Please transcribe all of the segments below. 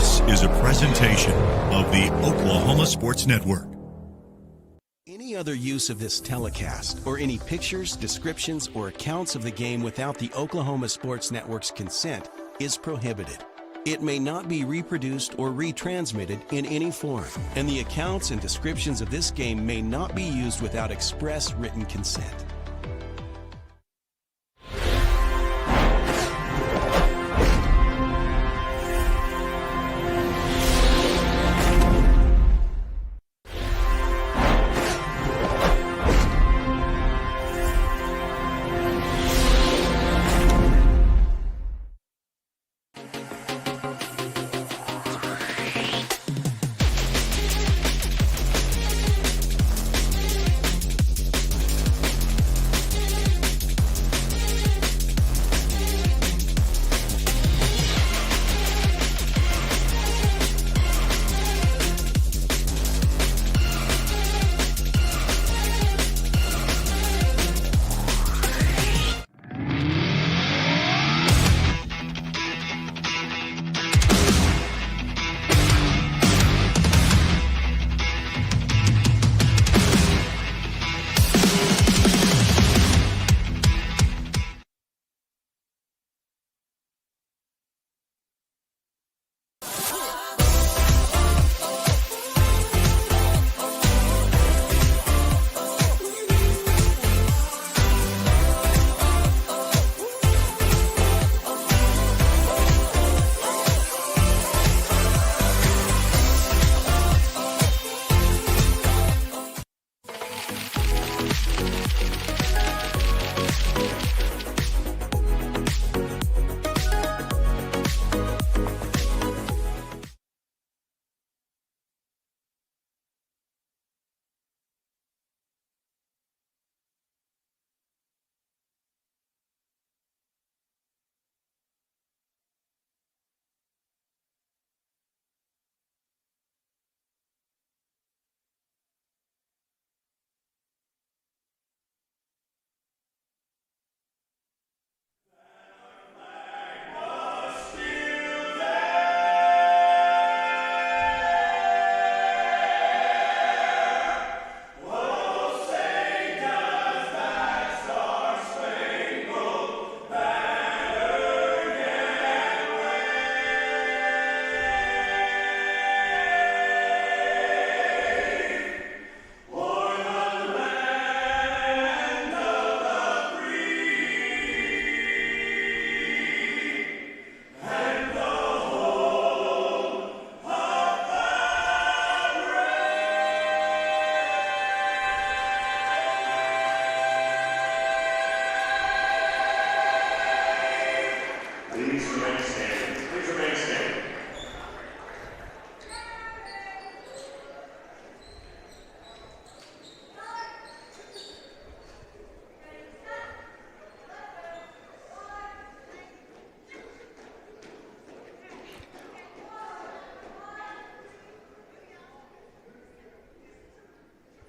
This is a presentation of the Oklahoma Sports Network. Any other use of this telecast or any pictures, descriptions, or accounts of the game without the Oklahoma Sports Network's consent is prohibited. It may not be reproduced or retransmitted in any form, and the accounts and descriptions of this game may not be used without express written consent.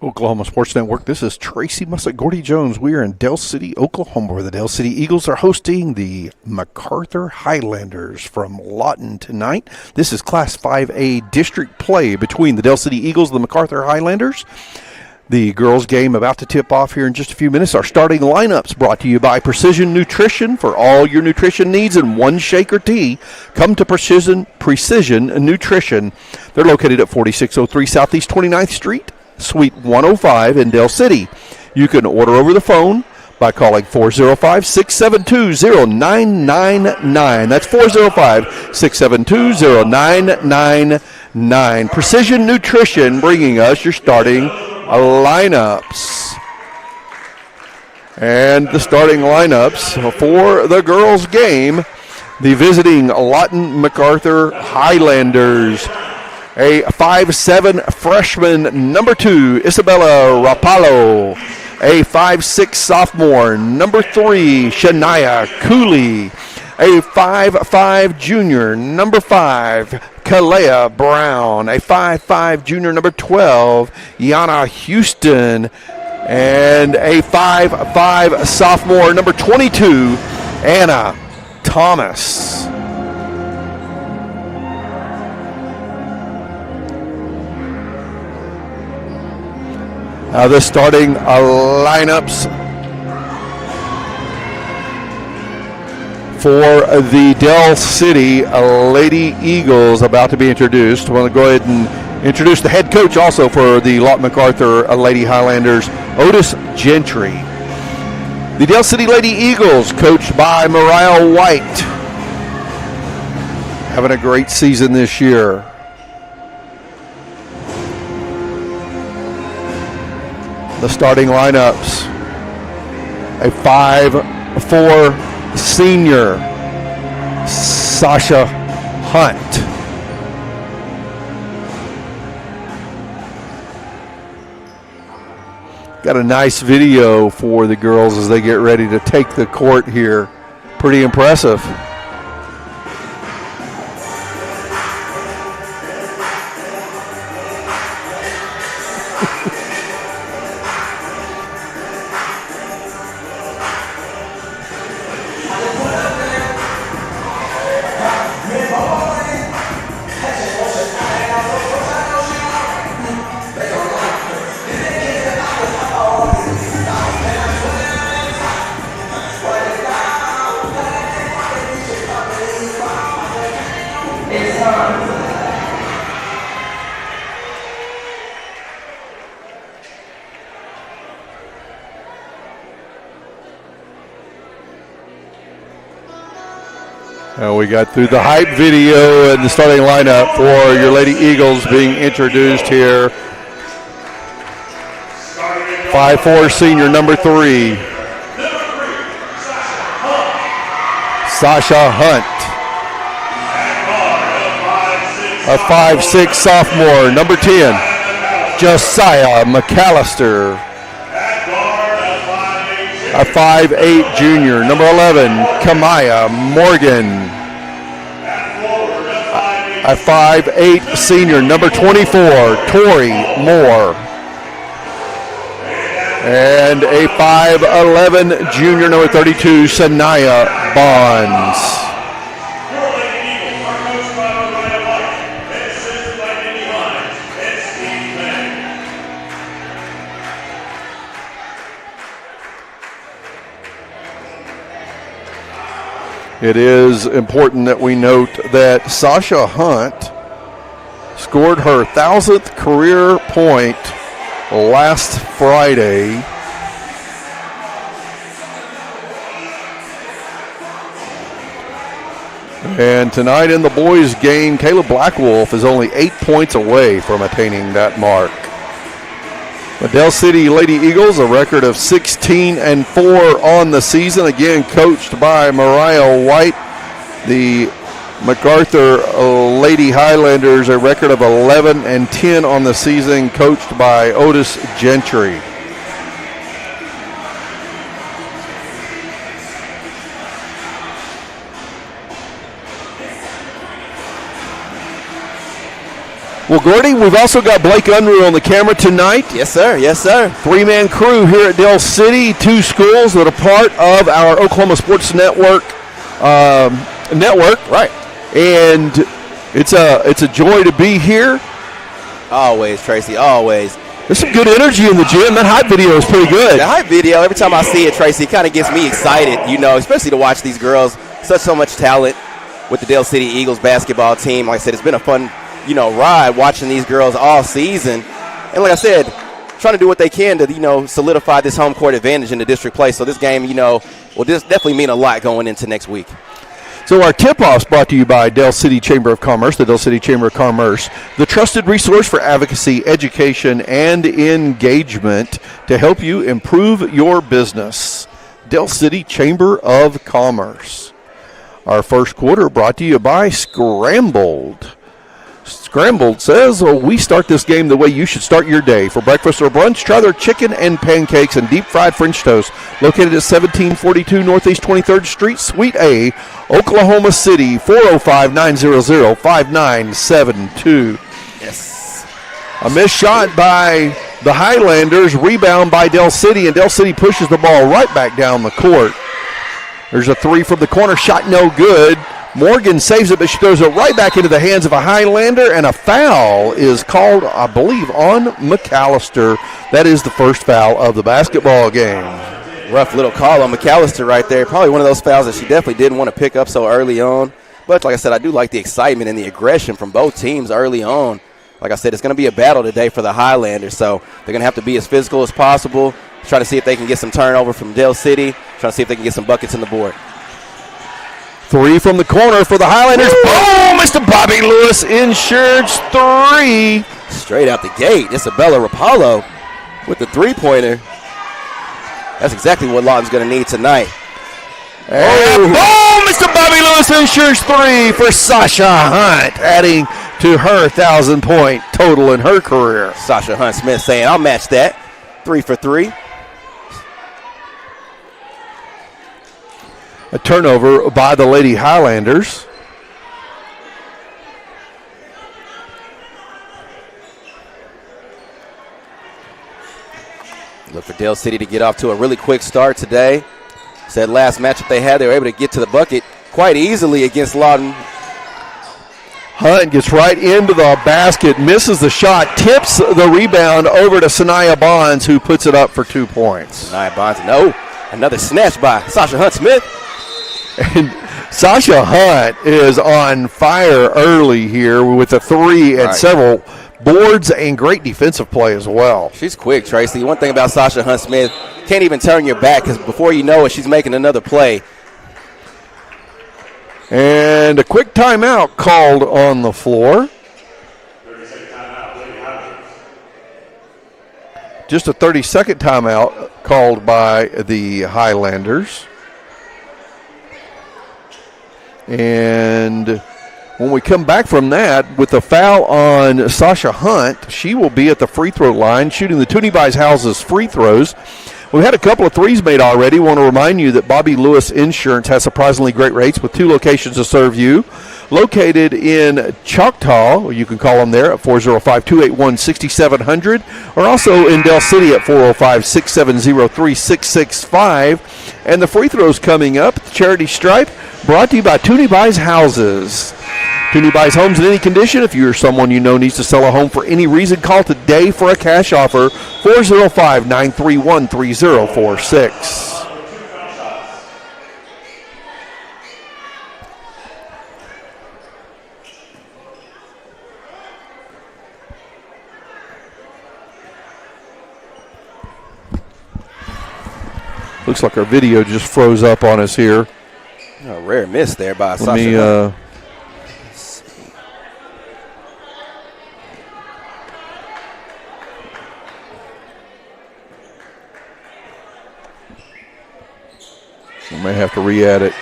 Oklahoma Sports Network. This is Tracy Mussett, Gordy Jones. We are in Del City, Oklahoma, where the Del City Eagles are hosting the Macarthur Highlanders from Lawton tonight. This is Class 5A district play between the Del City Eagles and the Macarthur Highlanders. The girls' game about to tip off here in just a few minutes. Our starting lineups brought to you by Precision Nutrition. For all your nutrition needs in one shake or tea, come to Precision Nutrition. They're located at 4603 Southeast 29th Street, Suite 105 in Del City. You can order over the phone by calling 405-672-0999. That's 405-672-0999. Precision Nutrition bringing us your starting lineups. And the starting lineups for the girls' game, the visiting Lawton Macarthur Highlanders. A 5'7" freshman, number 2, Isabella Rapallo. A 5'6" sophomore, number 3, Shania Cooley. A 5'5" junior, number 5, Kalea Brown. A 5'5" junior, number 12, Yana Houston. And a 5'5" sophomore, number 22, Anna Thomas. The starting lineups for the Del City Lady Eagles about to be introduced. I want to go ahead and introduce the head coach also for the Lawton Macarthur Lady Highlanders, Otis Gentry. The Del City Lady Eagles, coached by Mariah White, having a great season this year. The starting lineups: a 5'4" senior, Sasha Hunt. Got a nice video for the girls as they get ready to take the court here. Pretty impressive. We got through the hype video and the starting lineup for your Lady Eagles being introduced here. 5'4" senior, number 3, Sasha Hunt. A 5'6" sophomore, number 10, Josiah McAllister. A 5'8" junior, number 11, Kamaya Morgan. A 5'8" senior, number 24, Tori Moore. And a 5'11" junior, number 32, Sanaya Bonds. It is important that we note that Sasha Hunt scored her 1,000th career point last Friday. And tonight in the boys' game, Caleb Blackwolf is only 8 points away from attaining that mark. The Del City Lady Eagles, a record of 16-4 on the season, again coached by Mariah White. The Macarthur Lady Highlanders, a record of 11-10 on the season, coached by Otis Gentry. Well, Gordy, we've also got Blake Unruh on the camera tonight. Yes, sir. Yes, sir. 3-man crew here at Del City. 2 schools that are part of our Oklahoma Sports Network. Right. And it's a joy to be here. Always, Tracy. Always. There's some good energy in the gym. That hype video is pretty good. The hype video, every time I see it, Tracy, it kind of gets me excited, you know, especially to watch these girls. So much talent with the Del City Eagles basketball team. Like I said, it's been a fun ride watching these girls all season. And like I said, trying to do what they can to, solidify this home court advantage in the district play. So this game, will just definitely mean a lot going into next week. So our tip-off's brought to you by Del City Chamber of Commerce, the Del City Chamber of Commerce, the trusted resource for advocacy, education, and engagement to help you improve your business. Del City Chamber of Commerce. Our first quarter brought to you by Scrambled. Scrambled says, we start this game the way you should start your day. For breakfast or brunch, try their chicken and pancakes and deep-fried French toast. Located at 1742 Northeast 23rd Street, Suite A, Oklahoma City, 405-900-5972. Yes. A missed shot by the Highlanders, rebound by Del City, and Del City pushes the ball right back down the court. There's a 3 from the corner, shot no good. Morgan saves it, but she throws it right back into the hands of a Highlander, and a foul is called, I believe, on Macarthur. That is the first foul of the basketball game. Rough little call on Macarthur right there. Probably one of those fouls that she definitely didn't want to pick up so early on. But like I said, I do like the excitement and the aggression from both teams early on. Like I said, it's going to be a battle today for the Highlanders, so they're going to have to be as physical as possible, try to see if they can get some turnover from Dale City, try to see if they can get some buckets on the board. 3 from the corner for the Highlanders. Boom! Mr. Bobby Lewis Insurance 3. Straight out the gate, Isabella Rapallo with the three-pointer. That's exactly what Lawton's going to need tonight. And boom! Mr. Bobby Lewis Insurance 3 for Sasha Hunt, adding to her 1,000-point total in her career. Sasha Hunt Smith saying, I'll match that. 3 for 3. A turnover by the Lady Highlanders. Look for Dale City to get off to a really quick start today. Said last matchup they had, they were able to get to the bucket quite easily against Lawton. Hunt gets right into the basket, misses the shot, tips the rebound over to Sanaya Bonds, who puts it up for 2 points. Sanaya Bonds, no. Another snatch by Sasha Hunt Smith. And Sasha Hunt is on fire early here with a 3 and several boards and great defensive play as well. She's quick, Tracy. One thing about Sasha Hunt Smith, can't even turn your back because before you know it, she's making another play. And a quick timeout called on the floor. Just a 30-second timeout called by the Highlanders. And when we come back from that, with the foul on Sasha Hunt, she will be at the free throw line shooting the Toonie Buys Houses free throws. We've had a couple of threes made already. Want to remind you that Bobby Lewis Insurance has surprisingly great rates with 2 locations to serve you. Located in Choctaw, you can call them there at 405-281-6700, or also in Del City at 405-670-3665. And the free throws coming up at the Charity Stripe, brought to you by Toonie Buys Houses. Toonie Buys Homes in any condition. If you're someone you know needs to sell a home for any reason, call today for a cash offer, 405-931-3046. Looks like our video just froze up on us here. A rare miss there by Sasha. Let me I may have to re-add it.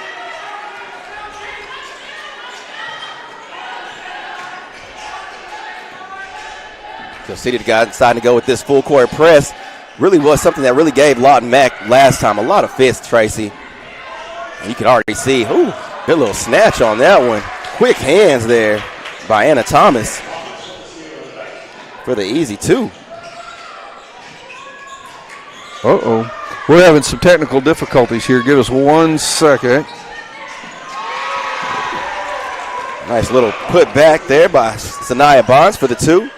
So City decided to go with this full court press. Really was something that really gave Lawton Mack last time a lot of fits, Tracy. And you can already see, good little snatch on that one. Quick hands there by Anna Thomas for the easy 2. We're having some technical difficulties here. Give us 1 second. Nice little put back there by Sanaya Bonds for the 2.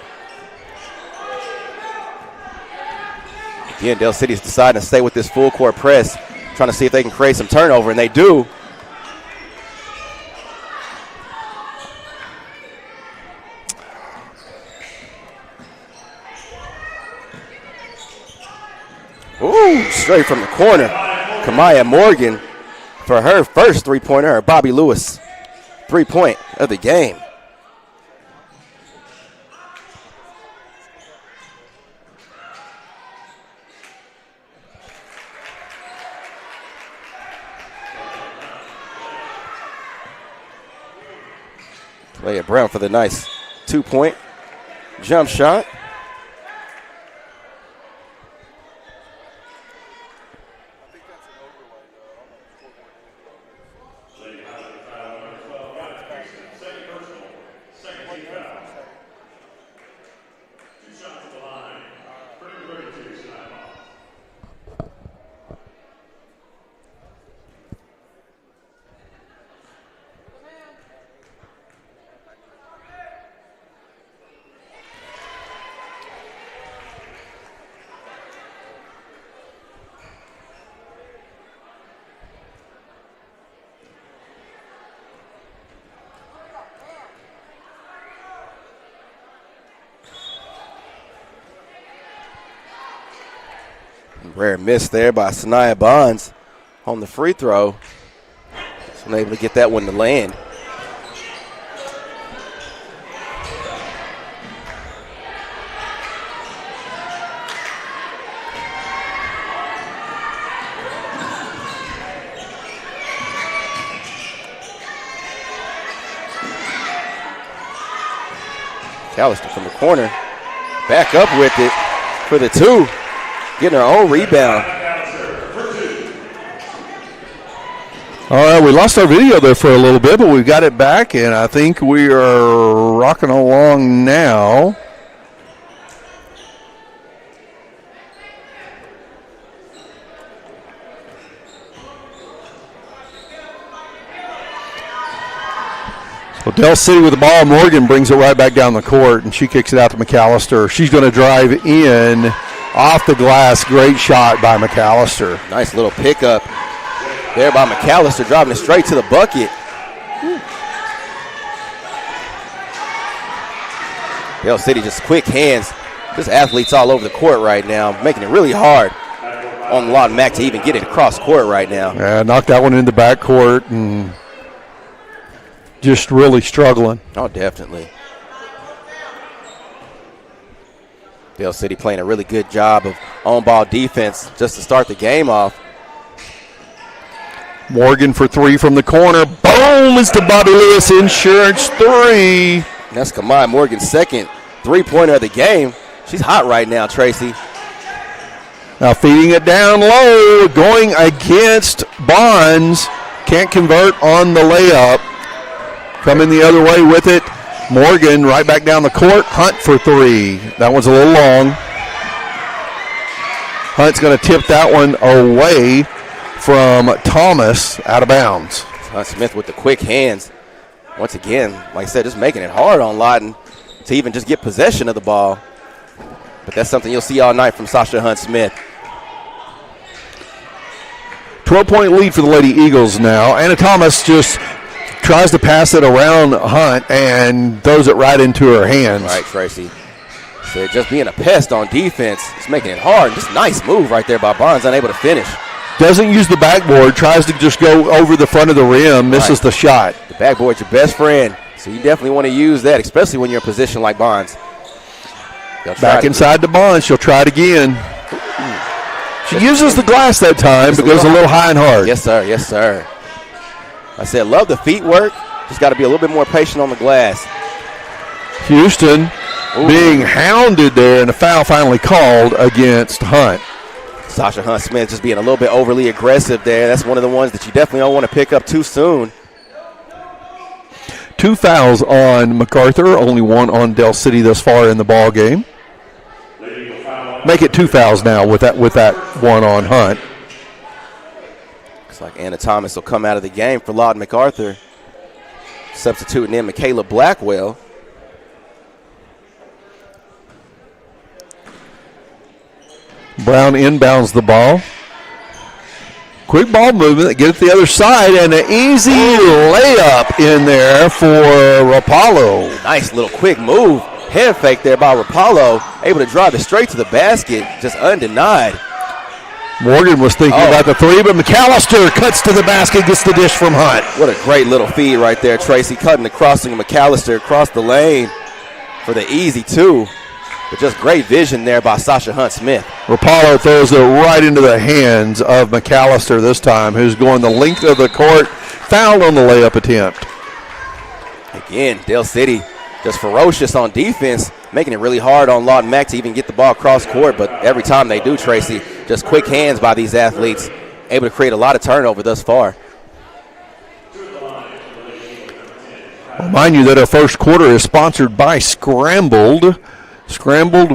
Again, Dale City's deciding to stay with this full court press, trying to see if they can create some turnover, and they do. Ooh, straight from the corner. Kamaya Morgan for her first three-pointer, her Bobby Lewis three-point of the game. Leah Brown for the nice 2-point jump shot. Rare miss there by Sanaya Bonds on the free throw. So unable to get that one to land. McAllister from the corner. Back up with it for the 2. Getting her own rebound. All right, we lost our video there for a little bit, but we've got it back, and I think we are rocking along now. So Del City with the ball. Morgan brings it right back down the court, and she kicks it out to McAllister. She's going to drive in off the glass. Great shot by McAllister. Nice little pickup there by McAllister, driving it straight to the bucket. Del City just quick hands. Just athletes all over the court right now, making it really hard on Lawton Mack to even get it across court right now. Yeah, knocked that one in the backcourt and just really struggling. Oh, definitely. Del City playing a really good job of on-ball defense just to start the game off. Morgan for 3 from the corner. Boom! It's to Bobby Lewis Insurance 3. That's Kamai Morgan's second three-pointer of the game. She's hot right now, Tracy. Now feeding it down low, going against Bonds. Can't convert on the layup. Coming the other way with it. Morgan right back down the court. Hunt for 3. That one's a little long. Hunt's going to tip that one away from Thomas, out of bounds. Hunt Smith with the quick hands. Once again, like I said, just making it hard on Lawton to even just get possession of the ball. But that's something you'll see all night from Sasha Hunt Smith. 12-point lead for the Lady Eagles now. Anna Thomas just tries to pass it around Hunt and throws it right into her hands. Right, Tracy. So just being a pest on defense, it's making it hard. Just nice move right there by Bonds, unable to finish. Doesn't use the backboard, tries to just go over the front of the rim, misses the shot. The backboard's your best friend, so you definitely want to use that, especially when you're in a position like Bonds. Back inside the Bonds, she'll try it again. She uses the glass that time, but goes a little high and hard. Yes, sir. Yes, sir. I said, love the feet work. Just got to be a little bit more patient on the glass. Houston being hounded there, and a foul finally called against Hunt. Sasha Hunt Smith just being a little bit overly aggressive there. That's one of the ones that you definitely don't want to pick up too soon. 2 fouls on Macarthur, only 1 on Del City thus far in the ball game. Make it 2 fouls now with that one on Hunt. Looks like Anna Thomas will come out of the game for Lawton MacArthur. Substituting in Michaela Blackwell. Brown inbounds the ball. Quick ball movement, get it to the other side, and an easy layup in there for Rapallo. Nice little quick move. Head fake there by Rapallo. Able to drive it straight to the basket, just undenied. Morgan was thinking about the 3, but McAllister cuts to the basket, gets the dish from Hunt. What a great little feed right there, Tracy. Cutting the crossing of McAllister across the lane for the easy 2. But just great vision there by Sasha Hunt Smith. Rapallo throws it right into the hands of McAllister this time, who's going the length of the court, fouled on the layup attempt. Again, Del City just ferocious on defense, making it really hard on Lawton Mack to even get the ball across court. But every time they do, Tracy, just quick hands by these athletes, able to create a lot of turnover thus far. Remind you that our first quarter is sponsored by Scrambled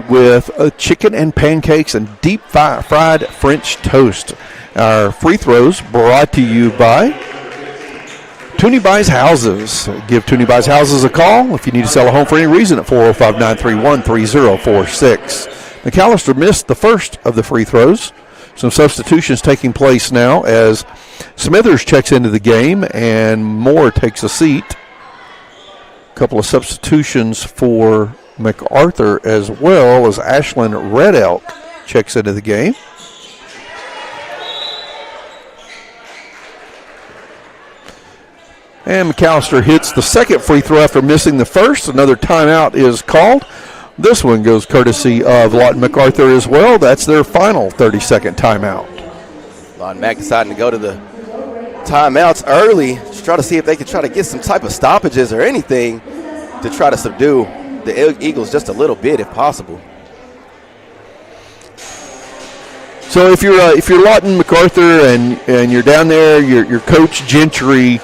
with chicken and pancakes and deep fried French toast. Our free throws brought to you by Tooney Buys Houses. Give Tooney Buys Houses a call if you need to sell a home for any reason at 405-931-3046. McAllister missed the first of the free throws. Some substitutions taking place now as Smithers checks into the game and Moore takes a seat. A couple of substitutions for MacArthur as well as Ashlyn Red Elk checks into the game. And Macarthur hits the second free throw after missing the first. Another timeout is called. This one goes courtesy of Lawton Macarthur as well. That's their final 30-second timeout. Lawton Mac deciding to go to the timeouts early to try to see if they could try to get some type of stoppages or anything to try to subdue the Eagles just a little bit if possible. So if you're Lawton Macarthur and you're down there, you're Coach Gentry,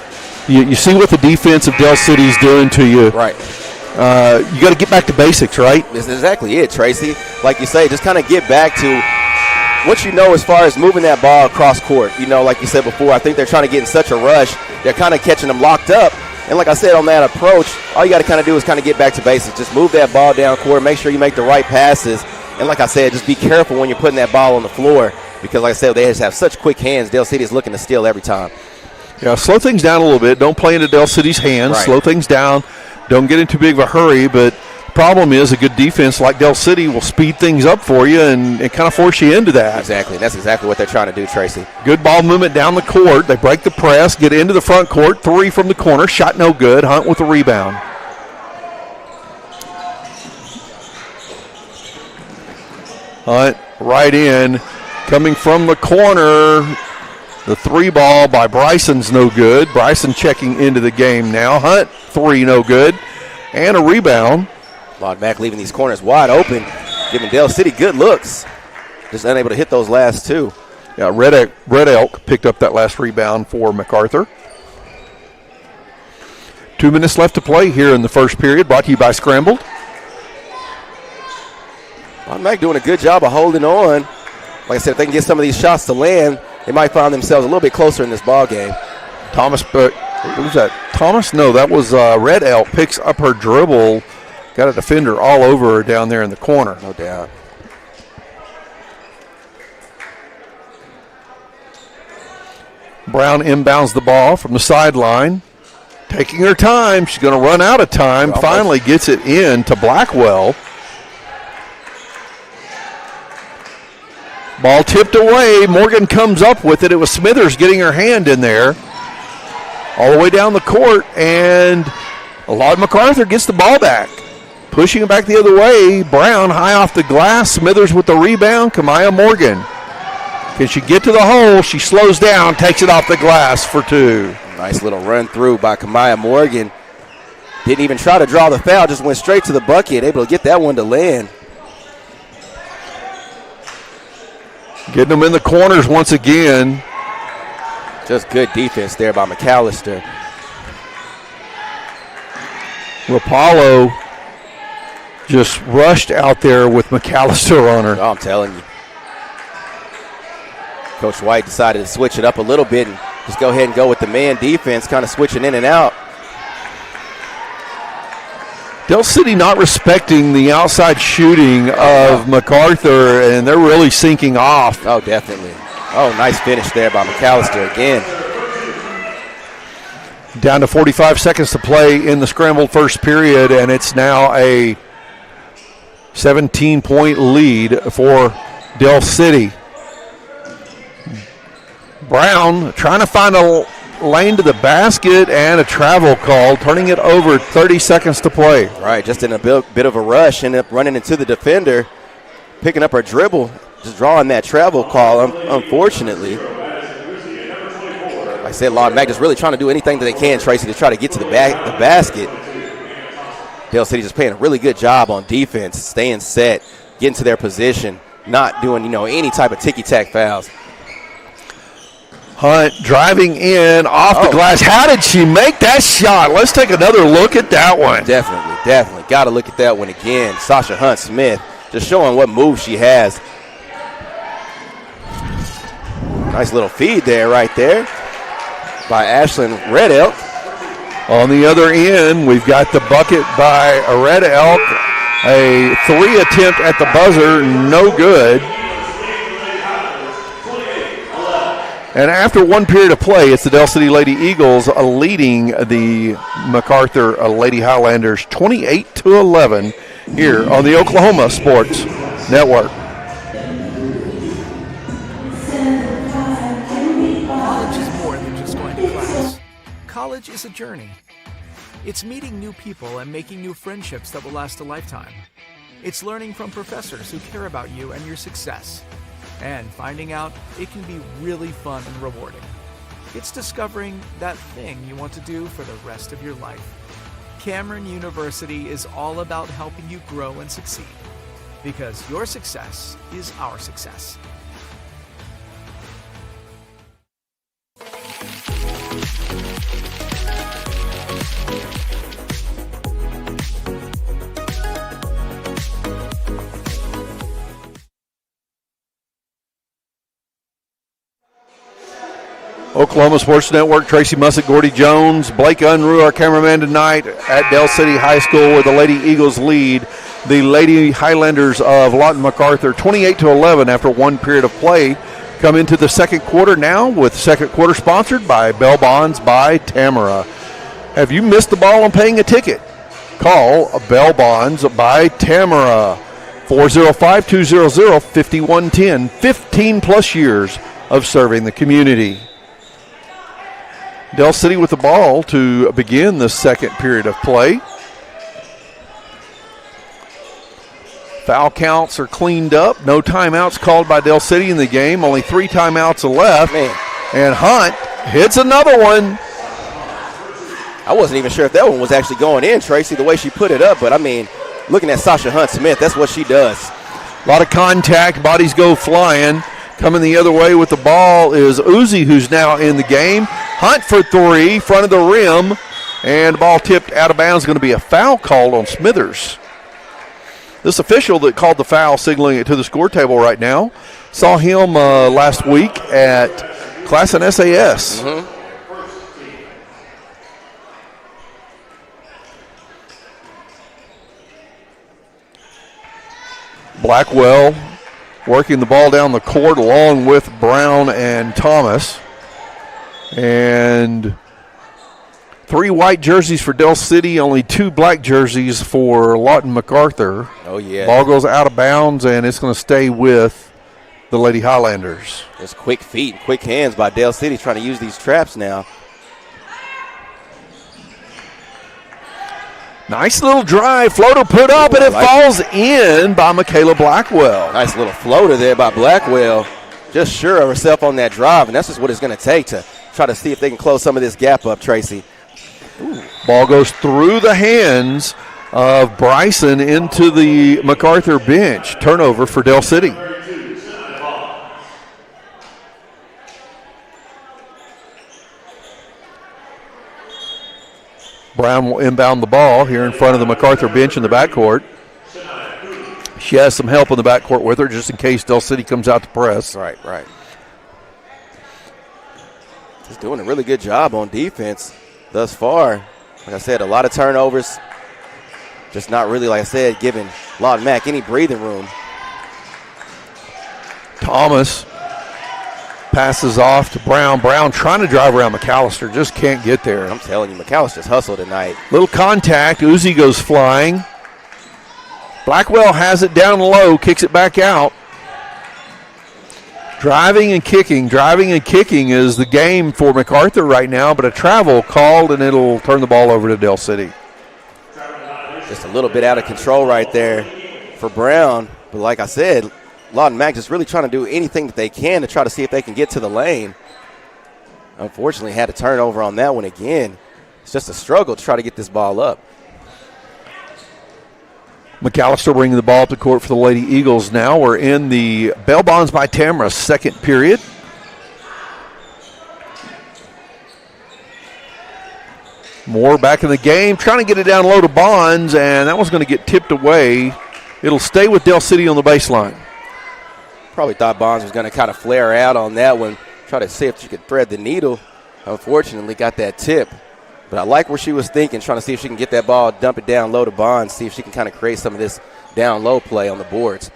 you see what the defense of Del City is doing to you. Right. You got to get back to basics, right? That's exactly it, Tracy. Like you say, just kind of get back to what you know as far as moving that ball across court. You know, like you said before, I think they're trying to get in such a rush. They're kind of catching them locked up. And like I said, on that approach, all you got to kind of do is kind of get back to basics. Just move that ball down court, make sure you make the right passes. And like I said, just be careful when you're putting that ball on the floor because, like I said, they just have such quick hands. Del City is looking to steal every time. Yeah, slow things down a little bit. Don't play into Del City's hands. Right. Slow things down. Don't get in too big of a hurry, but the problem is a good defense like Del City will speed things up for you and kind of force you into that. Exactly. That's exactly what they're trying to do, Tracy. Good ball movement down the court. They break the press, get into the front court. 3 from the corner. Shot no good. Hunt with the rebound. Hunt right in. Coming from the corner. The 3 ball by Bryson's no good. Bryson checking into the game now. Hunt, 3 no good. And a rebound. Lawton Mac leaving these corners wide open, giving Del City good looks. Just unable to hit those last 2. Yeah, Red Elk picked up that last rebound for Macarthur. 2 minutes left to play here in the first period, brought to you by Scrambled. Lawton Mac doing a good job of holding on. Like I said, if they can get some of these shots to land, they might find themselves a little bit closer in this ball game. Thomas, what was that? Thomas? No, that was Red Elk. Picks up her dribble. Got a defender all over her down there in the corner. No doubt. Brown inbounds the ball from the sideline. Taking her time. She's going to run out of time. Finally gets it in to Blackwell. Ball tipped away. Morgan comes up with it. It was Smithers getting her hand in there. All the way down the court. And Lawton Macarthur gets the ball back. Pushing it back the other way. Brown high off the glass. Smithers with the rebound. Kamaya Morgan. Can she get to the hole? She slows down. Takes it off the glass for 2. Nice little run through by Kamaya Morgan. Didn't even try to draw the foul. Just went straight to the bucket. Able to get that one to land. Getting them in the corners once again. Just good defense there by Macarthur. Rapallo just rushed out there with Macarthur on her. Oh, I'm telling you. Coach White decided to switch it up a little bit and just go ahead and go with the man defense, kind of switching in and out. Del City not respecting the outside shooting of Macarthur, and they're really sinking off. Oh, definitely. Oh, nice finish there by Macarthur again. Down to 45 seconds to play in the scrambled first period, and it's now a 17-point lead for Del City. Brown trying to find a lane to the basket and a travel call, turning it over. 30 seconds to play. Right, just in a bit of a rush, ended up running into the defender, picking up her dribble, just drawing that travel call, unfortunately. Like I said, Lawton Mac just really trying to do anything that they can, Tracy, to try to get to the basket. Del City just playing a really good job on defense, staying set, getting to their position, not doing, any type of ticky-tack fouls. Hunt driving in off the glass. How did she make that shot? Let's take another look at that one. Definitely. Got to look at that one again. Sasha Hunt-Smith just showing what move she has. Nice little feed there, right there by Ashlyn Red Elk. On the other end, we've got the bucket by a Red Elk. A 3 attempt at the buzzer, no good. And after 1 period of play, it's the Del City Lady Eagles leading the Macarthur Lady Highlanders 28-11 here on the Oklahoma Sports Network. College is more than just going to class. College is a journey. It's meeting new people and making new friendships that will last a lifetime. It's learning from professors who care about you and your success, and finding out it can be really fun and rewarding. It's discovering that thing you want to do for the rest of your life. Cameron University is all about helping you grow and succeed, because your success is our success. Oklahoma Sports Network, Tracy Mussett, Gordy Jones, Blake Unruh, our cameraman tonight at Dell City High School, where the Lady Eagles lead the Lady Highlanders of Lawton Macarthur 28-11 after one period of play. Come into the second quarter now, with second quarter sponsored by Bell Bonds by Tamara. Have you missed the ball on paying a ticket? Call Bell Bonds by Tamara, 405-200-5110. 15 plus years of serving the community. Dell City with the ball to begin the second period of play. Foul counts are cleaned up. No timeouts called by Dell City in the game. Only 3 timeouts left. Man. And Hunt hits another one. I wasn't even sure if that one was actually going in, Tracy, the way she put it up. But, I mean, looking at Sasha Hunt-Smith, that's what she does. A lot of contact. Bodies go flying. Coming the other way with the ball is Uzi, who's now in the game. Hunt for 3, front of the rim. And the ball tipped out of bounds. Going to be a foul called on Smithers. This official that called the foul, signaling it to the score table right now, saw him last week at Class and SAS. Mm-hmm. Blackwell working the ball down the court along with Brown and Thomas. And 3 white jerseys for Dell City, only 2 black jerseys for Lawton Macarthur. Oh, yeah. Ball goes out of bounds, and it's going to stay with the Lady Highlanders. Just quick feet, quick hands by Dell City trying to use these traps now. Nice little drive, floater put up, and it falls in by Michaela Blackwell. Nice little floater there by Blackwell. Just sure of herself on that drive, and that's just what it's going to take to try to see if they can close some of this gap up, Tracy. Ooh. Ball goes through the hands of Bryson into the Macarthur bench. Turnover for Dell City. Brown will inbound the ball here in front of the Macarthur bench in the backcourt. She has some help in the backcourt with her just in case Dell City comes out to press. Right. Just doing a really good job on defense thus far. Like I said, a lot of turnovers. Just not really, like I said, giving Lawton Mac any breathing room. Thomas passes off to Brown. Brown trying to drive around McAllister, just can't get there. I'm telling you, McAllister's hustled tonight. Little contact. Uzi goes flying. Blackwell has it down low, kicks it back out. Driving and kicking is the game for MacArthur right now, but a travel called, and it'll turn the ball over to Dell City. Just a little bit out of control right there for Brown. But like I said, Lawton Mac just really trying to do anything that they can to try to see if they can get to the lane. Unfortunately, had a turnover on that one again. It's just a struggle to try to get this ball up. McAllister bringing the ball up the court for the Lady Eagles now. We're in the Bell Bonds by Tamara second period. Moore back in the game, trying to get it down low to Bonds, and that one's going to get tipped away. It'll stay with Dell City on the baseline. Probably thought Bonds was going to kind of flare out on that one, try to see if she could thread the needle. Unfortunately, got that tip. But I like where she was thinking, trying to see if she can get that ball, dump it down low to Bonds, see if she can kind of create some of this down low play on the boards.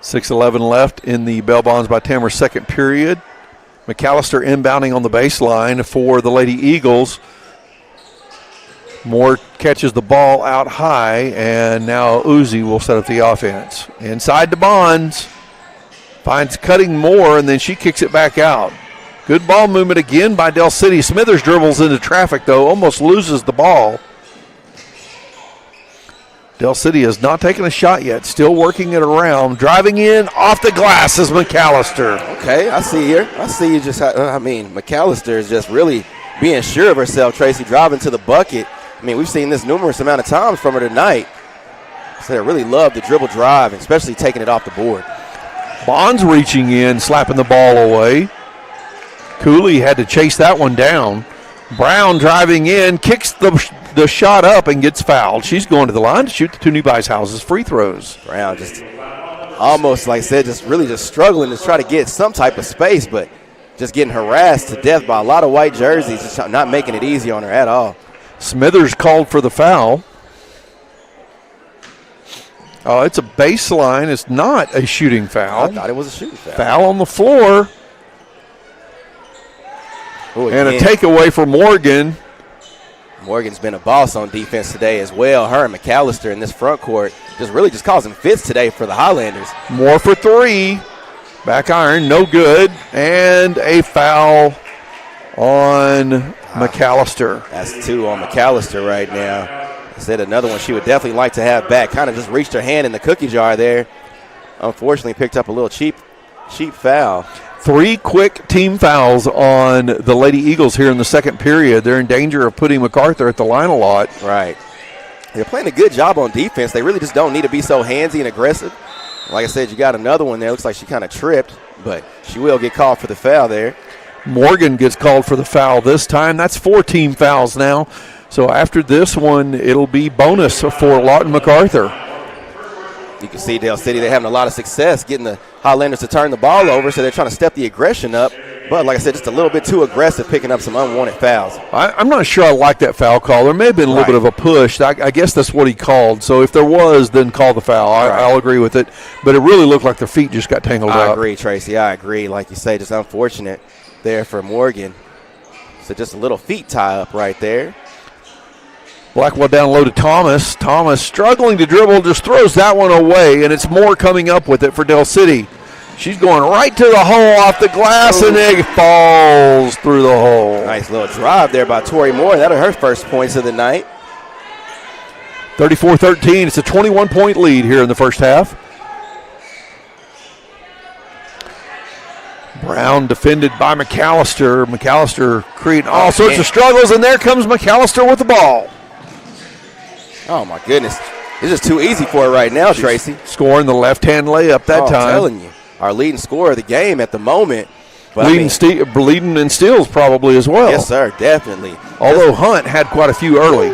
6:11 left in the Bell Bonds by Tamara second period. McAllister inbounding on the baseline for the Lady Eagles. Moore catches the ball out high, and now Uzi will set up the offense. Inside to Bonds. Finds cutting Moore, and then she kicks it back out. Good ball movement again by Del City. Smithers dribbles into traffic, though, almost loses the ball. Del City has not taken a shot yet, still working it around. Driving in off the glass is McAllister. Okay, I see here. I see you just, McAllister is just really being sure of herself, Tracy, driving to the bucket. I mean, we've seen this numerous amount of times from her tonight. So they really love the dribble drive, especially taking it off the board. Bonds reaching in, slapping the ball away. Cooley had to chase that one down. Brown driving in, kicks the shot up and gets fouled. She's going to the line to shoot the Toonie Houses free throws. Brown just almost, like I said, just struggling to try to get some type of space, but just getting harassed to death by a lot of white jerseys, just not making it easy on her at all. Smithers called for the foul. Oh, it's a baseline. It's not a shooting foul. I thought it was a shooting foul. Foul on the floor. And a takeaway for Morgan. Morgan's been a boss on defense today as well. Her and McAllister in this front court just causing fits today for the Highlanders. More for three. Back iron, no good. And a foul on McAllister. That's 2 on McAllister right now. I said another one she would definitely like to have back. Kind of just reached her hand in the cookie jar there. Unfortunately picked up a little cheap foul. 3 quick team fouls on the Lady Eagles here in the second period. They're in danger of putting Macarthur at the line a lot. Right. They're playing a good job on defense. They really just don't need to be so handsy and aggressive. Like I said, you got another one there. Looks like she kind of tripped, but she will get called for the foul there. Morgan gets called for the foul this time. That's 4 team fouls now. So after this one, it'll be bonus for Lawton Macarthur. You can see Del City, they're having a lot of success getting the Highlanders to turn the ball over, so they're trying to step the aggression up. But like I said, just a little bit too aggressive, picking up some unwanted fouls. I'm not sure I like that foul call. There may have been a little bit of a push. I guess that's what he called. So if there was, then call the foul. I'll agree with it. But it really looked like their feet just got tangled up. I agree, Tracy. I agree. Like you say, just unfortunate there for Morgan. So just a little feet tie up right there. Blackwell down low to Thomas. Thomas struggling to dribble, just throws that one away, and it's Moore coming up with it for Del City. She's going right to the hole off the glass, and it falls through the hole. Nice little drive there by Tori Moore. That'll her first points of the night. 34-13. It's a 21-point lead here in the first half. Brown defended by McAllister. McAllister creating all sorts of struggles, and there comes McAllister with the ball. Oh, my goodness. It's just too easy for her right now, Tracy. Scoring the left-hand layup that time. I'm telling you. Our leading scorer of the game at the moment. But leading in steals probably as well. Yes, sir, definitely. Although Hunt had quite a few early.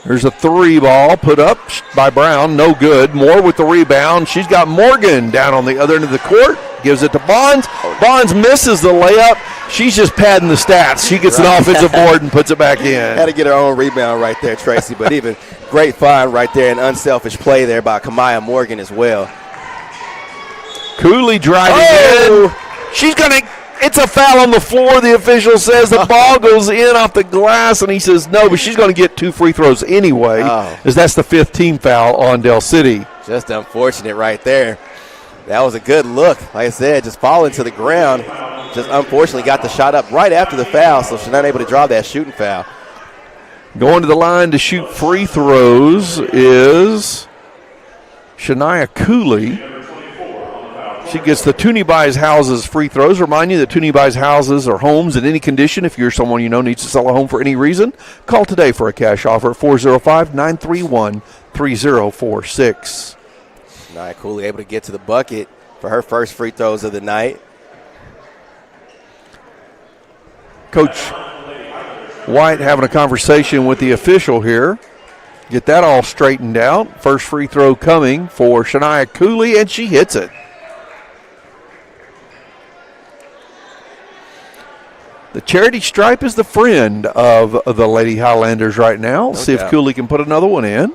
There's a 3 ball put up by Brown. No good. Moore with the rebound. She's got Morgan down on the other end of the court. Gives it to Bonds. Bonds misses the layup. She's just padding the stats. She gets an offensive board and puts it back in. Had to get her own rebound right there, Tracy. But even great find right there and unselfish play there by Kamaya Morgan as well. Cooley driving in. She's going to – it's a foul on the floor, the official says. The ball goes in off the glass, and he says no, but she's going to get 2 free throws anyway, as that's the 5th team foul on Del City. Just unfortunate right there. That was a good look. Like I said, just falling to the ground. Just unfortunately got the shot up right after the foul, so she's not able to draw that shooting foul. Going to the line to shoot free throws is Shania Cooley. She gets the Toonie Houses free throws. Remind you that Toonie Houses are homes in any condition. If you're someone you know needs to sell a home for any reason, call today for a cash offer at 405-931-3046. Shania Cooley able to get to the bucket for her first free throws of the night. Coach White having a conversation with the official here. Get that all straightened out. First free throw coming for Shania Cooley, and she hits it. The charity stripe is the friend of the Lady Highlanders right now. See if Cooley can put another one in.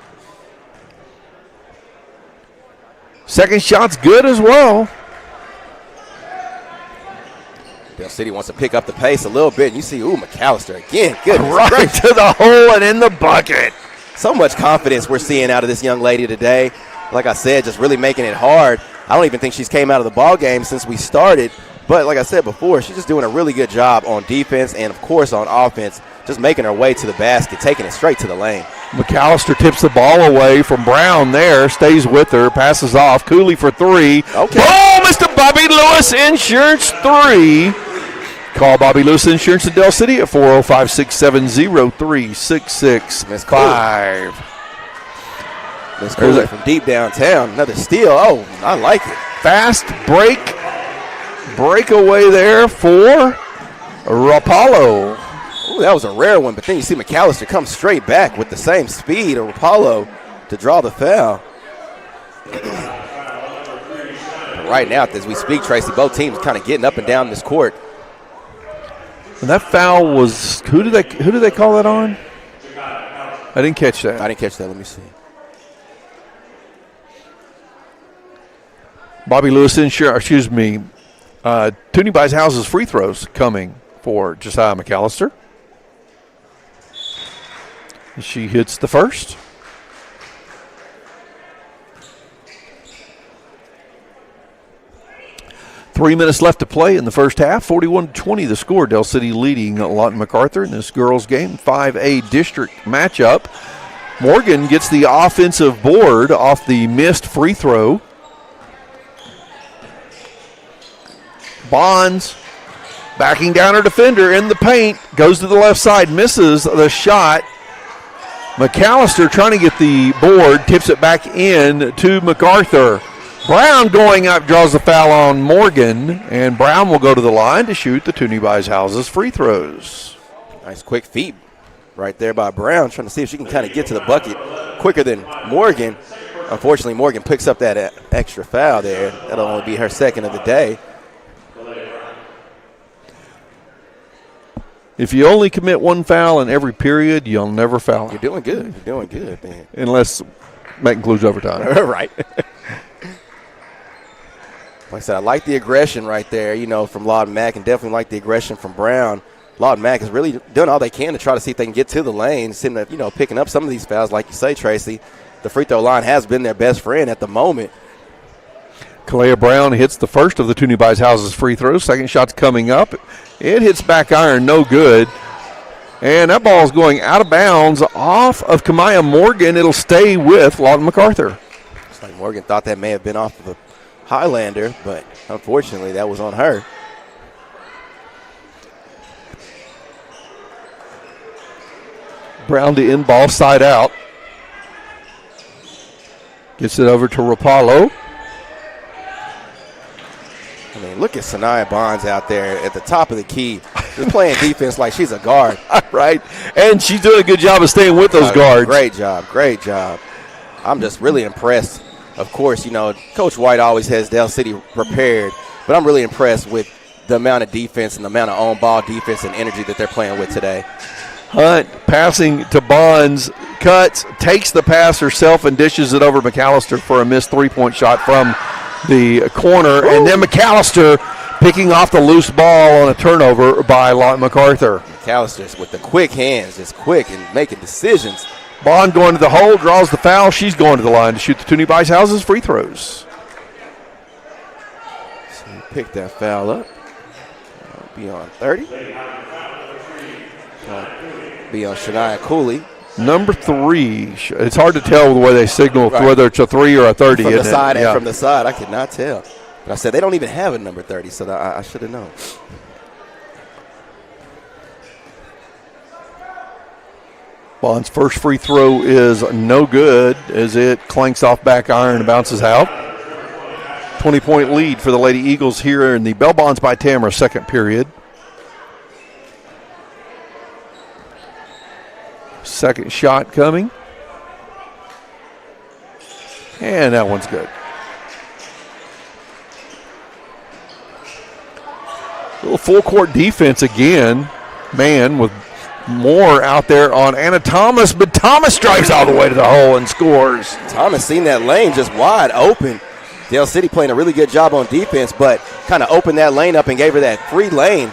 Second shot's good as well. Del City wants to pick up the pace a little bit, and you see, McAllister again. Good. Right to the hole and in the bucket. So much confidence we're seeing out of this young lady today. Like I said, just really making it hard. I don't even think she's came out of the ball game since we started. But like I said before, she's just doing a really good job on defense and, of course, on offense, just making her way to the basket, taking it straight to the lane. Macarthur tips the ball away from Brown there, stays with her, passes off. Cooley for three. Okay. Oh, Mr. Bobby Lewis Insurance 3. Call Bobby Lewis Insurance in Del City at 405-670-3665. Miss Cooley from deep downtown. Another steal. Oh, I like it. Fast breakaway there for Rapallo. Ooh, that was a rare one, but then you see Macarthur come straight back with the same speed of Rapallo to draw the foul. Right now, as we speak, Tracy, both teams kind of getting up and down this court. And that foul was who did they call that on? I didn't catch that. I didn't catch that. Let me see. Bobby Lewis Insurance, Toonie Buys Houses free throws coming for Josiah Macarthur. She hits the first. Three minutes left to play in the first half. 41-20 the score. Del City leading Lawton Macarthur in this girls game. 5A district matchup. Morgan gets the offensive board off the missed free throw. Bonds backing down her defender in the paint. Goes to the left side. Misses the shot. Macarthur trying to get the board. Tips it back in to Macarthur. Brown going up, draws the foul on Morgan, and Brown will go to the line to shoot the Toonie Buys Houses free throws. Nice quick feed right there by Brown, trying to see if she can kind of get to the bucket quicker than Morgan. Unfortunately, Morgan picks up that extra foul there. That'll only be her second of the day. If you only commit one foul in every period, you'll never foul. You're doing good. You're doing good, man. Unless that includes overtime. Right. Like I said, I like the aggression right there, from Lawton Mack, and definitely like the aggression from Brown. Lawton Mack has really done all they can to try to see if they can get to the lane, seem to, picking up some of these fouls, like you say, Tracy. The free throw line has been their best friend at the moment. Kalea Brown hits the first of the Toonie Buys Houses free throws. Second shot's coming up. It hits back iron, no good. And that ball's going out of bounds off of Kamaya Morgan. It'll stay with Lawton Macarthur. It's like Morgan thought that may have been off of a Highlander, but unfortunately that was on her. Brown to in ball, side out. Gets it over to Rapallo. I mean, look at Sanaya Bonds out there at the top of the key, just playing defense like she's a guard. Right, and she's doing a good job of staying with those guards. Great job. I'm just really impressed. Of course, Coach White always has Del City prepared, but I'm really impressed with the amount of defense and the amount of on-ball defense and energy that they're playing with today. Hunt passing to Bonds, cuts, takes the pass herself and dishes it over Macarthur for a missed three-point shot from the corner. And then Macarthur picking off the loose ball on a turnover by Lawton Macarthur. Macarthur with the quick hands, just quick and making decisions. Bond going to the hole, draws the foul. She's going to the line to shoot the Toonie Buys Houses free throws. So you pick that foul up. Be on 30. Be on Shania Cooley. Number 3. It's hard to tell the way they signal whether it's a 3 or a 30. From the side and from the side, I could not tell. But I said they don't even have a number 30, so I should have known. Bond's first free throw is no good as it clanks off back iron and bounces out. 20-point lead for the Lady Eagles here in the Bell Bonds by Tamara second period. Second shot coming. And that one's good. A little full court defense again. Man with more out there on Anna Thomas, but Thomas drives all the way to the hole and scores. Thomas seen that lane just wide open. Del City playing a really good job on defense, but kind of opened that lane up and gave her that free lane.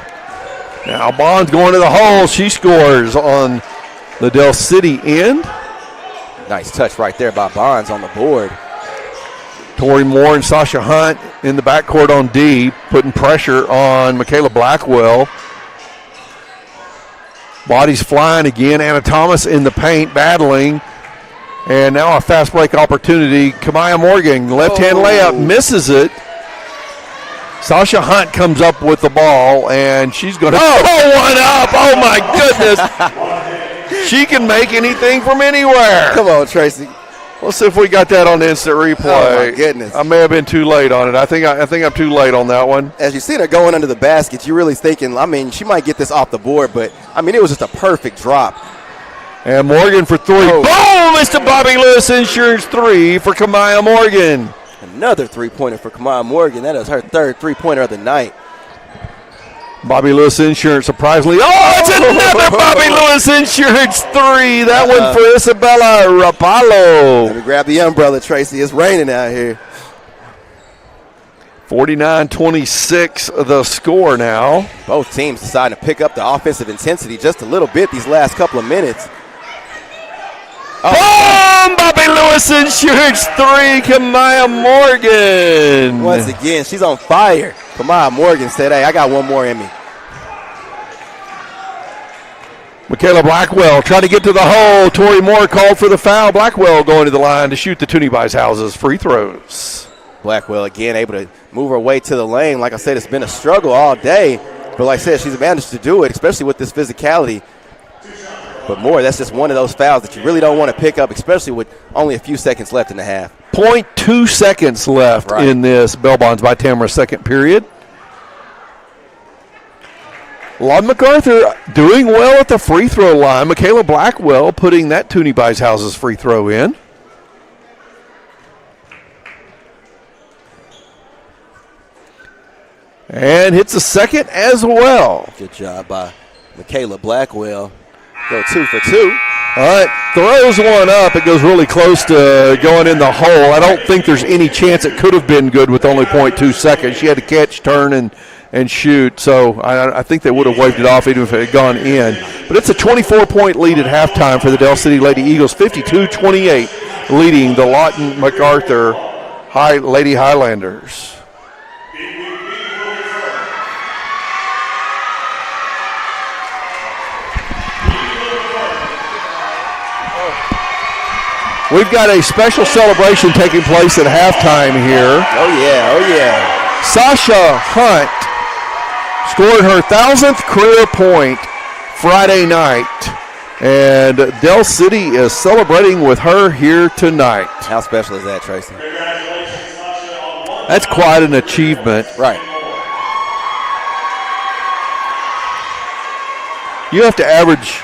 Now Bond's going to the hole. She scores on the Del City end. Nice touch right there by Bonds on the board. Tori Moore and Sasha Hunt in the backcourt on D, putting pressure on Michaela Blackwell. Bodies flying again. Anna Thomas in the paint battling. And now a fast break opportunity. Kamaya Morgan, left-hand layup, misses it. Sasha Hunt comes up with the ball, and she's going to throw one up. Oh, my goodness. She can make anything from anywhere. Come on, Tracy. Let's see if we got that on the instant replay. Oh, my goodness. I may have been too late on it. I think I'm too late on that one. As you see her going under the basket, you're really thinking, she might get this off the board, but, it was just a perfect drop. And Morgan for three. Oh. Boom! It's the Bobby Lewis Insurance three for Kamaya Morgan. Another three-pointer for Kamaya Morgan. That is her third three-pointer of the night. Bobby Lewis Insurance, surprisingly. Oh, it's another Bobby Lewis Insurance three. That one for Isabella Rapallo. Let me grab the umbrella, Tracy. It's raining out here. 49-26 the score now. Both teams deciding to pick up the offensive intensity just a little bit these last couple of minutes. Boom! Bobby Lewis Insurance three, Kamaya Morgan. Once again, she's on fire. Kamaya Morgan said, hey, I got one more in me. Michaela Blackwell trying to get to the hole. Tori Moore called for the foul. Blackwell going to the line to shoot the Toonie Buys Houses free throws. Blackwell again able to move her way to the lane. Like I said, it's been a struggle all day. But like I said, she's managed to do it, especially with this physicality. But Moore, that's just one of those fouls that you really don't want to pick up, especially with only a few seconds left in the half. 0.2 seconds left in this Bell Bonds by Tamara second period. Lon MacArthur doing well at the free throw line. Michaela Blackwell putting that Toonie Buys Houses free throw in. And hits a second as well. Good job by Michaela Blackwell. Go 2 for 2. All right, throws one up. It goes really close to going in the hole. I don't think there's any chance it could have been good with only 0.2 seconds. She had to catch, turn, and shoot. So I think they would have waved it off even if it had gone in. But it's a 24-point lead at halftime for the Del City Lady Eagles, 52-28, leading the Lawton MacArthur Lady Highlanders. We've got a special celebration taking place at halftime here. Oh, yeah. Sasha Hunt scored her 1,000th career point Friday night, and Del City is celebrating with her here tonight. How special is that, Tracy? That's quite an achievement. Right. You have to average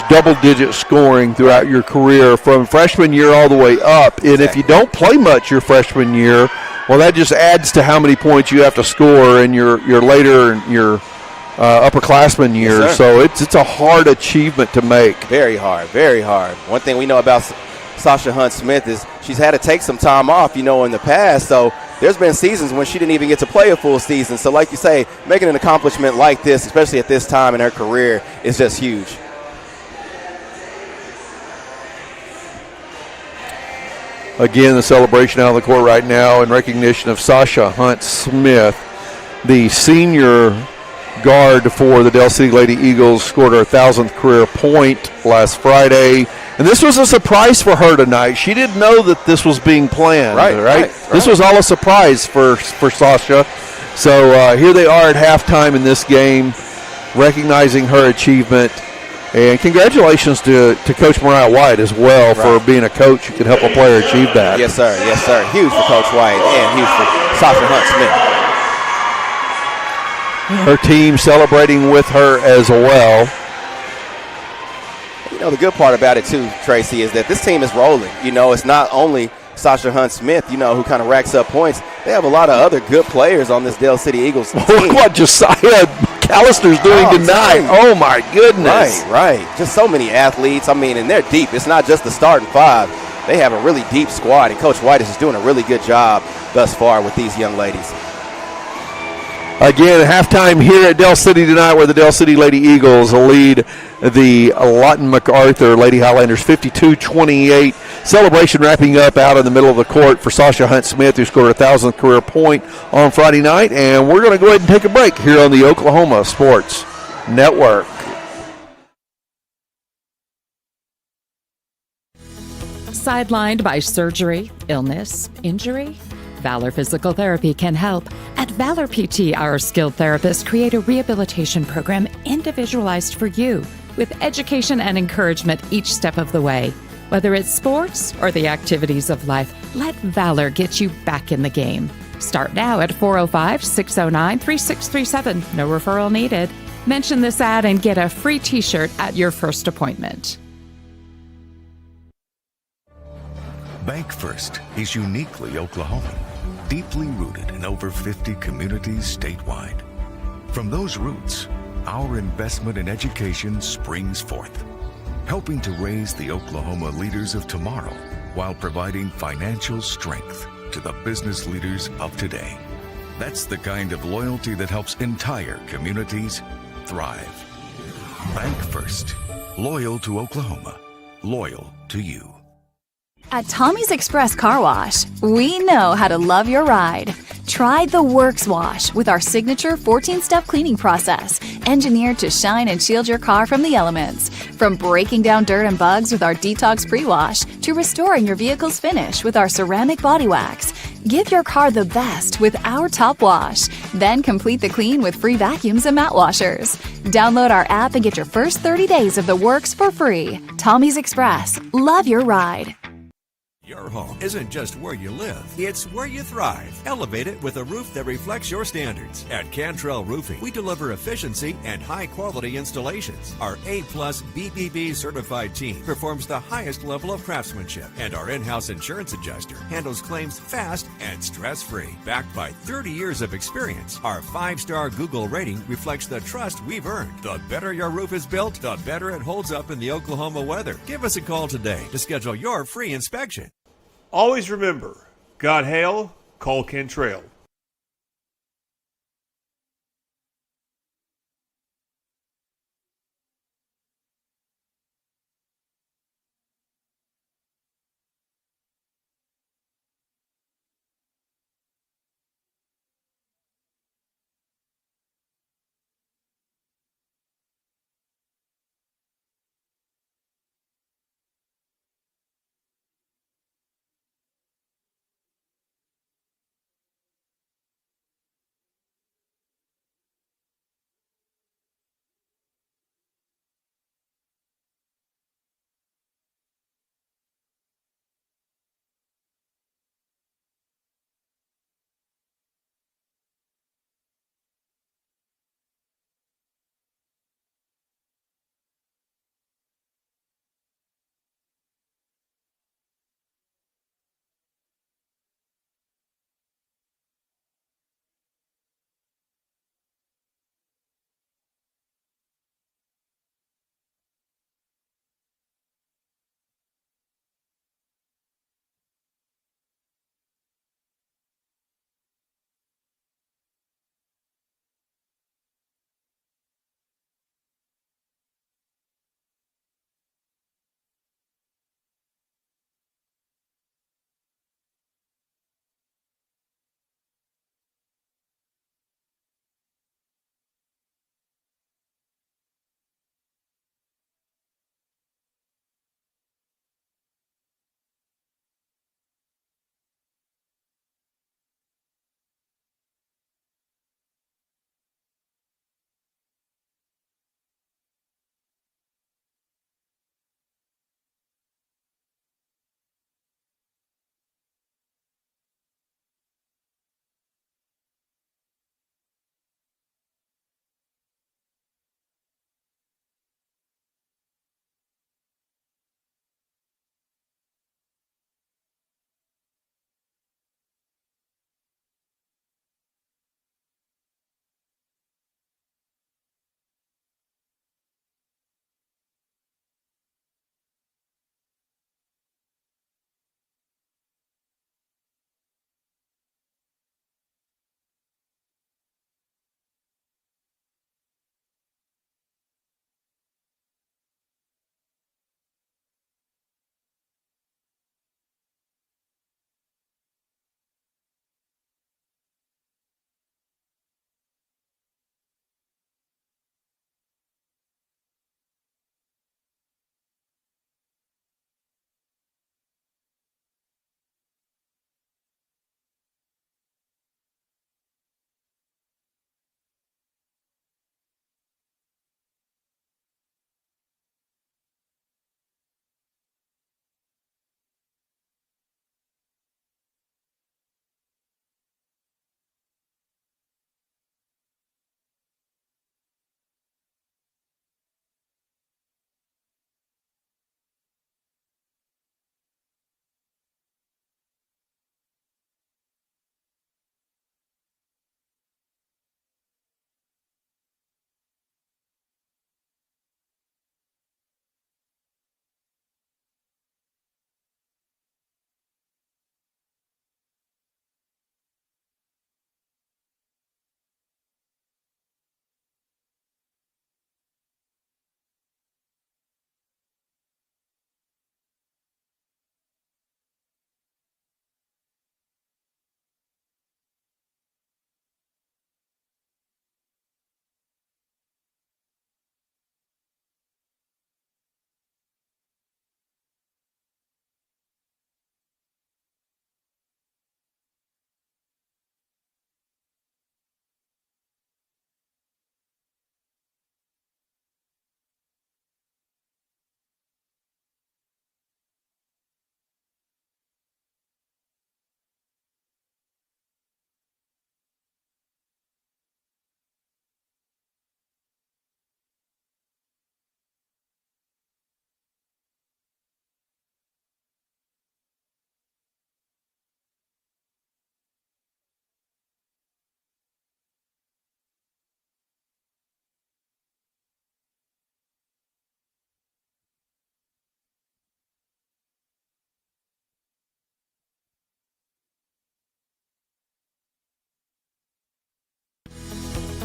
double-digit scoring throughout your career from freshman year all the way up. And if you don't play much your freshman year, well, that just adds to how many points you have to score in your later your upperclassman years. Yes, so it's a hard achievement to make. Very hard, very hard. One thing we know about Sasha Hunt Smith is she's had to take some time off, in the past. So there's been seasons when she didn't even get to play a full season. So like you say, making an accomplishment like this, especially at this time in her career, is just huge. Again, the celebration out on the court right now in recognition of Sasha Hunt Smith, the senior guard for the Del City Lady Eagles, scored her 1,000th career point last Friday. And this was a surprise for her tonight. She didn't know that this was being planned. Right. This was all a surprise for Sasha. So here they are at halftime in this game, recognizing her achievement. And congratulations to Coach Mariah White as well for being a coach who can help a player achieve that. Yes, sir. Yes, sir. Huge for Coach White and huge for Sasha Hunt Smith. Her team celebrating with her as well. The good part about it, too, Tracy, is that this team is rolling. It's not only Sasha Hunt Smith, who kind of racks up points. They have a lot of other good players on this Del City Eagles team. Look what Josiah Callister's doing tonight. Oh, my goodness. Right. Just so many athletes. And they're deep. It's not just the starting five. They have a really deep squad, and Coach White is just doing a really good job thus far with these young ladies. Again, halftime here at Dell City tonight, where the Dell City Lady Eagles lead the Lawton Macarthur Lady Highlanders 52-28. Celebration wrapping up out in the middle of the court for Sasha Hunt-Smith, who scored her 1,000th career point on Friday night. And we're going to go ahead and take a break here on the Oklahoma Sports Network. Sidelined by surgery, illness, injury? Valor Physical Therapy can help. At Valor PT, our skilled therapists create a rehabilitation program individualized for you, with education and encouragement each step of the way. Whether it's sports or the activities of life, let Valor get you back in the game. Start now at 405-609-3637. No referral needed. Mention this ad and get a free t-shirt at your first appointment. Bank First is uniquely Oklahoman, deeply rooted in over 50 communities statewide. From those roots, our investment in education springs forth, helping to raise the Oklahoma leaders of tomorrow while providing financial strength to the business leaders of today. That's the kind of loyalty that helps entire communities thrive. Bank First, loyal to Oklahoma, loyal to you. At Tommy's Express Car Wash, we know how to love your ride. Try the Works Wash with our signature 14-step cleaning process, engineered to shine and shield your car from the elements. From breaking down dirt and bugs with our Detox Pre-Wash to restoring your vehicle's finish with our ceramic body wax. Give your car the best with our Top Wash. Then complete the clean with free vacuums and mat washers. Download our app and get your first 30 days of the works for free. Tommy's Express. Love your ride. Your home isn't just where you live, it's where you thrive. Elevate it with a roof that reflects your standards. At Cantrell Roofing, we deliver efficiency and high-quality installations. Our A-plus BBB certified team performs the highest level of craftsmanship, and our in-house insurance adjuster handles claims fast and stress-free. Backed by 30 years of experience, our 5-star Google rating reflects the trust we've earned. The better your roof is built, the better it holds up in the Oklahoma weather. Give us a call today to schedule your free inspection. Always remember, God hail, call Cantrell.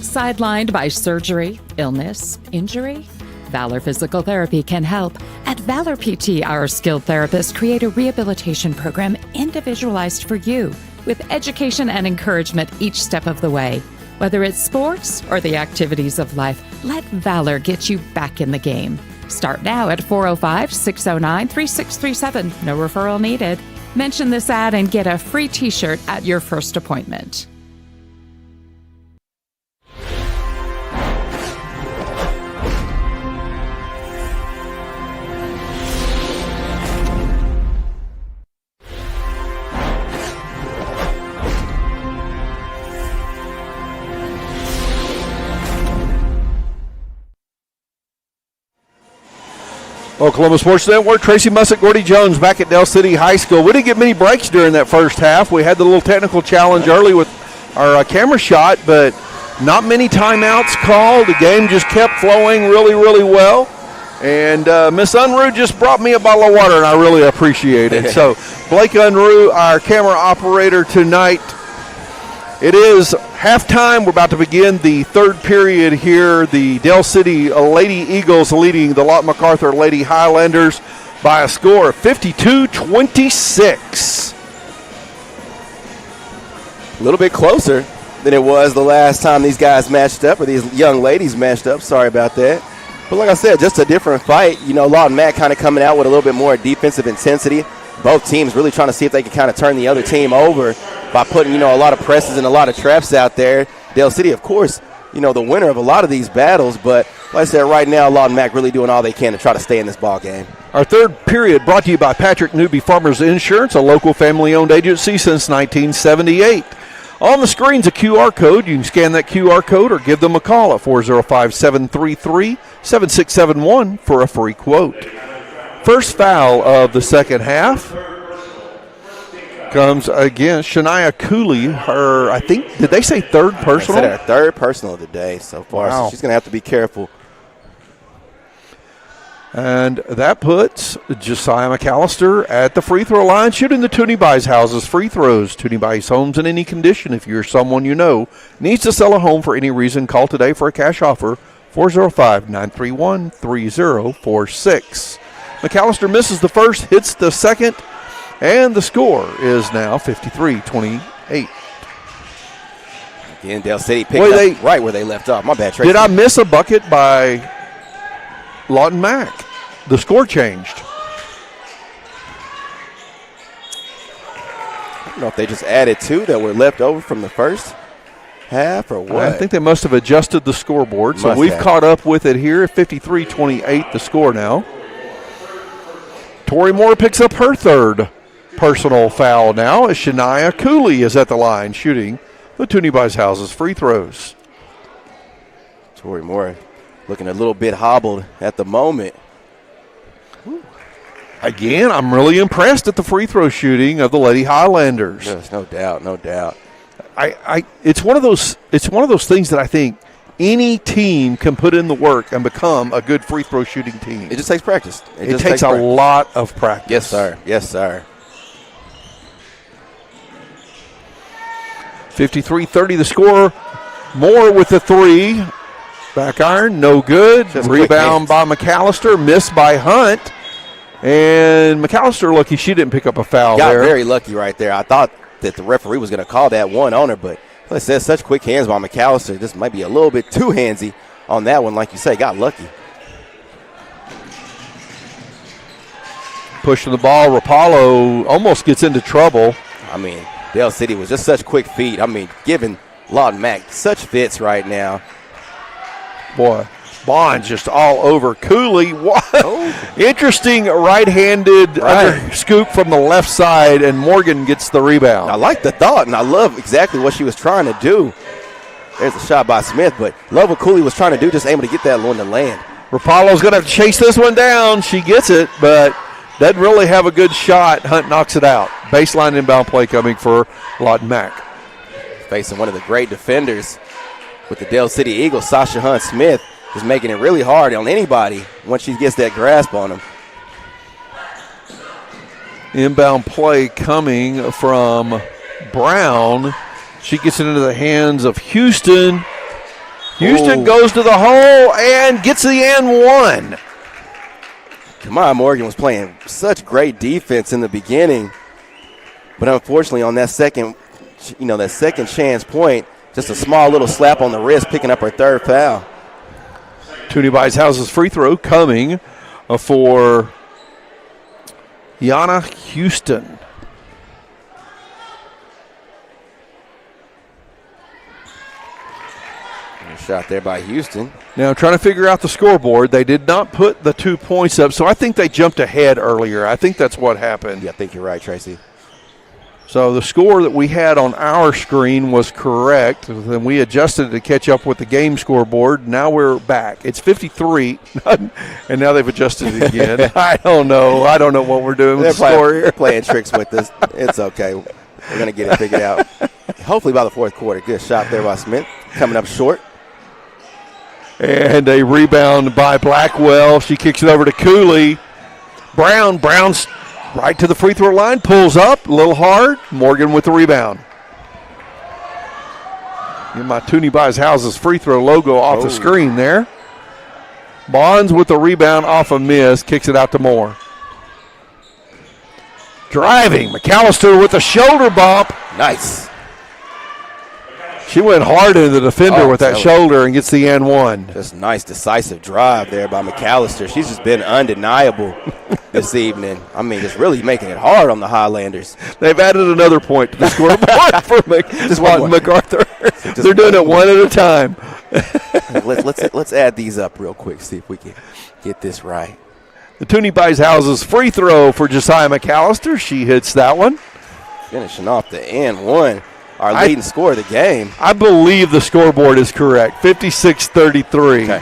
Sidelined by surgery, illness, injury? Valor Physical Therapy can help. At Valor PT, our skilled therapists create a rehabilitation program individualized for you, with education and encouragement each step of the way. Whether it's sports or the activities of life, let Valor get you back in the game. Start now at 405-609-3637. No referral needed. Mention this ad and get a free t-shirt at your first appointment. Oklahoma Sports Network, Tracy Mussett, Gordy Jones back at Del City High School. We didn't get many breaks during that first half. We had the little technical challenge early with our camera shot, but not many timeouts called. The game just kept flowing really, really well. And Miss Unruh just brought me a bottle of water, and I really appreciate it. So Blake Unruh, our camera operator tonight. It is halftime. We're about to begin the third period here. The Del City Lady Eagles leading the Lott MacArthur Lady Highlanders by a score of 52-26. A little bit closer than it was the last time these guys matched up, or these young ladies matched up. Sorry about that. But like I said, just a different fight. You know, Lawton Mack kind of coming out with a little bit more defensive intensity. Both teams really trying to see if they can kind of turn the other team over by putting, a lot of presses and a lot of traps out there. Del City, of course, the winner of a lot of these battles. But like I said, right now, Lawton Mack really doing all they can to try to stay in this ball game. Our third period brought to you by Patrick Newby Farmers Insurance, a local family-owned agency since 1978. On the screen's a QR code. You can scan that QR code or give them a call at 405-733-7671 for a free quote. First foul of the second half comes against Shania Cooley. Her, I think, did they say third personal? They said her third personal of the day so far. Wow. So she's going to have to be careful. And that puts Josiah McAllister at the free throw line, shooting the Toonie Buys Houses free throws. Toonie Buys Homes in any condition. If you're someone you know needs to sell a home for any reason, call today for a cash offer, 405-931-3046. McAllister misses the first, hits the second, and the score is now 53-28. Again, Del City picked up right where they left off. My bad, Tracy. Did I miss a bucket by Lawton Mack? The score changed. I don't know if they just added two that were left over from the first half or what. I think they must have adjusted the scoreboard. So we've caught up with it here. 53-28 the score now. Tori Moore picks up her third personal foul now as Shania Cooley is at the line shooting the Toonie Buys Houses free throws. Tori Moore looking a little bit hobbled at the moment. Again, I'm really impressed at the free throw shooting of the Lady Highlanders. Yes, no doubt, no doubt. It's one of those things that I think any team can put in the work and become a good free throw shooting team. It just takes practice. It takes a lot of practice. Yes, sir. Yes, sir. 53-30 the score. Moore with the three. Back iron, no good. Just rebound by McAllister, missed by Hunt. And McAllister, lucky she didn't pick up a foul Got there. very lucky right there. I thought that the referee was going to call that one on her, but like I said, such quick hands by McAllister. This might be a little bit too handsy on that one. Like you say, got lucky. Pushing the ball, Rapallo almost gets into trouble. I mean, Del City was just such quick feet. I mean, giving Lawton Mack such fits right now. Boy, Bond's just all over Cooley. What? Oh. Interesting right-handed scoop from the left side, and Morgan gets the rebound. I like the thought, and I love exactly what she was trying to do. There's a shot by Smith, but love what Cooley was trying to do, just able to get that one to land. Rapallo's going to have to chase this one down. She gets it, but doesn't really have a good shot. Hunt knocks it out. Baseline inbound play coming for Lawton Mack. Facing one of the great defenders with the Del City Eagles, Sasha Hunt Smith, is making it really hard on anybody once she gets that grasp on them. Inbound play coming from Brown. She gets it into the hands of Houston. Houston goes to the hole and gets the and one. Kamaya Morgan was playing such great defense in the beginning, but unfortunately on that second chance point, just a small little slap on the wrist, picking up her third foul. Toonie Bieshouse's free throw coming for Yana Houston. Shot there by Houston. Now trying to figure out the scoreboard. They did not put the 2 points up, so I think they jumped ahead earlier. I think that's what happened. Yeah, I think you're right, Tracy. So the score that we had on our screen was correct. Then we adjusted to catch up with the game scoreboard. Now we're back. It's 53, and now they've adjusted it again. I don't know. I don't know what we're doing with the score here. They're playing tricks with us. It's okay. We're going to get it figured out. Hopefully by the fourth quarter. Good shot there by Smith. Coming up short. And a rebound by Blackwell. She kicks it over to Cooley. Brown's right to the free throw line. Pulls up a little hard. Morgan with the rebound. Get my Toonie Bieshouse's free throw logo off the screen there. Bonds with the rebound off a miss. Kicks it out to Moore. Driving. Macarthur with a shoulder bump. Nice. She went hard into the defender with that shoulder and gets the and one. Just nice, decisive drive there by Macarthur. She's just been undeniable this evening. I mean, just really making it hard on the Highlanders. They've added another point to the scoreboard for Macarthur. They're doing it one at a time. let's add these up real quick, see if we can get this right. The Toonie Bieshouse's free throw for Josiah Macarthur. She hits that one. Finishing off the and one. Our leading score of the game. I believe the scoreboard is correct. 56-33. Okay.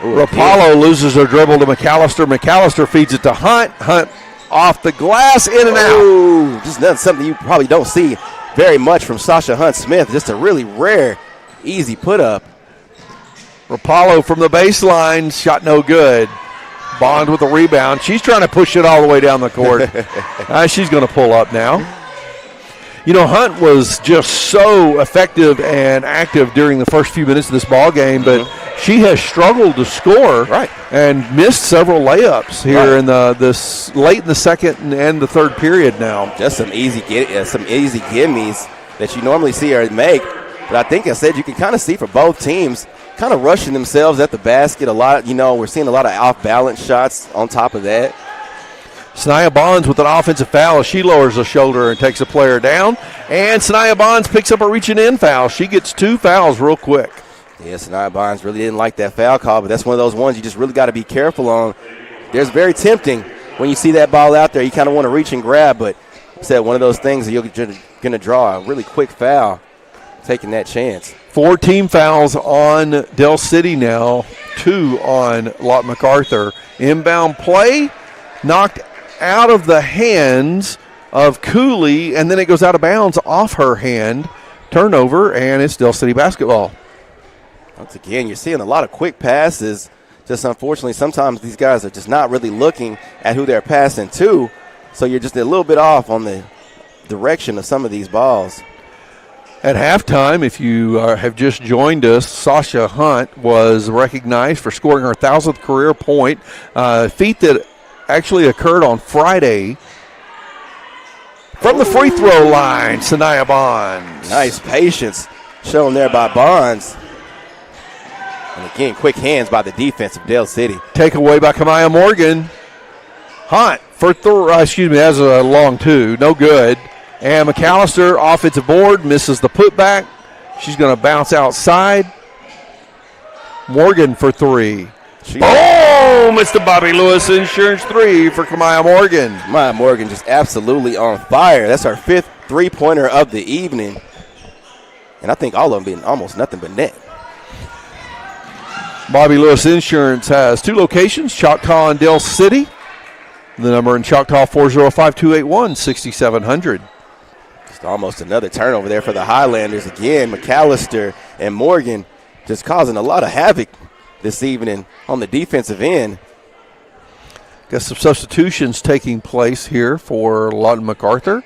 Rapallo loses her dribble to Macarthur. Macarthur feeds it to Hunt. Hunt off the glass, in and out. Just something you probably don't see very much from Sasha Hunt-Smith. Just a really rare, easy put-up. Rapallo from the baseline. Shot no good. Bond with the rebound. She's trying to push it all the way down the court. She's going to pull up now. You know, Hunt was just so effective and active during the first few minutes of this ball game, but she has struggled to score and missed several layups here in this late in the second and the third period now. Just some easy gimmies that you normally see her make. But I think I said you can kind of see for both teams kind of rushing themselves at the basket a lot. You know, we're seeing a lot of off-balance shots on top of that. Sanaya Bonds with an offensive foul. She lowers the shoulder and takes a player down. And Sanaya Bonds picks up a reaching-in foul. She gets 2 fouls real quick. Yeah, Sanaya Bonds really didn't like that foul call, but that's one of those ones you just really got to be careful on. There's very tempting when you see that ball out there. You kind of want to reach and grab, but said one of those things that you're going to draw a really quick foul, taking that chance. 4 team fouls on Del City now, 2 on Lawton Macarthur. Inbound play knocked out of the hands of Cooley, and then it goes out of bounds off her hand. Turnover, and it's Del City basketball. Once again, you're seeing a lot of quick passes. Just unfortunately, sometimes these guys are just not really looking at who they're passing to, so you're just a little bit off on the direction of some of these balls. At halftime, if you have just joined us, Sasha Hunt was recognized for scoring her 1,000th career point, feat that actually occurred on Friday. From the free throw line, Sanaya Bonds. Nice patience shown there by Bonds. And again, quick hands by the defense of Del City. Takeaway by Kamaya Morgan. Hunt for that's a long 2, no good. And Macarthur, offensive board, misses the putback. She's going to bounce outside. Morgan for 3. Boom! It's the Bobby Lewis Insurance 3 for Kamaya Morgan. Kamaya Morgan just absolutely on fire. That's our 5th three-pointer of the evening. And I think all of them being almost nothing but net. Bobby Lewis Insurance has 2 locations, Choctaw and Del City. The number in Choctaw, 405-281-6700. Just almost another turnover there for the Highlanders. Again, Macarthur and Morgan just causing a lot of havoc this evening on the defensive end. Got some substitutions taking place here for Lawton Macarthur.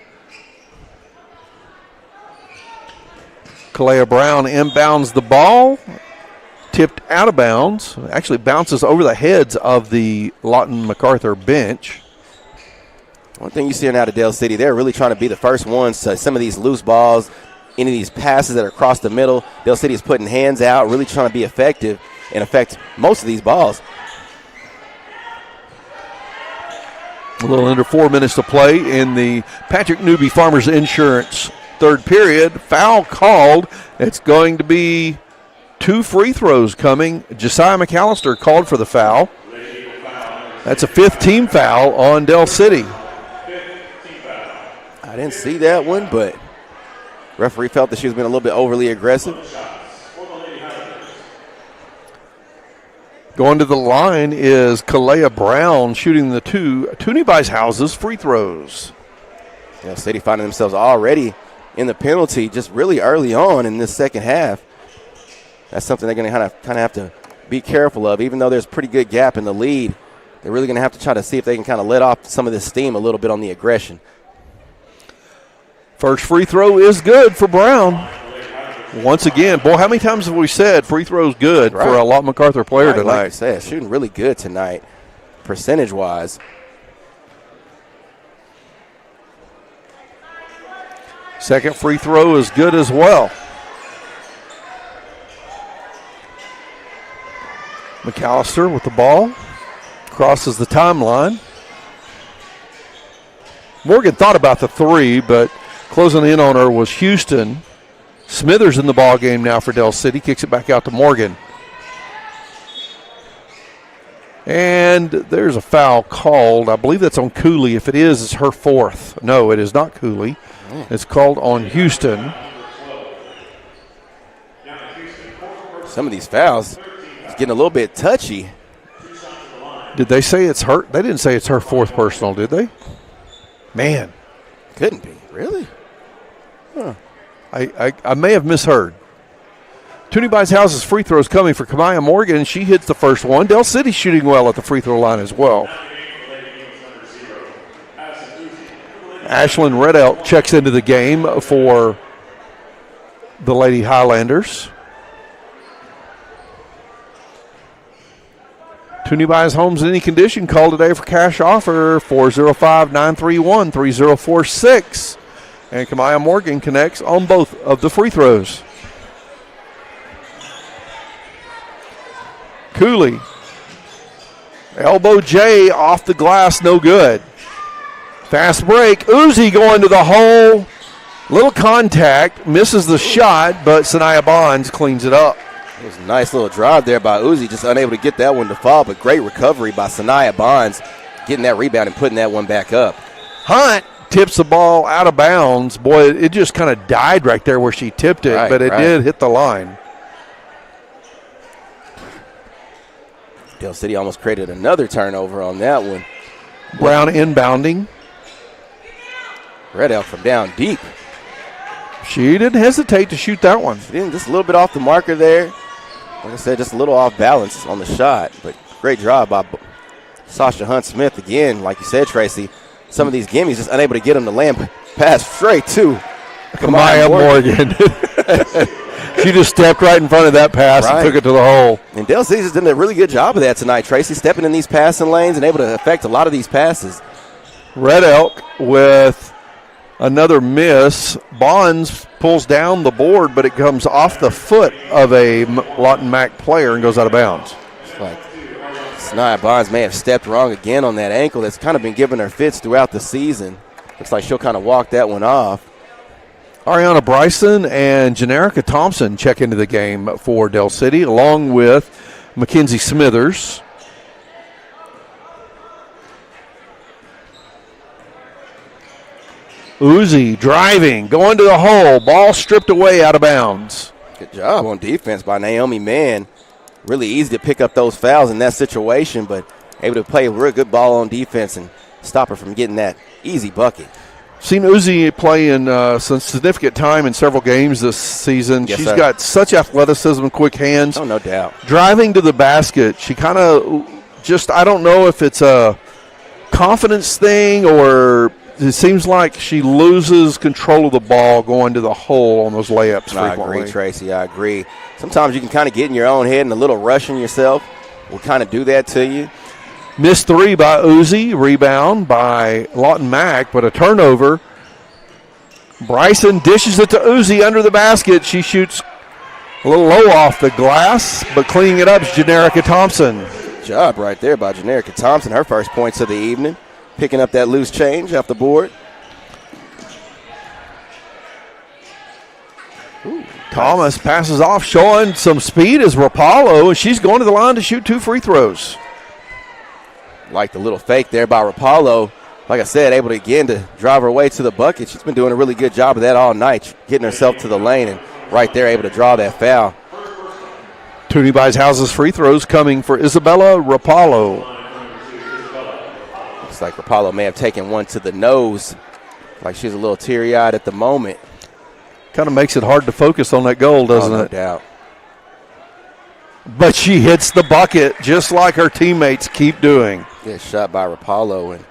Kalea Brown inbounds the ball, tipped out of bounds. Actually bounces over the heads of the Lawton Macarthur bench. One thing you see out of Dale City, they're really trying to be the first ones to some of these loose balls, any of these passes that are across the middle. Dale City is putting hands out, really trying to be effective and affect most of these balls. A little under 4 minutes to play in the Patrick Newby Farmers Insurance third period. Foul called. It's going to be 2 free throws coming. Josiah McAllister called for the foul. That's a 5th team foul on Dale City. I didn't see that one, but referee felt that she was being a little bit overly aggressive. Going to the line is Kalea Brown shooting the 2 Toonie Houses free throws. Dale City finding themselves already in the penalty just really early on in this second half. That's something they're going to kind of have to be careful of. Even though there's a pretty good gap in the lead, they're really going to have to try to see if they can kind of let off some of this steam a little bit on the aggression. First free throw is good for Brown. Once again, boy, how many times have we said free throws good for a Lawton Macarthur player tonight? Like I said, shooting really good tonight, percentage-wise. Second free throw is good as well. McAllister with the ball. Crosses the timeline. Morgan thought about the 3, but closing in on her was Houston. Smithers in the ball game now for Dale City. Kicks it back out to Morgan. And there's a foul called. I believe that's on Cooley. If it is, it's her 4th. No, it is not Cooley. It's called on Houston. Some of these fouls is getting a little bit touchy. Did they say it's her? They didn't say it's her 4th personal, did they? Man. Couldn't be. Really? Huh. I may have misheard. Toonie Houses free throws coming for Kamaya Morgan. She hits the first one. Dale City shooting well at the free throw line as well. Ashlyn Redelt checks into the game for the Lady Highlanders. Toonie buys homes in any condition. Call today for cash offer 405-931-3046. And Kamaya Morgan connects on both of the free throws. Cooley. Elbow J off the glass, no good. Fast break. Uzi going to the hole. Little contact. Misses the shot, but Sanaya Bonds cleans it up. It was a nice little drive there by Uzi, just unable to get that one to fall, but great recovery by Sanaya Bonds, getting that rebound and putting that one back up. Hunt tips the ball out of bounds. Boy, it just kind of died right there where she tipped it, but it did hit the line. Dale City almost created another turnover on that one. Brown inbounding. Red Elk from down deep. She didn't hesitate to shoot that one. She didn't, just a little bit off the marker there. Like I said, just a little off balance on the shot, but great job by Sasha Hunt-Smith again. Like you said, Tracy, some of these gimmies just unable to get them to land pass straight to Kamaya Morgan. She just stepped right in front of that pass and took it to the hole. And Dale City's done a really good job of that tonight, Tracy, stepping in these passing lanes and able to affect a lot of these passes. Red Elk with another miss. Bonds pulls down the board, but it comes off the foot of a Lawton Mac player and goes out of bounds. It's like Sanaya Bonds may have stepped wrong again on that ankle that's kind of been giving her fits throughout the season. Looks like she'll kind of walk that one off. Ariana Bryson and Janerica Thompson check into the game for Dale City, along with Mackenzie Smithers. Uzi driving, going to the hole, ball stripped away out of bounds. Good job on defense by Naomi Mann. Really easy to pick up those fouls in that situation, but able to play a real good ball on defense and stop her from getting that easy bucket. Seen Uzi play in some significant time in several games this season. Yes, She's sir. got such athleticism, quick hands. Oh, no doubt. Driving to the basket, she kind of just, I don't know if it's a confidence thing or it seems like she loses control of the ball going to the hole on those layups frequently. I agree, Tracy. I agree. Sometimes you can kind of get in your own head and a little rushing yourself will kind of do that to you. Missed three by Uzi, rebound by Lawton Mack, but a turnover. Bryson dishes it to Uzi under the basket. She shoots a little low off the glass, but cleaning it up is Janerica Thompson. Good job right there by Janerica Thompson. Her first points of the evening, picking up that loose change off the board. Ooh, Thomas passes off, showing some speed as Rapallo, and she's going to the line to shoot 2 free throws. Like the little fake there by Rapallo. Like I said, able to again to drive her way to the bucket. She's been doing a really good job of that all night, getting herself to the lane and right there able to draw that foul. Toonie buys houses free throws coming for Isabella Rapallo. Looks like Rapallo may have taken one to the nose. Like she's a little teary-eyed at the moment. Kind of makes it hard to focus on that goal, doesn't it? No doubt. But she hits the bucket just like her teammates keep doing. Good shot by Rapallo, and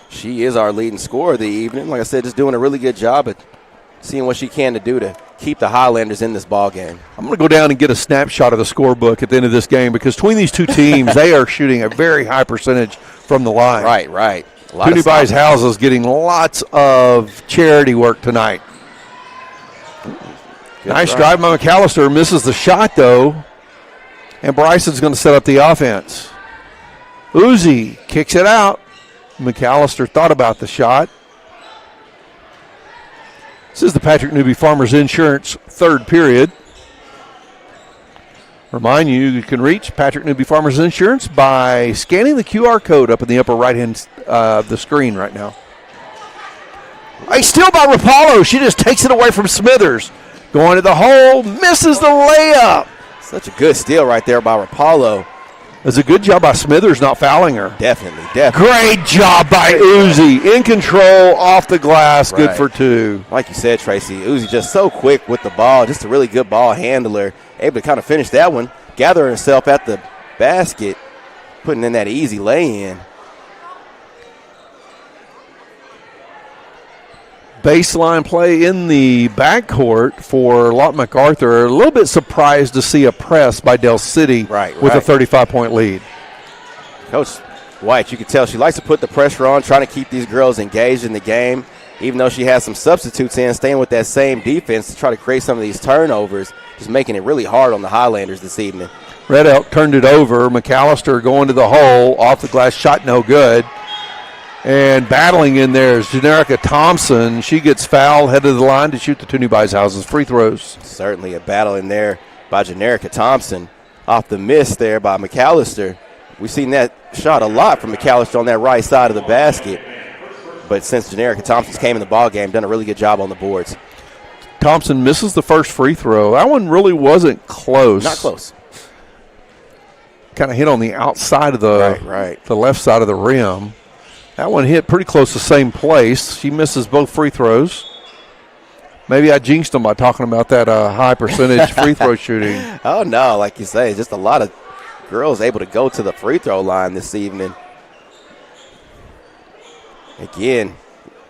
she is our leading scorer of the evening. Like I said, just doing a really good job at seeing what she can to do to keep the Highlanders in this ball game. I'm going to go down and get a snapshot of the scorebook at the end of this game because between these two teams, they are shooting a very high percentage from the line. Right. Toonie buys houses getting lots of charity work tonight. Nice drive by McAllister. Misses the shot, though. And Bryson's going to set up the offense. Uzi kicks it out. McAllister thought about the shot. This is the Patrick Newby Farmers Insurance third period. Remind you can reach Patrick Newby Farmers Insurance by scanning the QR code up in the upper right-hand of the screen right now. A steal by Rapallo. She just takes it away from Smithers. Going to the hole, misses the layup. Such a good steal right there by Rapallo. It's a good job by Smithers not fouling her. Definitely. Great job by Uzi. In control, off the glass, Right. good for 2. Like you said, Tracy, Uzi just so quick with the ball, just a really good ball handler. Able to kind of finish that one, gather herself at the basket, putting in that easy lay-in. Baseline play in the backcourt for Lawton Macarthur. A little bit surprised to see a press by Del City with a 35-point lead. Coach White, you can tell she likes to put the pressure on, trying to keep these girls engaged in the game, even though she has some substitutes in, staying with that same defense to try to create some of these turnovers, just making it really hard on the Highlanders this evening. Red Elk turned it over. McAllister going to the hole, off the glass, shot no good. And battling in there is Janerica Thompson. She gets fouled, headed to the line to shoot the Toonie buys houses free throws. Certainly a battle in there by Janerica Thompson. Off the miss there by McAllister. We've seen that shot a lot from McAllister on that right side of the basket. But since Janerica Thompson's came in the ball game, done a really good job on the boards. Thompson misses the first free throw. That one really wasn't close. Not close. Kind of hit on the outside of the the left side of the rim. That one hit pretty close to the same place. She misses both free throws. Maybe I jinxed them by talking about that high percentage free throw shooting. Oh, no, like you say, just a lot of girls able to go to the free throw line this evening. Again,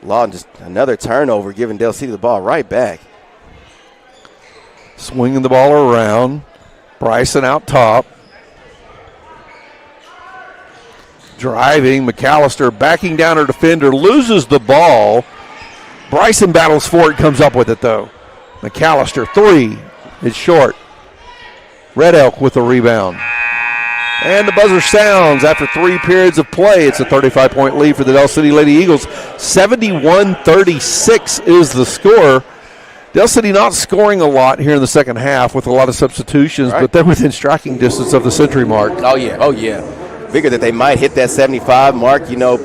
Lawton just another turnover, giving Del City the ball right back. Swinging the ball around. Bryson out top. Driving, McAllister backing down her defender, loses the ball. Bryson battles for it, comes up with it though. McAllister, 3 is short. Red Elk with the rebound. And the buzzer sounds after 3 periods of play. It's a 35-point lead for the Del City Lady Eagles. 71-36 is the score. Del City not scoring a lot here in the second half with a lot of substitutions, but they're within striking distance of the century mark. Oh, yeah. Figured that they might hit that 75 mark,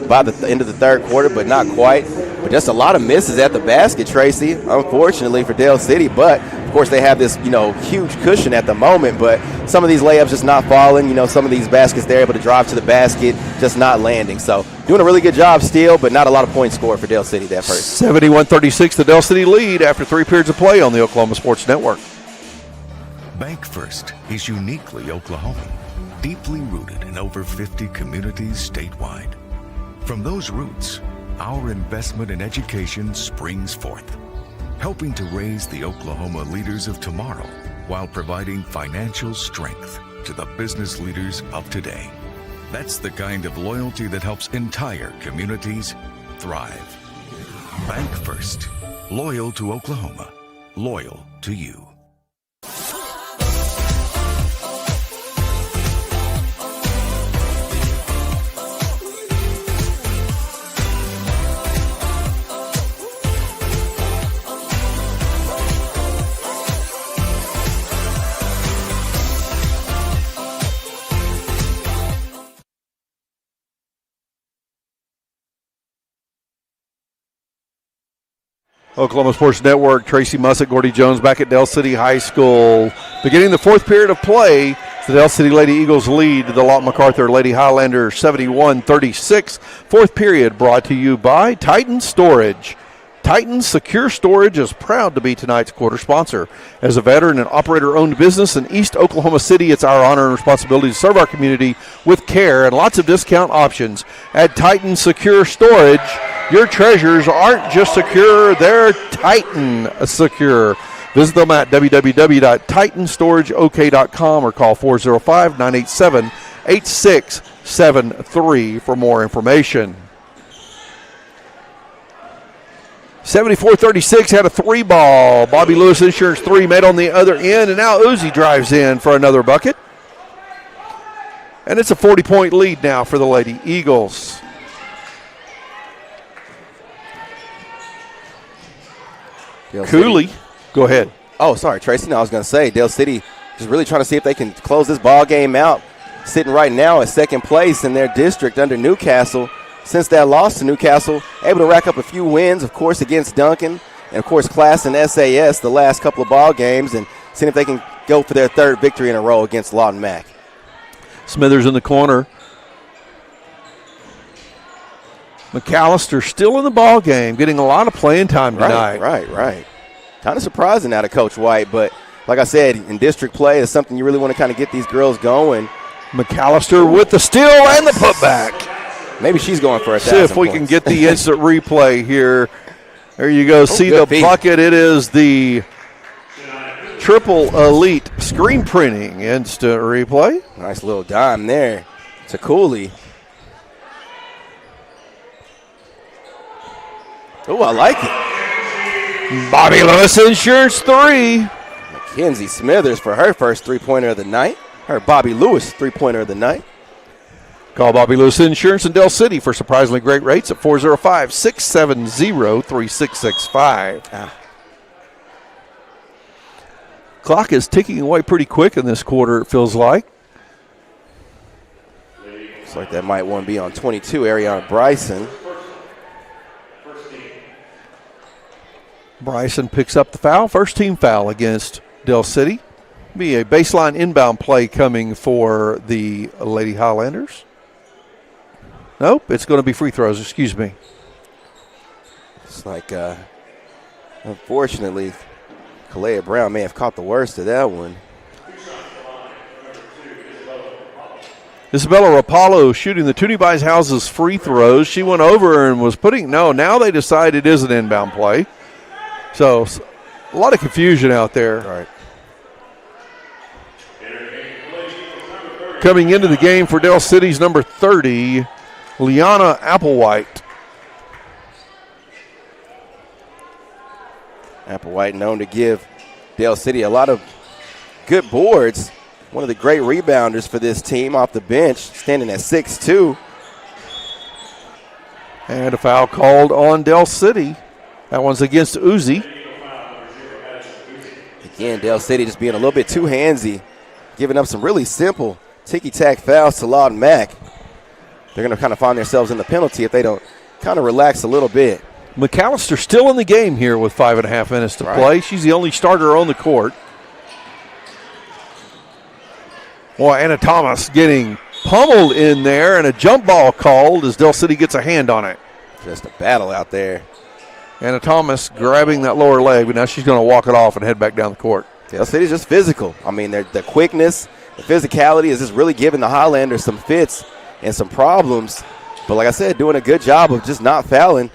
by the end of the third quarter, but not quite. But just a lot of misses at the basket, Tracy, unfortunately for Del City. But, of course, they have this, huge cushion at the moment. But some of these layups just not falling. Some of these baskets they're able to drive to the basket, just not landing. So doing a really good job still, but not a lot of points scored for Del City that first. 71-36, the Del City lead after 3 periods of play on the Oklahoma Sports Network. Bank First is uniquely Oklahoman, deeply rooted in over 50 communities statewide. From those roots, our investment in education springs forth, helping to raise the Oklahoma leaders of tomorrow while providing financial strength to the business leaders of today. That's the kind of loyalty that helps entire communities thrive. Bank First. Loyal to Oklahoma. Loyal to you. Oklahoma Sports Network, Tracy Mussett, Gordy Jones back at Dell City High School. Beginning the fourth period of play, the Dell City Lady Eagles lead the Lott Macarthur Lady Highlanders 71-36. Fourth period brought to you by Titan Storage. Titan Secure Storage is proud to be tonight's quarter sponsor. As a veteran and operator-owned business in East Oklahoma City, it's our honor and responsibility to serve our community with care and lots of discount options. At Titan Secure Storage, your treasures aren't just secure, they're Titan secure. Visit them at www.titanstorageok.com or call 405-987-8673 for more information. 74-36 had a three ball. Bobby Lewis Insurance 3 made on the other end, and now Uzi drives in for another bucket. And it's a 40-point lead now for the Lady Eagles. Cooley, go ahead. Oh, sorry, Tracy. No, I was going to say, Dale City just really trying to see if they can close this ball game out. Sitting right now at second place in their district under Newcastle. Since that loss to Newcastle, able to rack up a few wins, of course, against Duncan, and, of course, Class and SAS the last couple of ball games, and seeing if they can go for their third victory in a row against Lawton Mac. Smithers in the corner. McAllister still in the ball game, getting a lot of playing time tonight. Right. Kind of surprising out of Coach White, but like I said, in district play, it's something you really want to kind of get these girls going. McAllister with the steal and the putback. Maybe she's going for 1,000 See if we can get the instant replay here. There you go. See the bucket. It is the Triple Elite screen printing instant replay. Nice little dime there to Cooley. Oh, I like it. Bobby Lewis Insurance 3. Mackenzie Smithers for her first three-pointer of the night. Her Bobby Lewis three-pointer of the night. Call Bobby Lewis Insurance in Dell City for surprisingly great rates at 405-670-3665. Clock is ticking away pretty quick in this quarter, it feels like. Looks like that might want to be on 22, Ariana Bryson. Bryson picks up the foul. First team foul against Dell City. Be a baseline inbound play coming for the Lady Highlanders. Nope, it's going to be free throws, excuse me. It's like, unfortunately, Kalea Brown may have caught the worst of that one. Isabella Rapallo shooting the Toonie Buys Houses free throws. She went over and was now they decide it is an inbound play. So, a lot of confusion out there. All right. Coming into the game for Dell City's number 30, Liana Applewhite. Applewhite known to give Dell City a lot of good boards. One of the great rebounders for this team off the bench, standing at 6'2". And a foul called on Dell City. That one's against Uzi. Again, Dell City just being a little bit too handsy, giving up some really simple ticky-tack fouls to Lawton Mac. They're going to kind of find themselves in the penalty if they don't kind of relax a little bit. McAllister still in the game here with 5.5 minutes to play. She's the only starter on the court. Boy, Anna Thomas getting pummeled in there, and a jump ball called as Dell City gets a hand on it. Just a battle out there. Anna Thomas grabbing that lower leg, but now she's going to walk it off and head back down the court. Dell City's just physical. I mean, the quickness, the physicality is just really giving the Highlanders some fits and some problems But like I said, doing a good job of just not fouling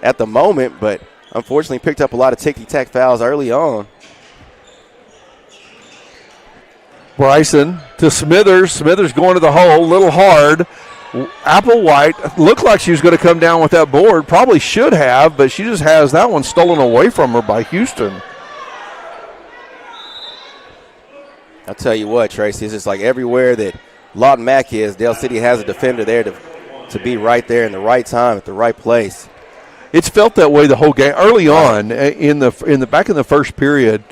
at the moment, but unfortunately picked up a lot of ticky-tack fouls early on. Bryson to Smithers. Smithers going to the hole, a little hard. Applewhite looked like she was going to come down with that board. Probably should have, but she just has that one stolen away from her by Houston. I'll tell you what, Tracy, it's just like everywhere that Lawton Mack is, Dale City has a defender there to be right there in the right time at the right place. It's felt that way the whole game. Early on, in the back in the first period,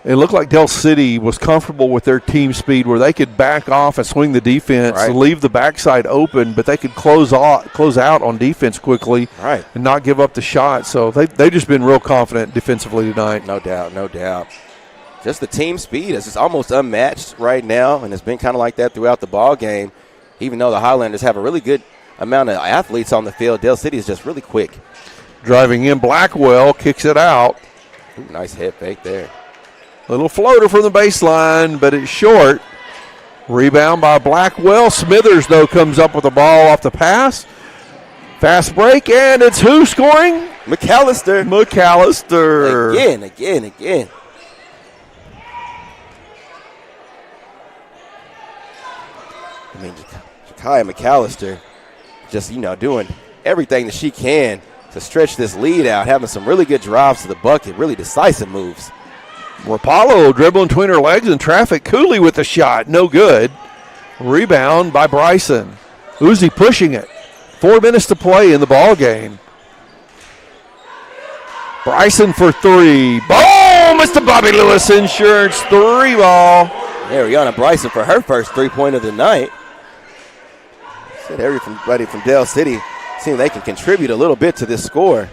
it looked like Dell City was comfortable with their team speed where they could back off and swing the defense, leave the backside open, but they could close out on defense quickly and not give up the shot. So they've just been real confident defensively tonight. No doubt, no doubt. Just the team speed is just almost unmatched right now, and it's been kind of like that throughout the ball game. Even though the Highlanders have a really good amount of athletes on the field, Dale City is just really quick. Driving in, Blackwell kicks it out. Ooh, nice hit fake there. Little floater from the baseline, but it's short. Rebound by Blackwell. Smithers, though, comes up with the ball off the pass. Fast break, and it's who scoring? McAllister. Again. I mean, Jakiah McAllister just, doing everything that she can to stretch this lead out, having some really good drives to the bucket, really decisive moves. Rapallo dribbling between her legs in traffic. Cooley with the shot. No good. Rebound by Bryson. Uzi pushing it. 4 minutes to play in the ball game. Bryson for three. Boom! Mr. Bobby Lewis Insurance 3-ball. Ariana Bryson for her first three-point of the night. Said everybody from Dale City seeing they can contribute a little bit to this score.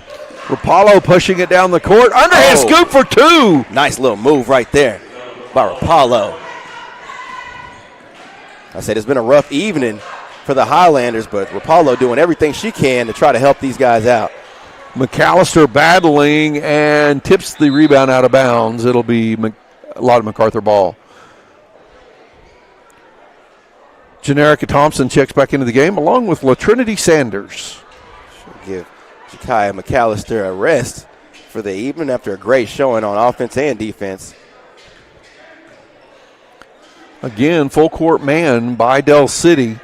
Rapallo pushing it down the court. Underhand scoop for two. Nice little move right there by Rapallo. I said it's been a rough evening for the Highlanders, but Rapallo doing everything she can to try to help these guys out. McAllister battling and tips the rebound out of bounds. It'll be a lot of Macarthur ball. Generica Thompson checks back into the game along with LaTrinity Sanders. Should give Jakiah McAllister a rest for the evening after a great showing on offense and defense. Again, full court man by Dell City.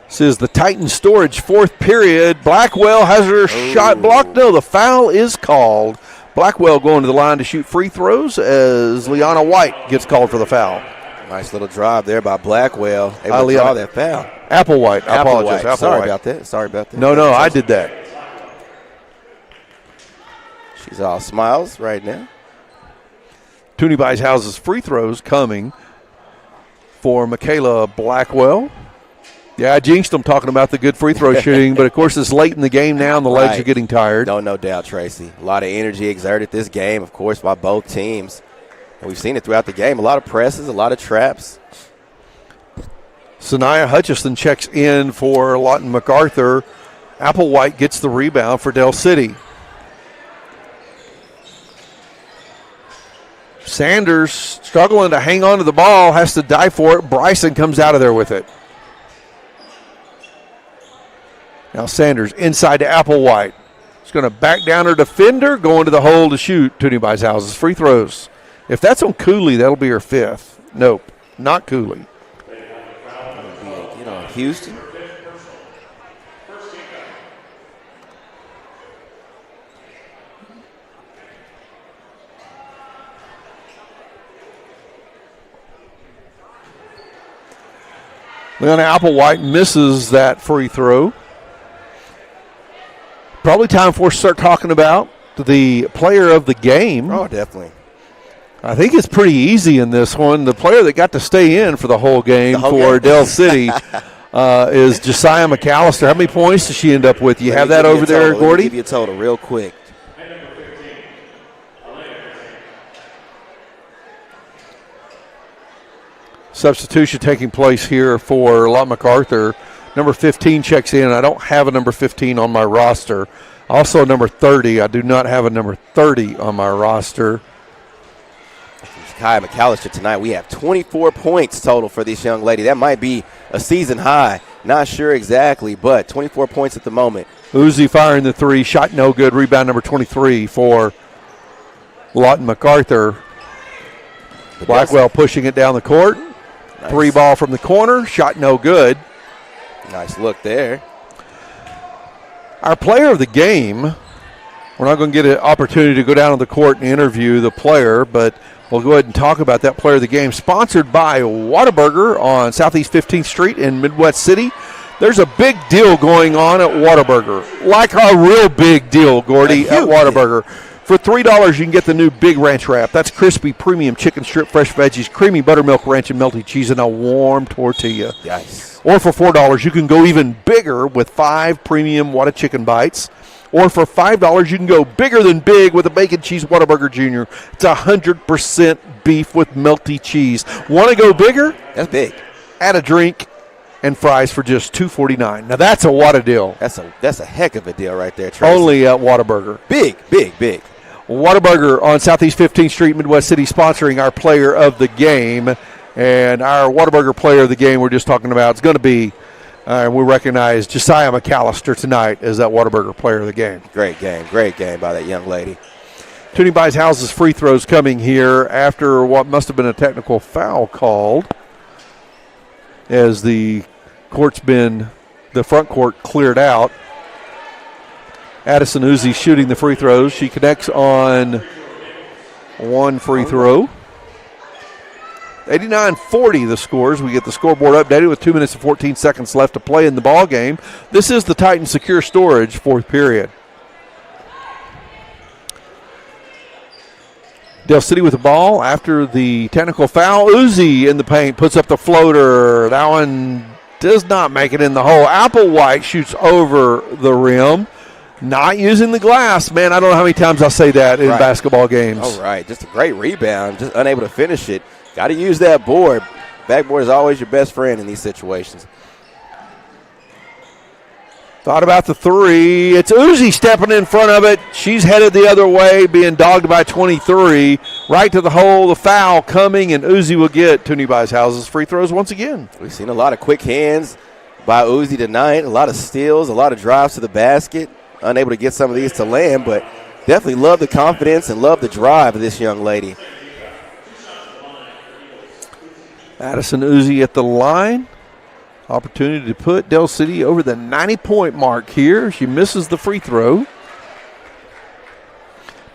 This is the Titan Storage fourth period. Blackwell has her shot blocked. No, the foul is called. Blackwell going to the line to shoot free throws as Liana White gets called for the foul. Nice little drive there by Blackwell. Able to draw that foul. Applewhite. I apologize. Sorry about that. No, I did that. She's all smiles right now. Toonie Bishouse's free throws coming for Michaela Blackwell. Yeah, I jinxed them talking about the good free throw shooting, but of course it's late in the game now and the legs are getting tired. No doubt, Tracy. A lot of energy exerted this game, of course, by both teams. And we've seen it throughout the game. A lot of presses, a lot of traps. Sanaya Hutchison checks in for Lawton MacArthur. Applewhite gets the rebound for Dell City. Sanders struggling to hang on to the ball, has to dive for it. Bryson comes out of there with it. Now Sanders inside to Applewhite. She's going to back down her defender, going to the hole to shoot. Toonie Bishouse's free throws. If that's on Cooley, that'll be her fifth. Nope, not Cooley. Houston. Leona Applewhite misses that free throw. Probably time for us to start talking about the player of the game. Oh, definitely. I think it's pretty easy in this one. The player that got to stay in for the whole game Dell City is Josiah McAllister. How many points does she end up with? You have that over there, Gordy? Give you a total real quick. Substitution taking place here for Lawton MacArthur. Number 15 checks in. I don't have a number 15 on my roster. Also number 30. I do not have a number 30 on my roster. Ja'Kai McAllister tonight. We have 24 points total for this young lady. That might be a season high. Not sure exactly, but 24 points at the moment. Uzi firing the three, shot no good. Rebound number 23 for Lawton Macarthur. Blackwell pushing it down the court. Nice. Three ball from the corner, shot no good. Nice look there. Our player of the game, we're not going to get an opportunity to go down to the court and interview the player, but we'll go ahead and talk about that player of the game. Sponsored by Whataburger on Southeast 15th Street in Midwest City. There's a big deal going on at Whataburger, like a real big deal, Gordy, at Whataburger. For $3, you can get the new Big Ranch Wrap. That's crispy, premium chicken strip, fresh veggies, creamy buttermilk ranch, and melty cheese, and a warm tortilla. Yes. Or for $4, you can go even bigger with 5 premium Whata chicken bites. Or for $5, you can go bigger than big with a bacon cheese Whataburger Jr. It's 100% beef with melty cheese. Want to go bigger? That's big. Add a drink and fries for just $2.49. Now that's a Whata deal. That's a heck of a deal right there, Tracy. Only at Whataburger. Big. Whataburger on Southeast 15th Street, Midwest City, sponsoring our player of the game. And our Whataburger player of the game we're just talking about is going to be, we recognize Josiah McAllister tonight as that Whataburger player of the game. Great game by that young lady. Toonie Buys Houses free throws coming here after what must have been a technical foul called, as the front court cleared out. Addison Uzi shooting the free throws. She connects on one free throw. 89-40 the scores. We get the scoreboard updated with 2 minutes and 14 seconds left to play in the ball game. This is the Titan Secure Storage fourth period. Del City with the ball after the technical foul. Uzi in the paint puts up the floater. That one does not make it in the hole. Applewhite shoots over the rim. Not using the glass. Man, I don't know how many times I say that in basketball games. All right, just a great rebound, just unable to finish it. Got to use that board. Backboard is always your best friend in these situations. Thought about the three. It's Uzi stepping in front of it. She's headed the other way, being dogged by 23. Right to the hole, the foul coming, and Uzi will get Toonie Buys Houses free throws once again. We've seen a lot of quick hands by Uzi tonight, a lot of steals, a lot of drives to the basket. Unable to get some of these to land, but definitely love the confidence and love the drive of this young lady. Addison Uzi at the line. Opportunity to put Del City over the 90-point mark here. She misses the free throw.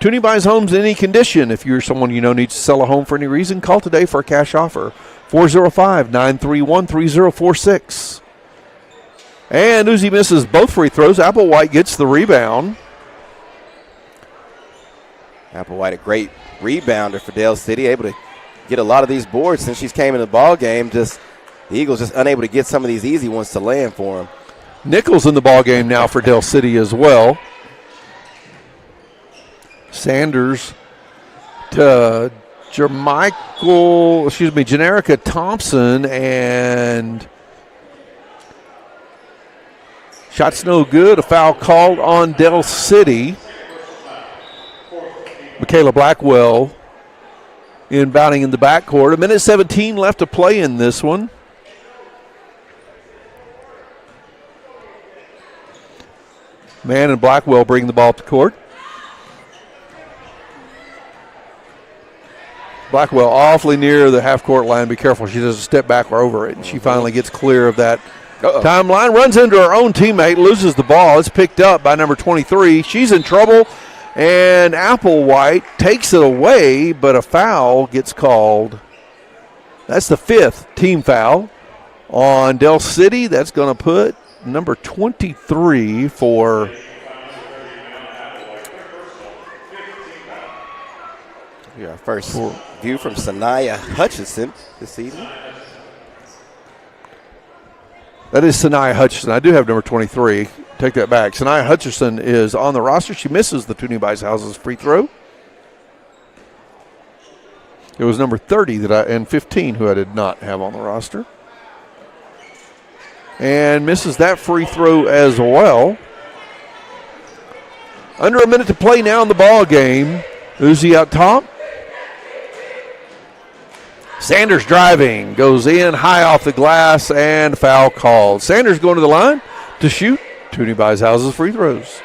Toonie Buys Homes in any condition. If you're someone you know needs to sell a home for any reason, call today for a cash offer. 405-931-3046. And Uzi misses both free throws. Applewhite gets the rebound. Applewhite, a great rebounder for Del City, able to get a lot of these boards since she's came in the ball game. Just the Eagles just unable to get some of these easy ones to land for them. Nichols in the ball game now for Del City as well. Sanders to Janerica Thompson, and shot's no good. A foul called on Del City. Michaela Blackwell inbounding in the backcourt. 1:17 left to play in this one. Mann and Blackwell bring the ball up the court. Blackwell awfully near the half-court line. Be careful. She doesn't step back or over it. And she finally gets clear of that timeline. Runs into her own teammate. Loses the ball. It's picked up by number 23. She's in trouble. And Applewhite takes it away, but a foul gets called. That's the 5th team foul on Del City. That's going to put number 23 for our first view from Sanaya Hutchinson this evening. That is Sanaya Hutchinson. I do have number 23. Take that back. Sanaya Hutchinson is on the roster. She misses the Toonie Buys Houses free throw. It was number 30 and 15 who I did not have on the roster. And misses that free throw as well. Under a minute to play now in the ball game. Uzi out top. Sanders driving, goes in high off the glass, and foul called. Sanders going to the line to shoot. Toonie buys houses free throws.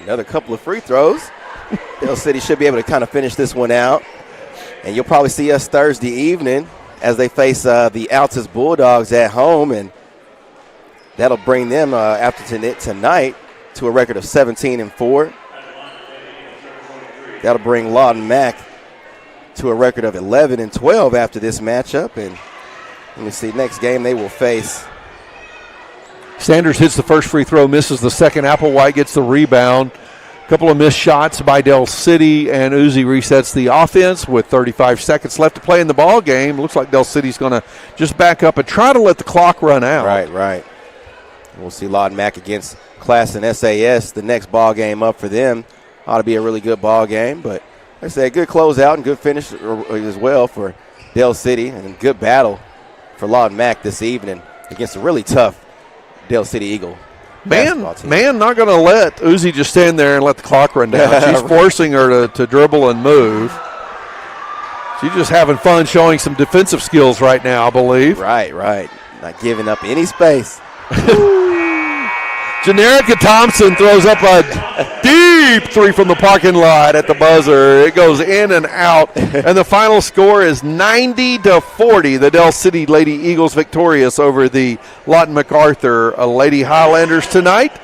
Another couple of free throws. Dale City should be able to kind of finish this one out. And you'll probably see us Thursday evening as they face the Altus Bulldogs at home. And that'll bring them after tonight to a record of 17-4. That'll bring Lawton Mack to a record of 11-12 after this matchup. And let me see, next game they will face. Sanders hits the first free throw, misses the second. Applewhite gets the rebound. A couple of missed shots by Del City, and Uzi resets the offense with 35 seconds left to play in the ball game. Looks like Del City's going to just back up and try to let the clock run out. Right. We'll see Lawton Mack against Class and SAS. The next ball game up for them ought to be a really good ball game, but like I say, a good closeout and good finish as well for Del City, and good battle for Lawton Mack this evening against a really tough Del City Eagle basketball team. Man, not going to let Uzi just stand there and let the clock run down. She's forcing her to dribble and move. She's just having fun showing some defensive skills right now, I believe. Right. Not giving up any space. Generica Thompson throws up a deep three from the parking lot at the buzzer. It goes in and out, and the final score is 90-40. The Del City Lady Eagles victorious over the Lawton Macarthur Lady Highlanders tonight.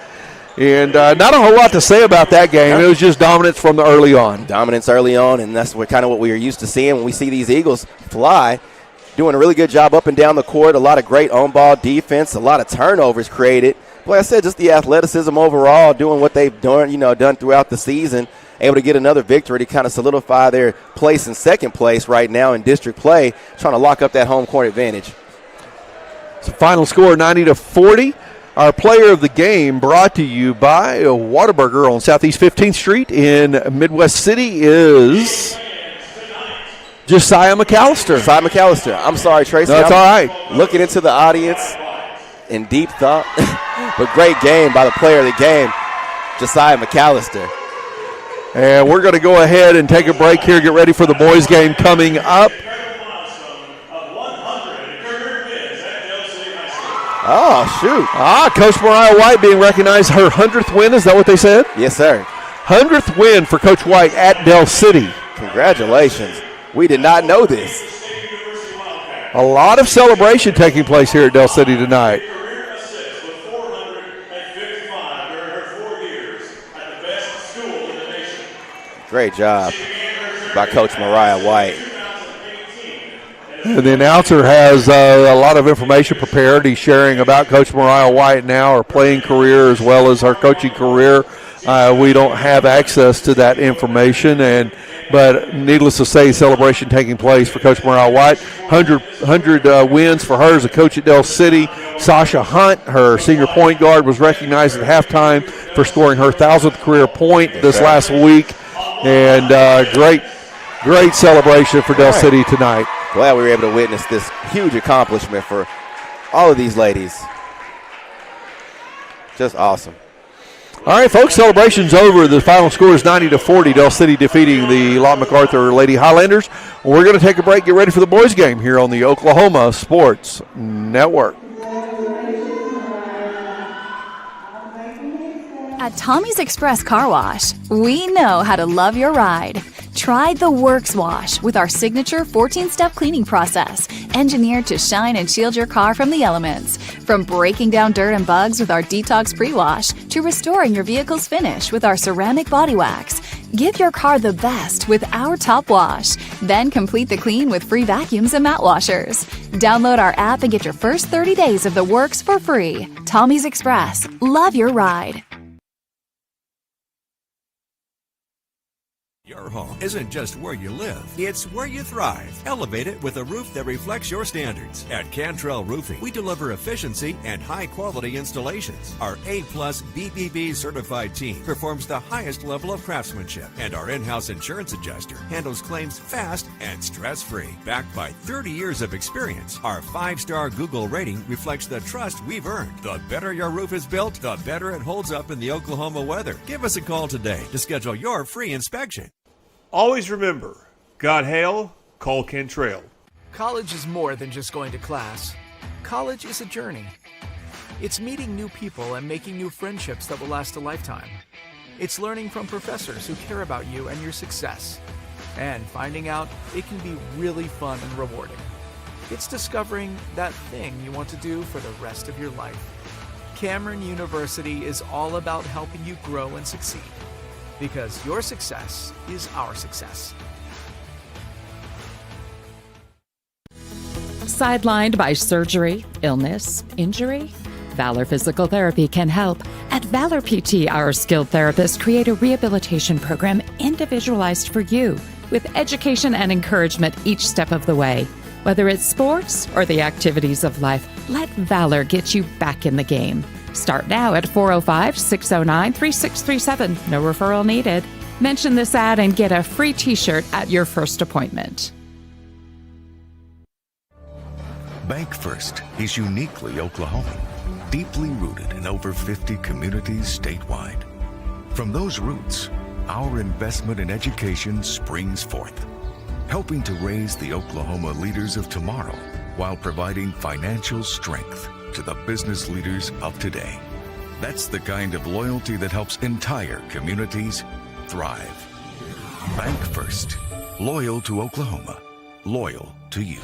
And not a whole lot to say about that game. It was just dominance from the early on. Dominance early on, and that's what we are used to seeing when we see these Eagles fly. Doing a really good job up and down the court. A lot of great on-ball defense. A lot of turnovers created. Like I said, just the athleticism overall, doing what they've done throughout the season, able to get another victory to kind of solidify their place in second place right now in district play, trying to lock up that home court advantage. So final score 90-40. Our player of the game brought to you by Whataburger on Southeast 15th Street in Midwest City is Josiah McAllister. I'm sorry, Tracy. No, it's all right. Looking into the audience in deep thought. But great game by the player of the game, Josiah McAllister. And we're going to go ahead and take a break here, get ready for the boys' game coming up. Oh, shoot. Coach Mariah White being recognized, her 100th win. Is that what they said? Yes, sir. 100th win for Coach White at Del City. Congratulations. We did not know this. A lot of celebration taking place here at Del City tonight. Great job by Coach Mariah White. And the announcer has a lot of information prepared. He's sharing about Coach Mariah White now, her playing career as well as her coaching career. We don't have access to that information, but needless to say, celebration taking place for Coach Mariah White. 100 wins for her as a coach at Del City. Sasha Hunt, her senior point guard, was recognized at halftime for scoring her 1,000th career point this last week. And great celebration for Del City tonight. Glad we were able to witness this huge accomplishment for all of these ladies. Just awesome. All right, folks, celebration's over. The final score is 90-40. Del City defeating the Lawton Macarthur Lady Highlanders. We're going to take a break, get ready for the boys' game here on the Oklahoma Sports Network. At Tommy's Express Car Wash, we know how to love your ride. Try the Works Wash with our signature 14-step cleaning process, engineered to shine and shield your car from the elements. From breaking down dirt and bugs with our Detox Pre-Wash to restoring your vehicle's finish with our ceramic body wax. Give your car the best with our Top Wash. Then complete the clean with free vacuums and mat washers. Download our app and get your first 30 days of the works for free. Tommy's Express. Love your ride. Your home isn't just where you live, it's where you thrive. Elevate it with a roof that reflects your standards. At Cantrell Roofing, we deliver efficiency and high-quality installations. Our A-plus BBB certified team performs the highest level of craftsmanship, and our in-house insurance adjuster handles claims fast and stress-free. Backed by 30 years of experience, our 5-star Google rating reflects the trust we've earned. The better your roof is built, the better it holds up in the Oklahoma weather. Give us a call today to schedule your free inspection. Always remember, God hail, call Cantrell. College is more than just going to class. College is a journey. It's meeting new people and making new friendships that will last a lifetime. It's learning from professors who care about you and your success. And finding out it can be really fun and rewarding. It's discovering that thing you want to do for the rest of your life. Cameron University is all about helping you grow and succeed. Because your success is our success. Sidelined by surgery, illness, injury? Valor Physical Therapy can help. At Valor PT, our skilled therapists create a rehabilitation program individualized for you, with education and encouragement each step of the way. Whether it's sports or the activities of life, let Valor get you back in the game. Start now at 405-609-3637. No referral needed. Mention this ad and get a free t-shirt at your first appointment. Bank First is uniquely Oklahoman, deeply rooted in over 50 communities statewide. From those roots, our investment in education springs forth, helping to raise the Oklahoma leaders of tomorrow while providing financial strength to the business leaders of today. That's the kind of loyalty that helps entire communities thrive. Bank First, loyal to Oklahoma, loyal to you.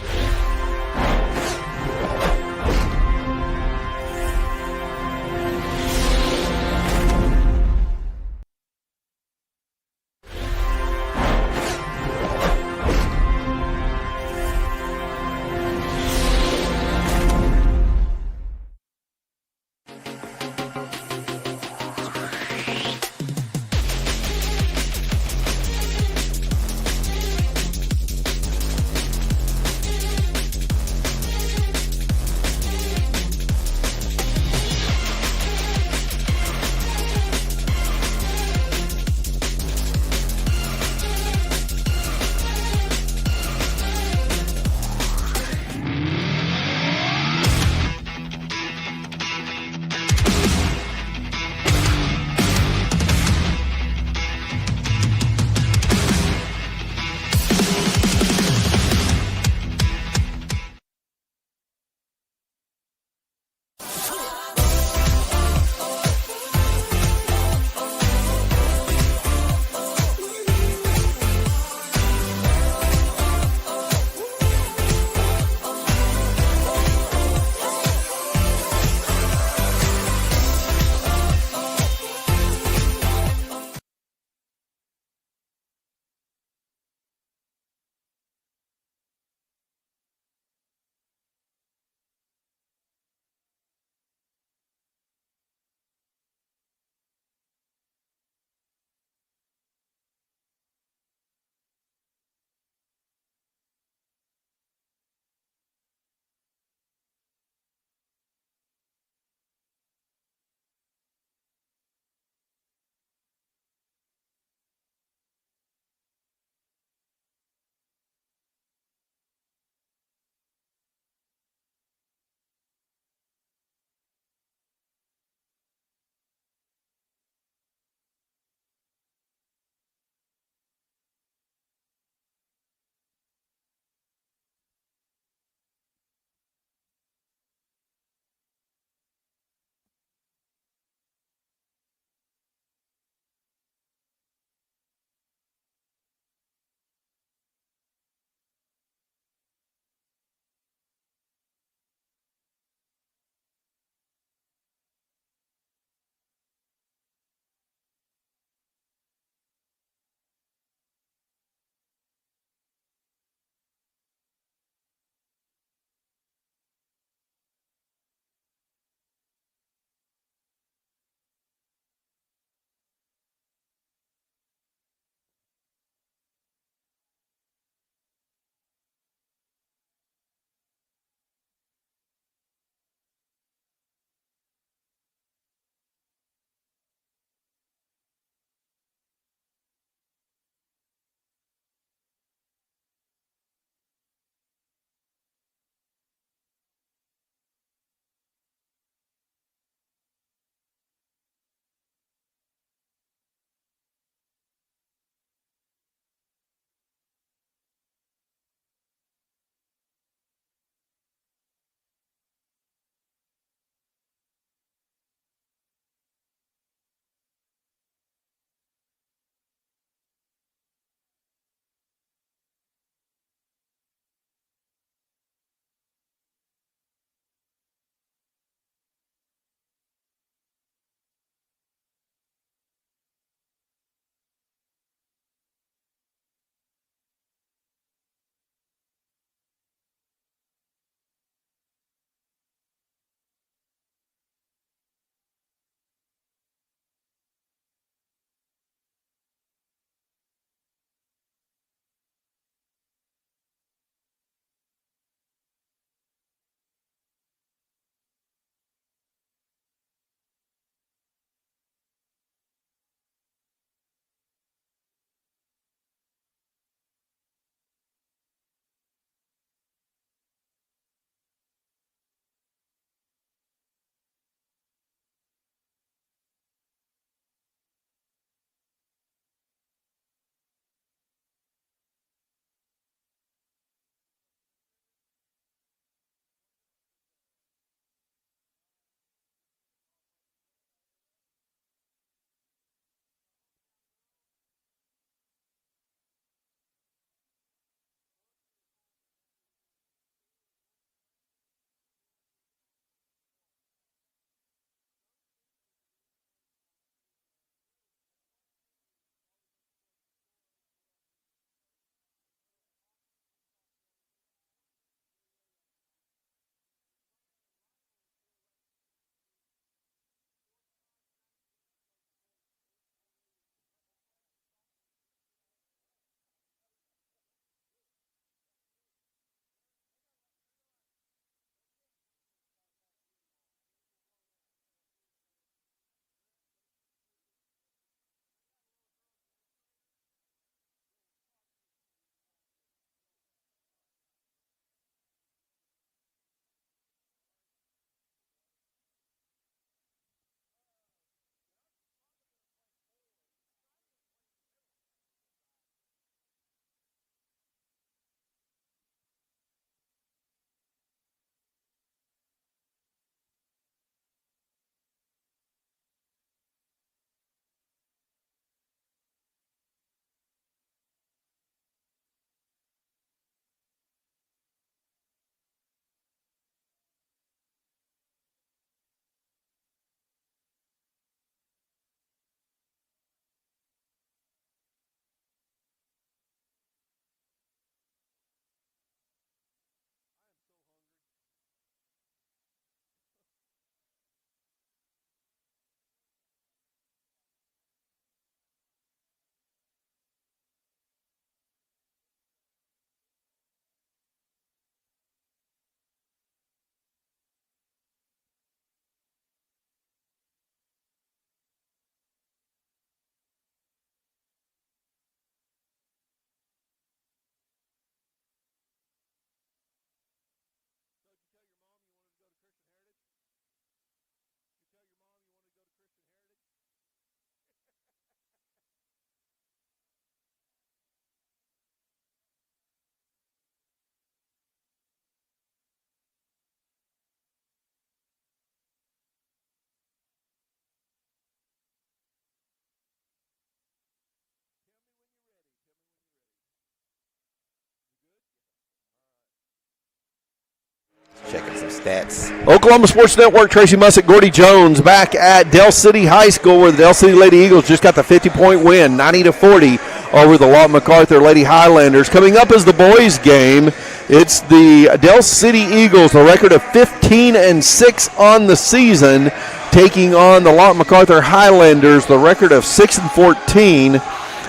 stats. Oklahoma Sports Network, Tracy Mussick, Gordy Jones back at Del City High School, where the Del City Lady Eagles just got the 50-point win, 90-40 over the Lawton Macarthur Lady Highlanders. Coming up is the boys' game. It's the Del City Eagles, a record of 15-6 on the season, taking on the Lawton Macarthur Highlanders, the record of 6-14.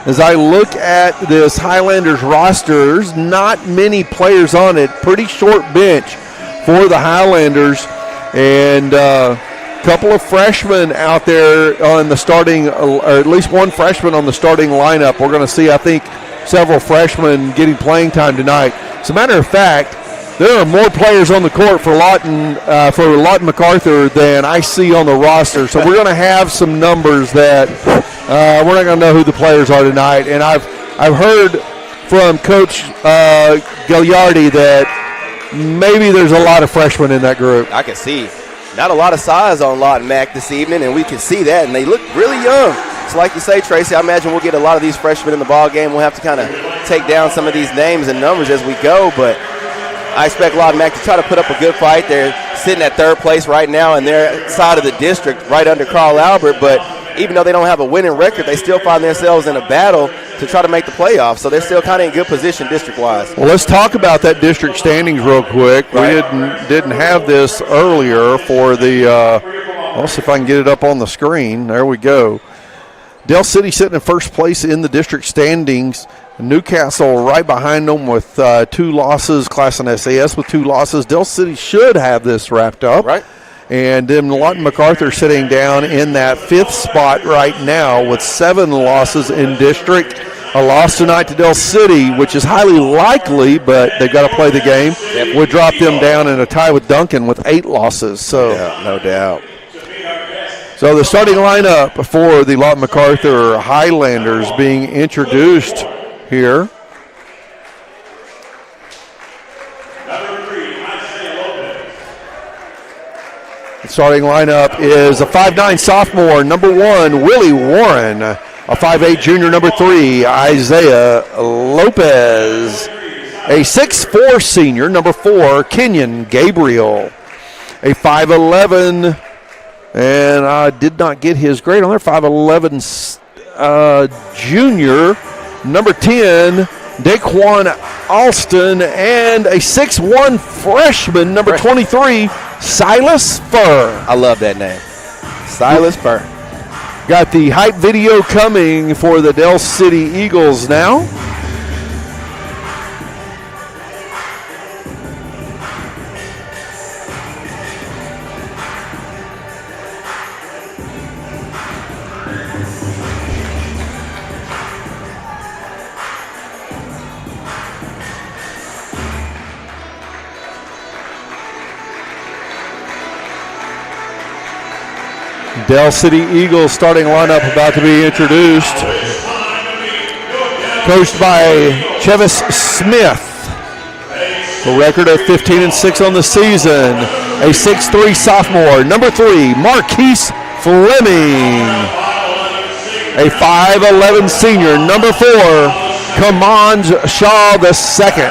As I look at this Highlanders roster, there's not many players on it. Pretty short bench for the Highlanders, and a couple of freshmen out there on the starting, or at least one freshman on the starting lineup. We're going to see, I think, several freshmen getting playing time tonight. As a matter of fact, there are more players on the court for Lawton Macarthur than I see on the roster. So we're going to have some numbers that we're not going to know who the players are tonight. And I've heard from Coach Gagliardi that maybe there's a lot of freshmen in that group. I can see not a lot of size on Lawton Mac this evening, and we can see that, and they look really young. So like you say, Tracy, I imagine we'll get a lot of these freshmen in the ball game. We'll have to kind of take down some of these names and numbers as we go, but I expect Lawton Mac to try to put up a good fight. They're sitting at third place right now in their side of the district, right under Carl Albert, but even though they don't have a winning record, they still find themselves in a battle to try to make the playoffs. So they're still kind of in good position district-wise. Well, let's talk about that district standings real quick. Right. We didn't have this earlier for the let's see if I can get it up on the screen. There we go. Del City sitting in first place in the district standings. Newcastle right behind them with 2 losses. Class and SAS with 2 losses. Del City should have this wrapped up. Right. And then Lawton Macarthur sitting down in that 5th spot right now with 7 losses in district. A loss tonight to Del City, which is highly likely, but they've got to play the game. Yep. Would drop them down in a tie with Duncan with 8 losses. So yeah, no doubt. So the starting lineup for the Lawton Macarthur Highlanders being introduced here. The starting lineup is a 5'9 sophomore, number 1, Willie Warren. A 5'8 junior, number 3, Isaiah Lopez. A 6'4 senior, number 4, Kenyon Gabriel. A 5'11, and I did not get his grade on there, 5'11 junior, number 10, Daquan Alston, and a 6'1 freshman, number 23, Silas Furr. I love that name, Silas Furr. Got the hype video coming for the Del City Eagles now. Del City Eagles starting lineup about to be introduced. Coached by Chevis Smith. A record of 15-6 on the season. A 6'3 sophomore. Number 3, Marquise Fleming. A 5'11 senior. Number 4, Kamand Shaw II.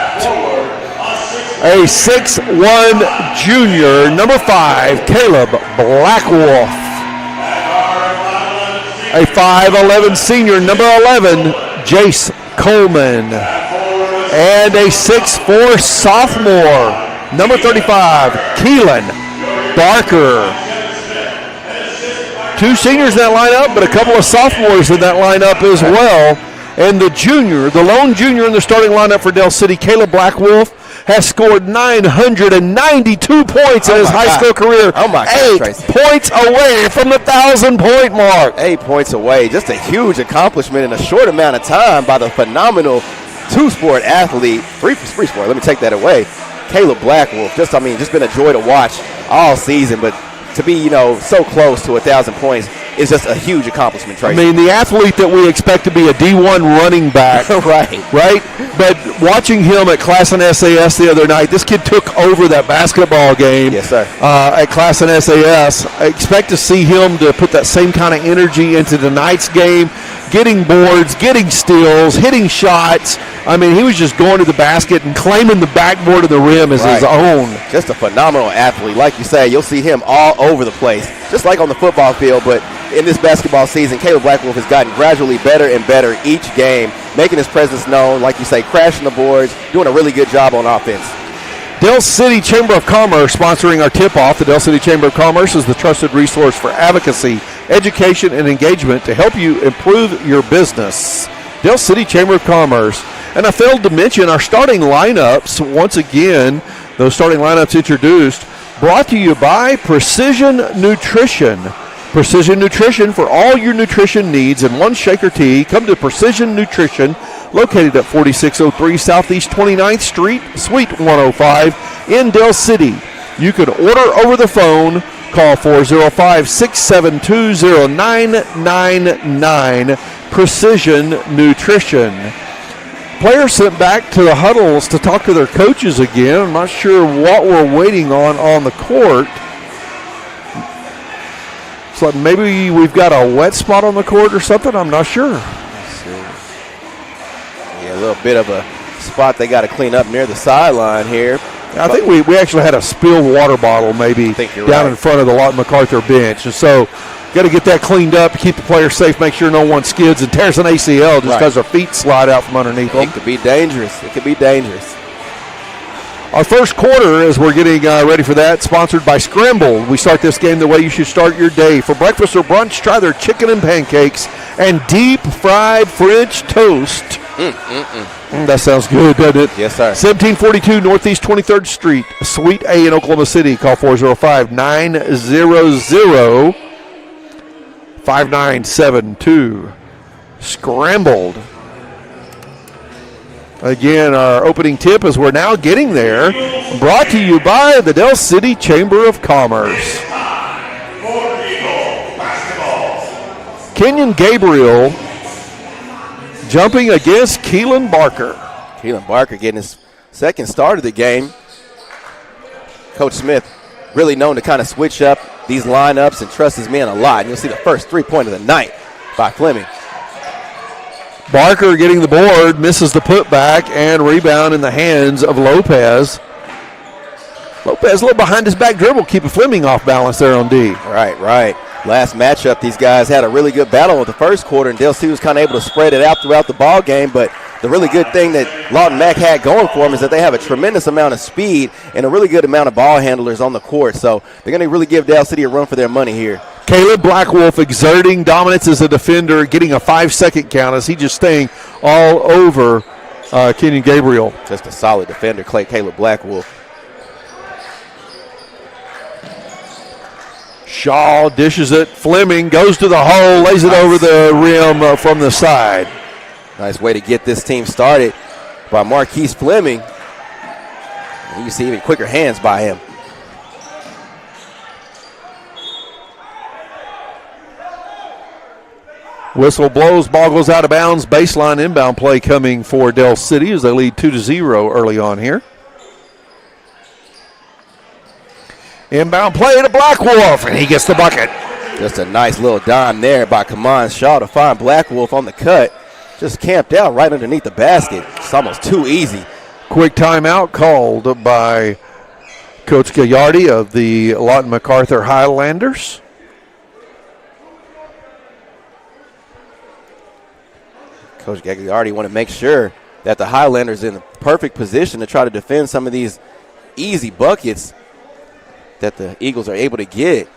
A 6'1 junior. Number 5, Caleb Blackwolf. A 5'11 senior, number 11, Jace Coleman. And a 6'4 sophomore, number 35, Keelan Barker. 2 seniors in that lineup, but a couple of sophomores in that lineup as well. And the junior, the lone junior in the starting lineup for Del City, Caleb Blackwolf, has scored 992 points in his high school career. Oh, my God, 8 Tracy. points away from the 1,000-point mark. 8 points away. Just a huge accomplishment in a short amount of time by the phenomenal 2-sport athlete. Free sport, let me take that away. Caleb Blackwolf. Just been a joy to watch all season, but to be, so close to 1,000 points is just a huge accomplishment, Tracy. I mean, the athlete that we expect to be a D1 running back. Right? But watching him at Class and SAS the other night, this kid took over that basketball game. Yes, sir. At Class and SAS. I expect to see him to put that same kind of energy into tonight's game. getting boards, getting steals, hitting shots. I mean, he was just going to the basket and claiming the backboard of the rim as his own. Just a phenomenal athlete. Like you say, you'll see him all over the place, just like on the football field. But in this basketball season, Caleb Blackwolf has gotten gradually better and better each game, making his presence known, like you say, crashing the boards, doing a really good job on offense. Del City Chamber of Commerce sponsoring our tip-off. The Del City Chamber of Commerce is the trusted resource for advocacy, education, and engagement to help you improve your business. Del City Chamber of Commerce. And I failed to mention our starting lineups. Once again, those starting lineups introduced, brought to you by Precision Nutrition. Precision Nutrition for all your nutrition needs in one shaker tea. Come to Precision Nutrition, located at 4603 Southeast 29th Street, Suite 105 in Del City. You can order over the phone. Call 405-672-0999. Precision Nutrition. Players sent back to the huddles to talk to their coaches again. I'm not sure what we're waiting on the court. So maybe we've got a wet spot on the court or something. I'm not sure. Yeah, a little bit of a spot they got to clean up near the sideline here. I think we actually had a spilled water bottle maybe down in front of the Lawton Macarthur bench. And so got to get that cleaned up to keep the players safe, make sure no one skids and tears an ACL just because their feet slide out from underneath them. It could be dangerous. It could be dangerous. Our first quarter, as we're getting ready for that, sponsored by Scramble. We start this game the way you should start your day. For breakfast or brunch, try their chicken and pancakes and deep-fried French toast. That sounds good, doesn't it? Yes, sir. 1742 Northeast 23rd Street, Suite A in Oklahoma City. Call 405-900-5972. Scrambled. Again, our opening tip as we're now getting there, brought to you by the Del City Chamber of Commerce. Kenyon Gabriel jumping against Keelan Barker. Keelan Barker getting his second start of the game. Coach Smith really known to kind of switch up these lineups and trust his men a lot. And you'll see the first three-pointer of the night by Fleming. Barker getting the board, misses the putback, and rebound in the hands of Lopez. Lopez a little behind his back dribble, keeping Fleming off balance there on D. Right. Last matchup, these guys had a really good battle in the first quarter, and Del City was kind of able to spread it out throughout the ball game. But the really good thing that Lawton Mac had going for them is that they have a tremendous amount of speed and a really good amount of ball handlers on the court. So they're going to really give Del City a run for their money here. Caleb Blackwolf exerting dominance as a defender, getting a 5-second count as he just staying all over Kenyon Gabriel. Just a solid defender, Caleb Blackwolf. Shaw dishes it. Fleming goes to the hole, lays it over the rim from the side. Nice way to get this team started by Marquise Fleming. And you see even quicker hands by him. Whistle blows, ball goes out of bounds. Baseline inbound play coming for Del City as they lead 2-0 early on here. Inbound play to Blackwolf, and he gets the bucket. Just a nice little dime there by Kaman Shaw to find Blackwolf on the cut. Just camped out right underneath the basket. It's almost too easy. Quick timeout called by Coach Gagliardi of the Lawton Macarthur Highlanders. Coach Gagliardi want to make sure that the Highlanders are in the perfect position to try to defend some of these easy buckets that the Eagles are able to get.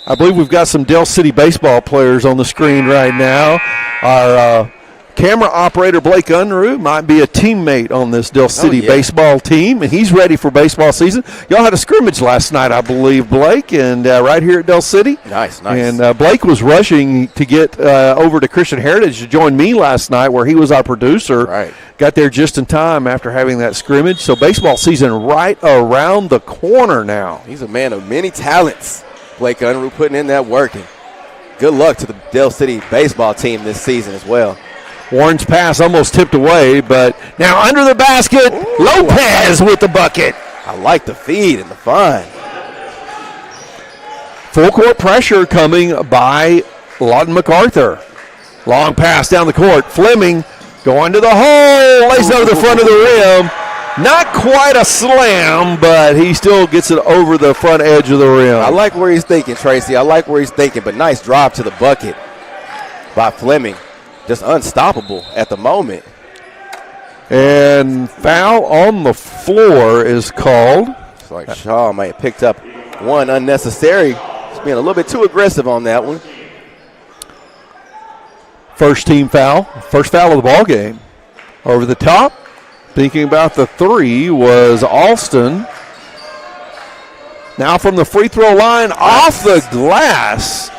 I believe we've got some Del City baseball players on the screen right now. Our camera operator, Blake Unruh, might be a teammate on this Del City baseball team, and he's ready for baseball season. Y'all had a scrimmage last night, I believe, Blake, and right here at Del City. Nice. And Blake was rushing to get over to Christian Heritage to join me last night where he was our producer. Right. Got there just in time after having that scrimmage. So baseball season right around the corner now. He's a man of many talents. Blake Unruh putting in that work. And good luck to the Del City baseball team this season as well. Warren's pass almost tipped away, but now under the basket, Lopez with the bucket. I like the feed and the find. Full court pressure coming by Lawton Macarthur. Long pass down the court. Fleming going to the hole. Lays it over the front of the rim. Not quite a slam, but he still gets it over the front edge of the rim. I like where he's thinking, Tracy. I like where he's thinking, but nice drive to the bucket by Fleming. Just unstoppable at the moment. And foul on the floor is called. It's like Shaw might have picked up one unnecessary. He's being a little bit too aggressive on that one. First team foul. First foul of the ball game. Over the top. Thinking about the three was Alston. Now from the free throw line, off the glass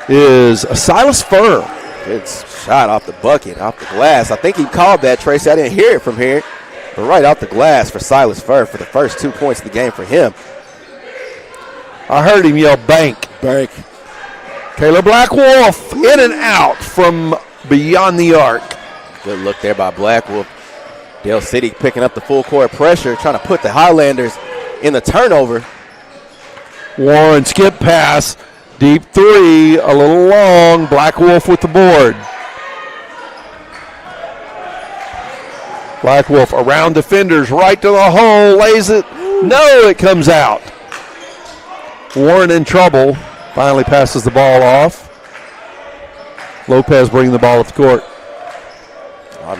is Silas Furr. Good shot off the bucket, off the glass. I think he called that, Tracy. I didn't hear it from here. But right off the glass for Silas Furr for the first 2 points of the game for him. I heard him yell bank. Bank. Caleb Blackwolf in and out from beyond the arc. Good look there by Blackwolf. Dale City picking up the full court pressure, trying to put the Highlanders in the turnover. Warren skip pass. Deep three, a little long. Blackwolf with the board. Blackwolf around defenders, right to the hole, lays it. No, it comes out. Warren in trouble. Finally passes the ball off. Lopez bringing the ball up the court.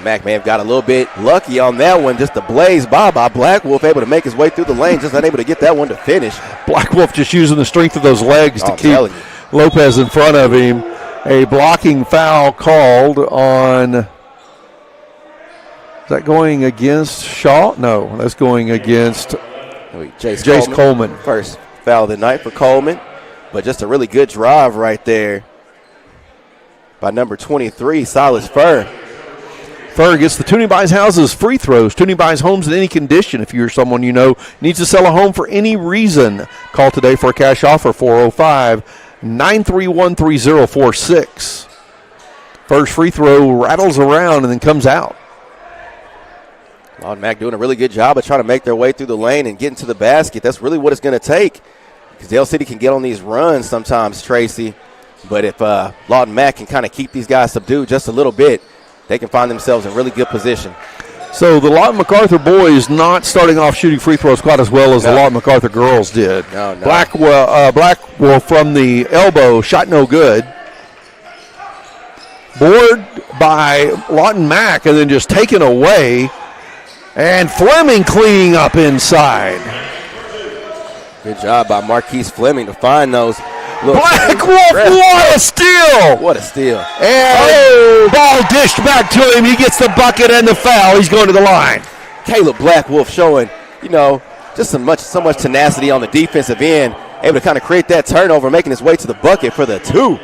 Mack may have got a little bit lucky on that one. Just a blaze by Blackwolf, able to make his way through the lane, just not able to get that one to finish. Blackwolf just using the strength of those legs to keep Lopez in front of him. A blocking foul called on. Is that going against Shaw? No, that's going against Jace Coleman. First foul of the night for Coleman, but just a really good drive right there by number 23, Silas Furr. Furr gets the Toonie Buys Houses free throws. Toonie Buys homes in any condition. If you're someone you know needs to sell a home for any reason, call today for a cash offer, 405-931-3046. First free throw rattles around and then comes out. Lawton Mack doing a really good job of trying to make their way through the lane and getting to the basket. That's really what it's going to take, because Dale City can get on these runs sometimes, Tracy. But if Lawton Mack can kind of keep these guys subdued just a little bit, they can find themselves in really good position. So the Lawton MacArthur boys not starting off shooting free throws quite as well as the Lawton MacArthur girls did. No. Blackwell from the elbow, shot no good. Board by Lawton Mack and then just taken away. And Fleming cleaning up inside. Good job by Marquise Fleming to find those. Blackwolf, what a steal! What a steal. And ball dished back to him. He gets the bucket and the foul. He's going to the line. Caleb Blackwolf showing, just so much tenacity on the defensive end, able to kind of create that turnover, making his way to the bucket for the two.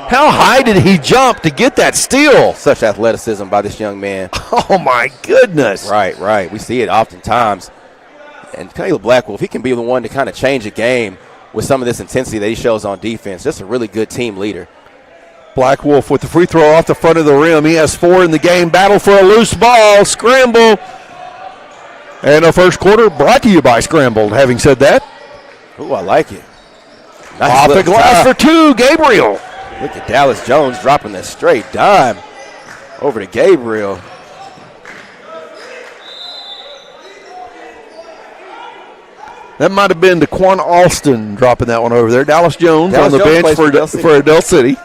How high did he jump to get that steal? Such athleticism by this young man. Oh, my goodness. Right. We see it oftentimes. And Caleb Blackwolf, he can be the one to kind of change a game with some of this intensity that he shows on defense. Just a really good team leader. Blackwolf with the free throw off the front of the rim. He has 4 in the game. Battle for a loose ball. Scramble. And the first quarter brought to you by Scrambled. Having said that. Ooh, I like it. Nice off the glass for 2, Gabriel. Look at Dallas Jones dropping that straight dime over to Gabriel. That might have been DeQuan Alston dropping that one over there. Dallas Jones on the bench for Del City.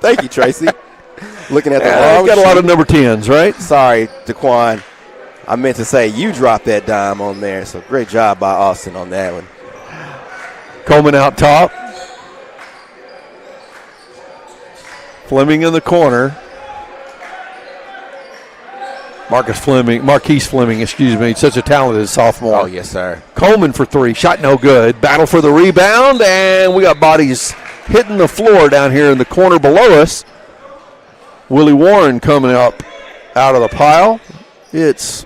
Thank you, Tracy. Looking at the I've got a lot of number 10s, right? Sorry, DeQuan. I meant to say you dropped that dime on there, so great job by Austin on that one. Coleman out top. Fleming in the corner. Marquise Fleming, such a talented sophomore. Oh, yes, sir. Coleman for 3, shot no good. Battle for the rebound, and we got bodies hitting the floor down here in the corner below us. Willie Warren coming up out of the pile. It's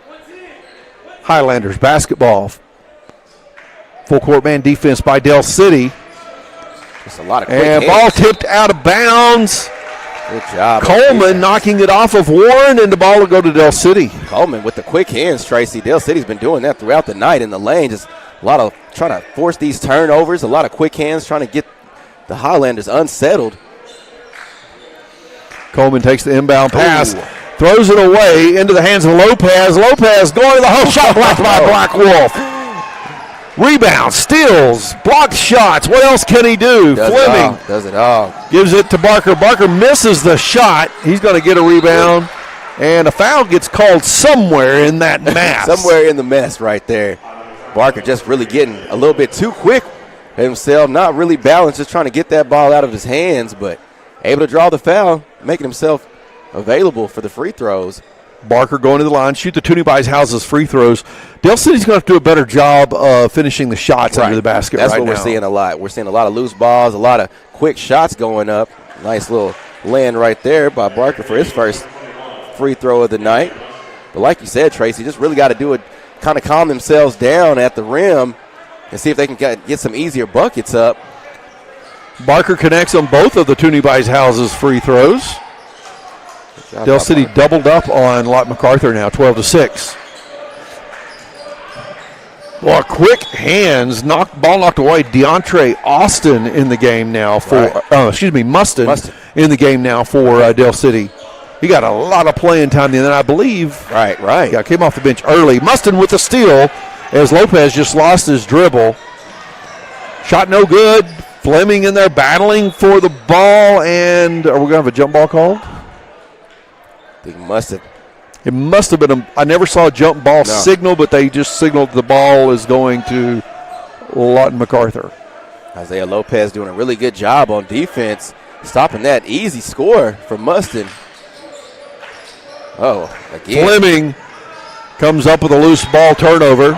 Highlanders basketball. Full court man defense by Del City. Just a lot of quick hands. Ball tipped out of bounds. Good job. Coleman knocking it off of Warren, and the ball will go to Del City. Coleman with the quick hands, Tracy. Del City's been doing that throughout the night in the lane. Just a lot of trying to force these turnovers, a lot of quick hands trying to get the Highlanders unsettled. Coleman takes the inbound pass, Ooh. throws it away into the hands of Lopez. Lopez going to the hole, shot blocked by Black Wolf. Rebound, steals, blocked shots. What else can he do? Fleming does it all. Gives it to Barker. Barker misses the shot. He's going to get a rebound. And a foul gets called somewhere in that mess. Somewhere in the mess right there. Barker just really getting a little bit too quick himself, not really balanced, just trying to get that ball out of his hands, but able to draw the foul, making himself available for the free throws. Barker going to the line, shoot the Toonie Buys Houses free throws. Dale City's going to have to do a better job of finishing the shots under the basket That's right what now. we're seeing a lot. We're seeing a lot of loose balls, a lot of quick shots going up. Nice little land right there by Barker for his first free throw of the night. But like you said, Tracy, just really got to do it, kind of calm themselves down at the rim and see if they can get some easier buckets up. Barker connects on both of the Toonie Buys Houses free throws. Dale City Barker. doubled up on Lot MacArthur now, 12-6. Well, quick hands, ball knocked away. DeAndre Austin in the game now for, Mustin in the game now for Dale City. He got a lot of playing time, and then I believe came off the bench early. Mustin with the steal as Lopez just lost his dribble. Shot no good. Fleming in there battling for the ball, and are we going to have a jump ball called? It must have been I never saw a jump ball signal, but they just signaled the ball is going to Lawton MacArthur. Isaiah Lopez doing a really good job on defense, stopping that easy score for Mustin. Oh, again. Fleming comes up with a loose ball turnover.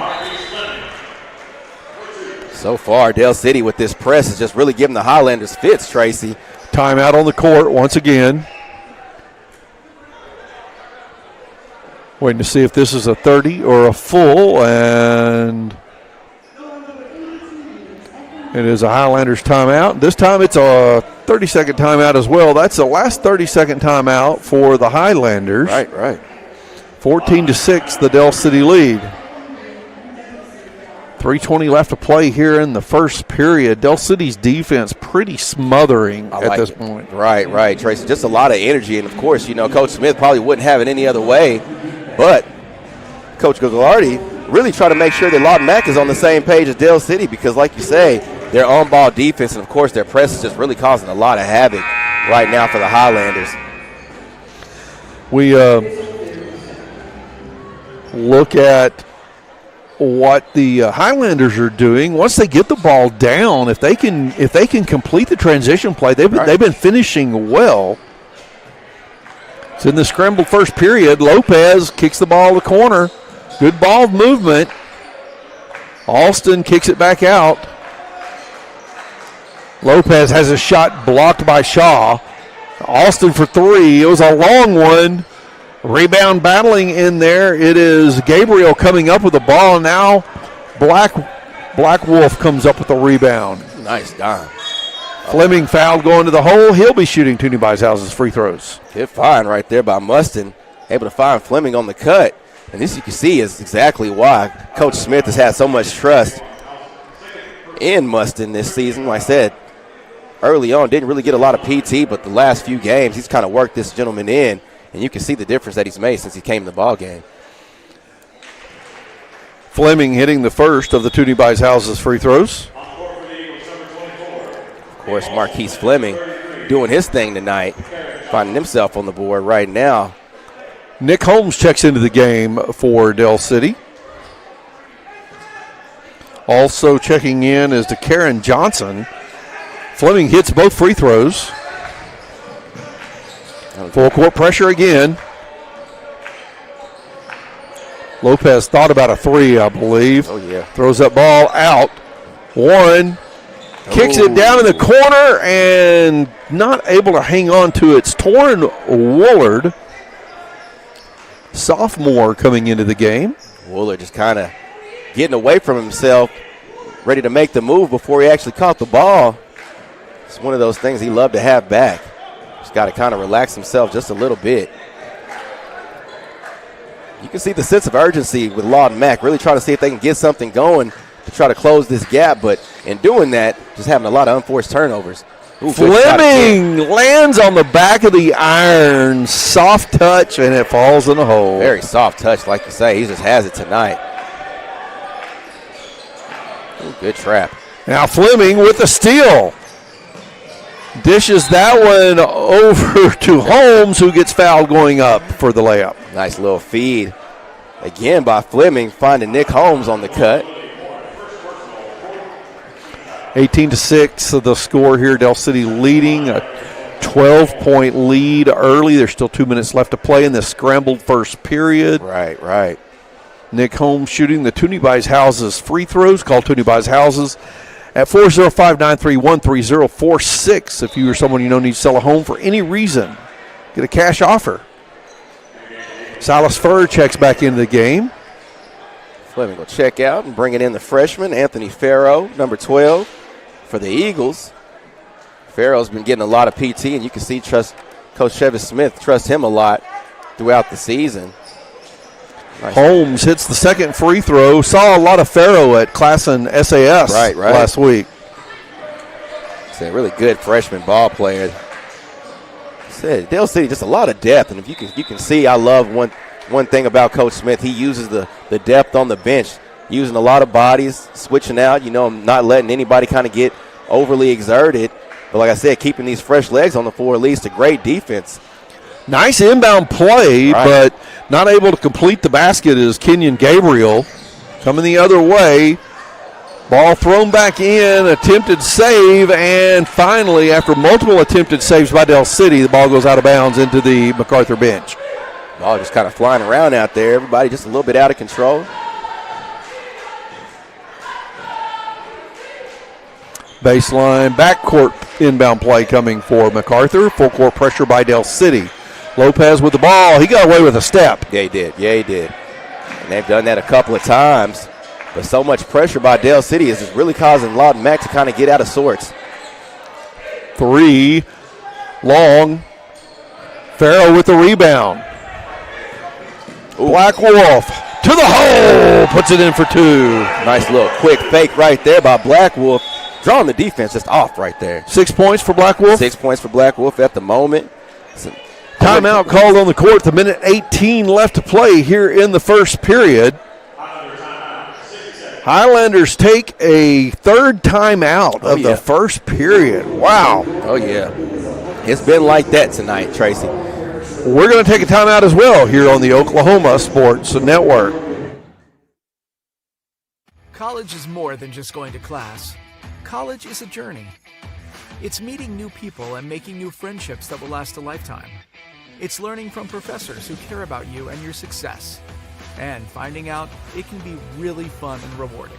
So far, Dale City with this press is just really giving the Highlanders fits, Tracy. Timeout on the court once again. Waiting to see if this is a 30 or a full, and it is a Highlanders timeout. This time it's a 30-second timeout as well. That's the last 30-second timeout for the Highlanders. Right. 14-6, the Dale City lead. 3:20 left to play here in the first period. Dale City's defense pretty smothering at this point. Right, Tracy. Just a lot of energy, and of course, Coach Smith probably wouldn't have it any other way. But Coach Gagliardi really try to make sure that Lawton Mack is on the same page as Dale City because, like you say, their on-ball defense and, of course, their press is just really causing a lot of havoc right now for the Highlanders. We look at what the Highlanders are doing. Once they get the ball down, if they can complete the transition play, they've been finishing well. It's in the scrambled first period. Lopez kicks the ball to the corner. Good ball movement. Austin kicks it back out. Lopez has a shot blocked by Shaw. Austin for three. It was a long one. Rebound battling in there. It is Gabriel coming up with the ball. Now Black Wolf comes up with the rebound. Nice dime. Fleming fouled going to the hole. He'll be shooting Toonie Buys Houses free throws. Good find right there by Mustin. Able to find Fleming on the cut. And this you can see is exactly why Coach Smith has had so much trust in Mustin this season. Like I said, early on didn't really get a lot of PT, but the last few games he's kind of worked this gentleman in. And you can see the difference that he's made since he came in the ball game. Fleming hitting the first of the Toonie Buys Houses free throws. Of course, Marquise Fleming doing his thing tonight, finding himself on the board right now. Nick Holmes checks into the game for Dale City. Also checking in is to Karen Johnson. Fleming hits both free throws. Full court pressure again. Lopez thought about a three, I believe. Oh, yeah. Throws that ball out. Warren kicks it down in the corner and not able to hang on to it. It's Torrin Woolard, sophomore, coming into the game. Woolard just kind of getting away from himself, ready to make the move before he actually caught the ball. It's one of those things he loved to have back. Just got to kind of relax himself just a little bit. You can see the sense of urgency with Lawton Mack, really trying to see if they can get something going to try to close this gap, but in doing that, just having a lot of unforced turnovers. Ooh, Fleming lands on the back of the iron. Soft touch, and it falls in the hole. Very soft touch, like you say. He just has it tonight. Ooh, good trap. Now Fleming with the steal. Dishes that one over to Holmes, who gets fouled going up for the layup. Nice little feed. Again by Fleming, finding Nick Holmes on the cut. 18-6 the score here. Del City leading a 12-point lead early. There's still 2 minutes left to play in this scrambled first period. Right. Nick Holmes shooting the Toonie Buys Houses free throws. Call Toonie Buys Houses at 405-931-3046. If you or someone you know needs to sell a home for any reason, get a cash offer. Silas Furr checks back into the game. Fleming will check out and bring it in the freshman, Anthony Farrow, number 12, for the Eagles. Farrow's been getting a lot of PT, and you can see Coach Chevis Smith trusts him a lot throughout the season. Nice. Holmes hits the second free throw. Saw a lot of Farrow at Classen SAS last week. It's a really good freshman ball player. Said Dale City, just a lot of depth, and if you can see, I love one thing about Coach Smith. He uses the depth on the bench, using a lot of bodies, switching out, not letting anybody kind of get overly exerted. But like I said, keeping these fresh legs on the floor leads to great defense. Nice inbound play, but not able to complete the basket is Kenyon Gabriel. Coming the other way. Ball thrown back in, attempted save, and finally, after multiple attempted saves by Del City, the ball goes out of bounds into the Macarthur bench. Ball just kind of flying around out there. Everybody just a little bit out of control. Baseline, backcourt inbound play coming for Macarthur. Full court pressure by Del City. Lopez with the ball. He got away with a step. Yeah, he did. And they've done that a couple of times. But so much pressure by Del City is just really causing Lawton Mack to kind of get out of sorts. 3, long. Farrow with the rebound. Ooh. Black Wolf to the hole. Puts it in for 2. Nice little quick fake right there by Black Wolf. Drawing the defense just off right there. 6 points for Black Wolf. 6 points for Black Wolf at the moment. Timeout called on the court. The minute 18 left to play here in the first period. Highlanders take a third timeout of the first period. Wow. Oh, yeah. It's been like that tonight, Tracy. We're going to take a timeout as well here on the Oklahoma Sports Network. College is more than just going to class. College is a journey. It's meeting new people and making new friendships that will last a lifetime. It's learning from professors who care about you and your success. And finding out it can be really fun and rewarding.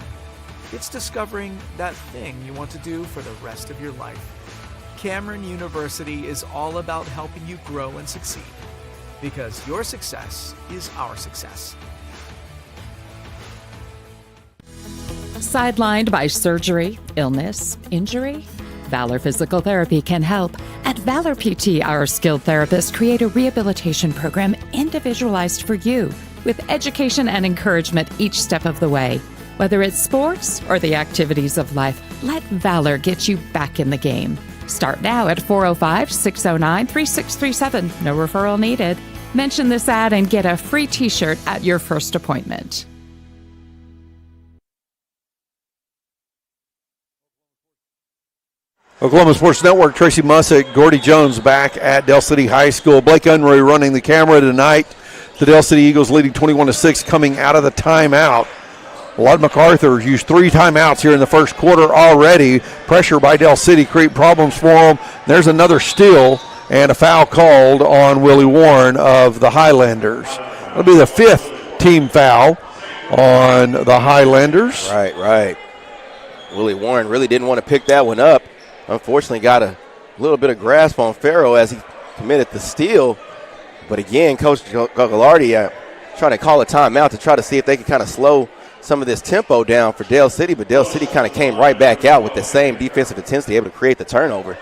It's discovering that thing you want to do for the rest of your life. Cameron University is all about helping you grow and succeed. Because your success is our success. Sidelined by surgery, illness, injury? Valor Physical Therapy can help. At Valor PT, our skilled therapists create a rehabilitation program individualized for you, with education and encouragement each step of the way. Whether it's sports or the activities of life, let Valor get you back in the game. Start now at 405-609-3637. No referral needed. Mention this ad and get a free t-shirt at your first appointment. Oklahoma Sports Network, Tracy Mussick, Gordy Jones back at Del City High School. Blake Unruh running the camera tonight. The Del City Eagles leading 21-6 coming out of the timeout. Lud MacArthur used 3 timeouts here in the first quarter already. Pressure by Del City create problems for them. There's another steal and a foul called on Willie Warren of the Highlanders. That'll be the 5th team foul on the Highlanders. Right. Willie Warren really didn't want to pick that one up. Unfortunately, got a little bit of grasp on Farrow as he committed the steal. But again, Coach Gagliardi trying to call a timeout to try to see if they can kind of slow some of this tempo down for Del City. But Del City kind of came right back out with the same defensive intensity, able to create the turnover.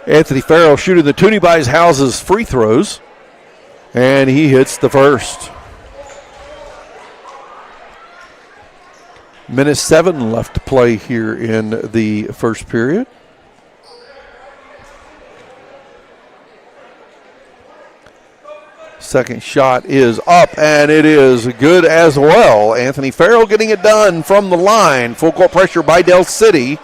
Anthony Farrow shooting the Toonie Buys Houses free throws. And he hits the first. Minute 7 left to play here in the first period. Second shot is up, and it is good as well. Anthony Farrell getting it done from the line. Full court pressure by Del City.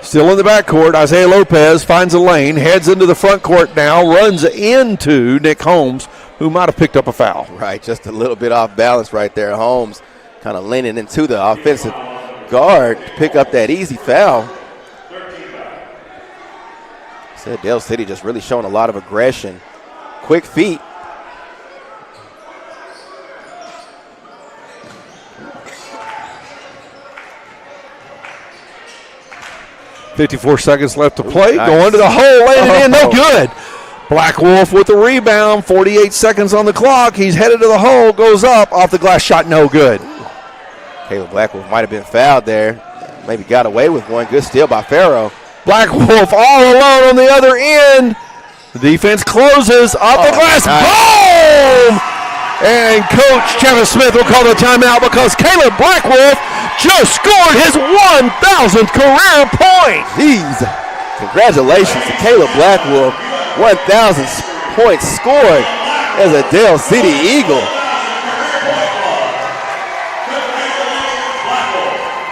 Still in the backcourt, Isaiah Lopez finds a lane, heads into the front court now, runs into Nick Holmes, who might have picked up a foul. Right, just a little bit off balance right there. Holmes kind of leaning into the offensive guard to pick up that easy foul. Said Del City just really showing a lot of aggression. Quick feet. .54 seconds left to play. Nice. Going to the hole, laying it in, no good. Black Wolf with the rebound, 48 seconds on the clock. He's headed to the hole, goes up, off the glass shot, no good. Caleb Black Wolf might have been fouled there. Maybe got away with one. Good steal by Farrow. Black Wolf all alone on the other end. The defense closes, off the glass, boom! And Coach Travis Smith will call the timeout because Caleb Black Wolf just scored his 1,000th career point. Jeez. Congratulations to Caleb Black Wolf. 1,000 points scored as a Del City Eagle.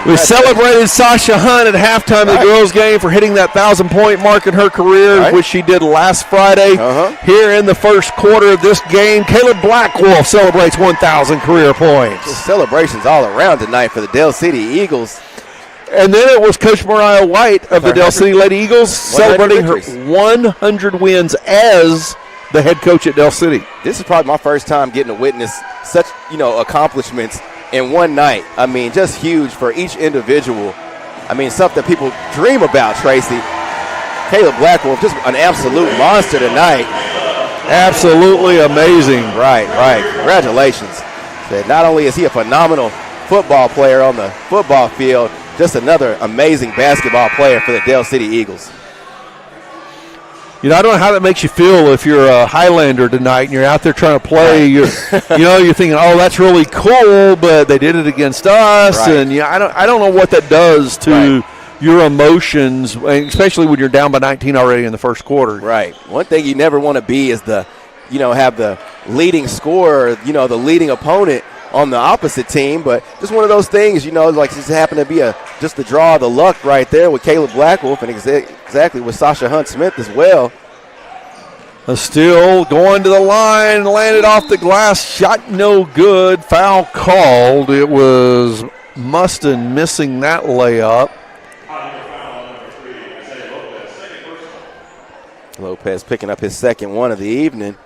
We celebrated Sasha Hunt at halftime of the girls' game for hitting that 1,000-point mark in her career, which she did last Friday. Here in the first quarter of this game, Caleb Black Wolf celebrates 1,000 career points. Just celebrations all around tonight for the Del City Eagles. And then it was Coach Mariah White of the Del City Lady Eagles celebrating her 100 wins as the head coach at Del City. This is probably my first time getting to witness such, accomplishments in one night. I mean, just huge for each individual. I mean, something people dream about, Tracy. Caleb Blackwolf, just an absolute monster tonight. Absolutely amazing. Right. Congratulations. Not only is he a phenomenal football player on the football field, just another amazing basketball player for the Del City Eagles. I don't know how that makes you feel if you're a Highlander tonight and you're out there trying to play. You're thinking, oh, that's really cool, but they did it against us, and I don't know what that does to your emotions, especially when you're down by 19 already in the first quarter. Right. One thing you never want to be is have the leading scorer, the leading opponent on the opposite team, but just one of those things, like just happened to be just the draw of the luck right there with Caleb Blackwolf and exactly with Sasha Hunt Smith as well. Still going to the line, landed off the glass, shot no good, foul called. It was Mustin missing that layup. Lopez picking up his second one of the evening.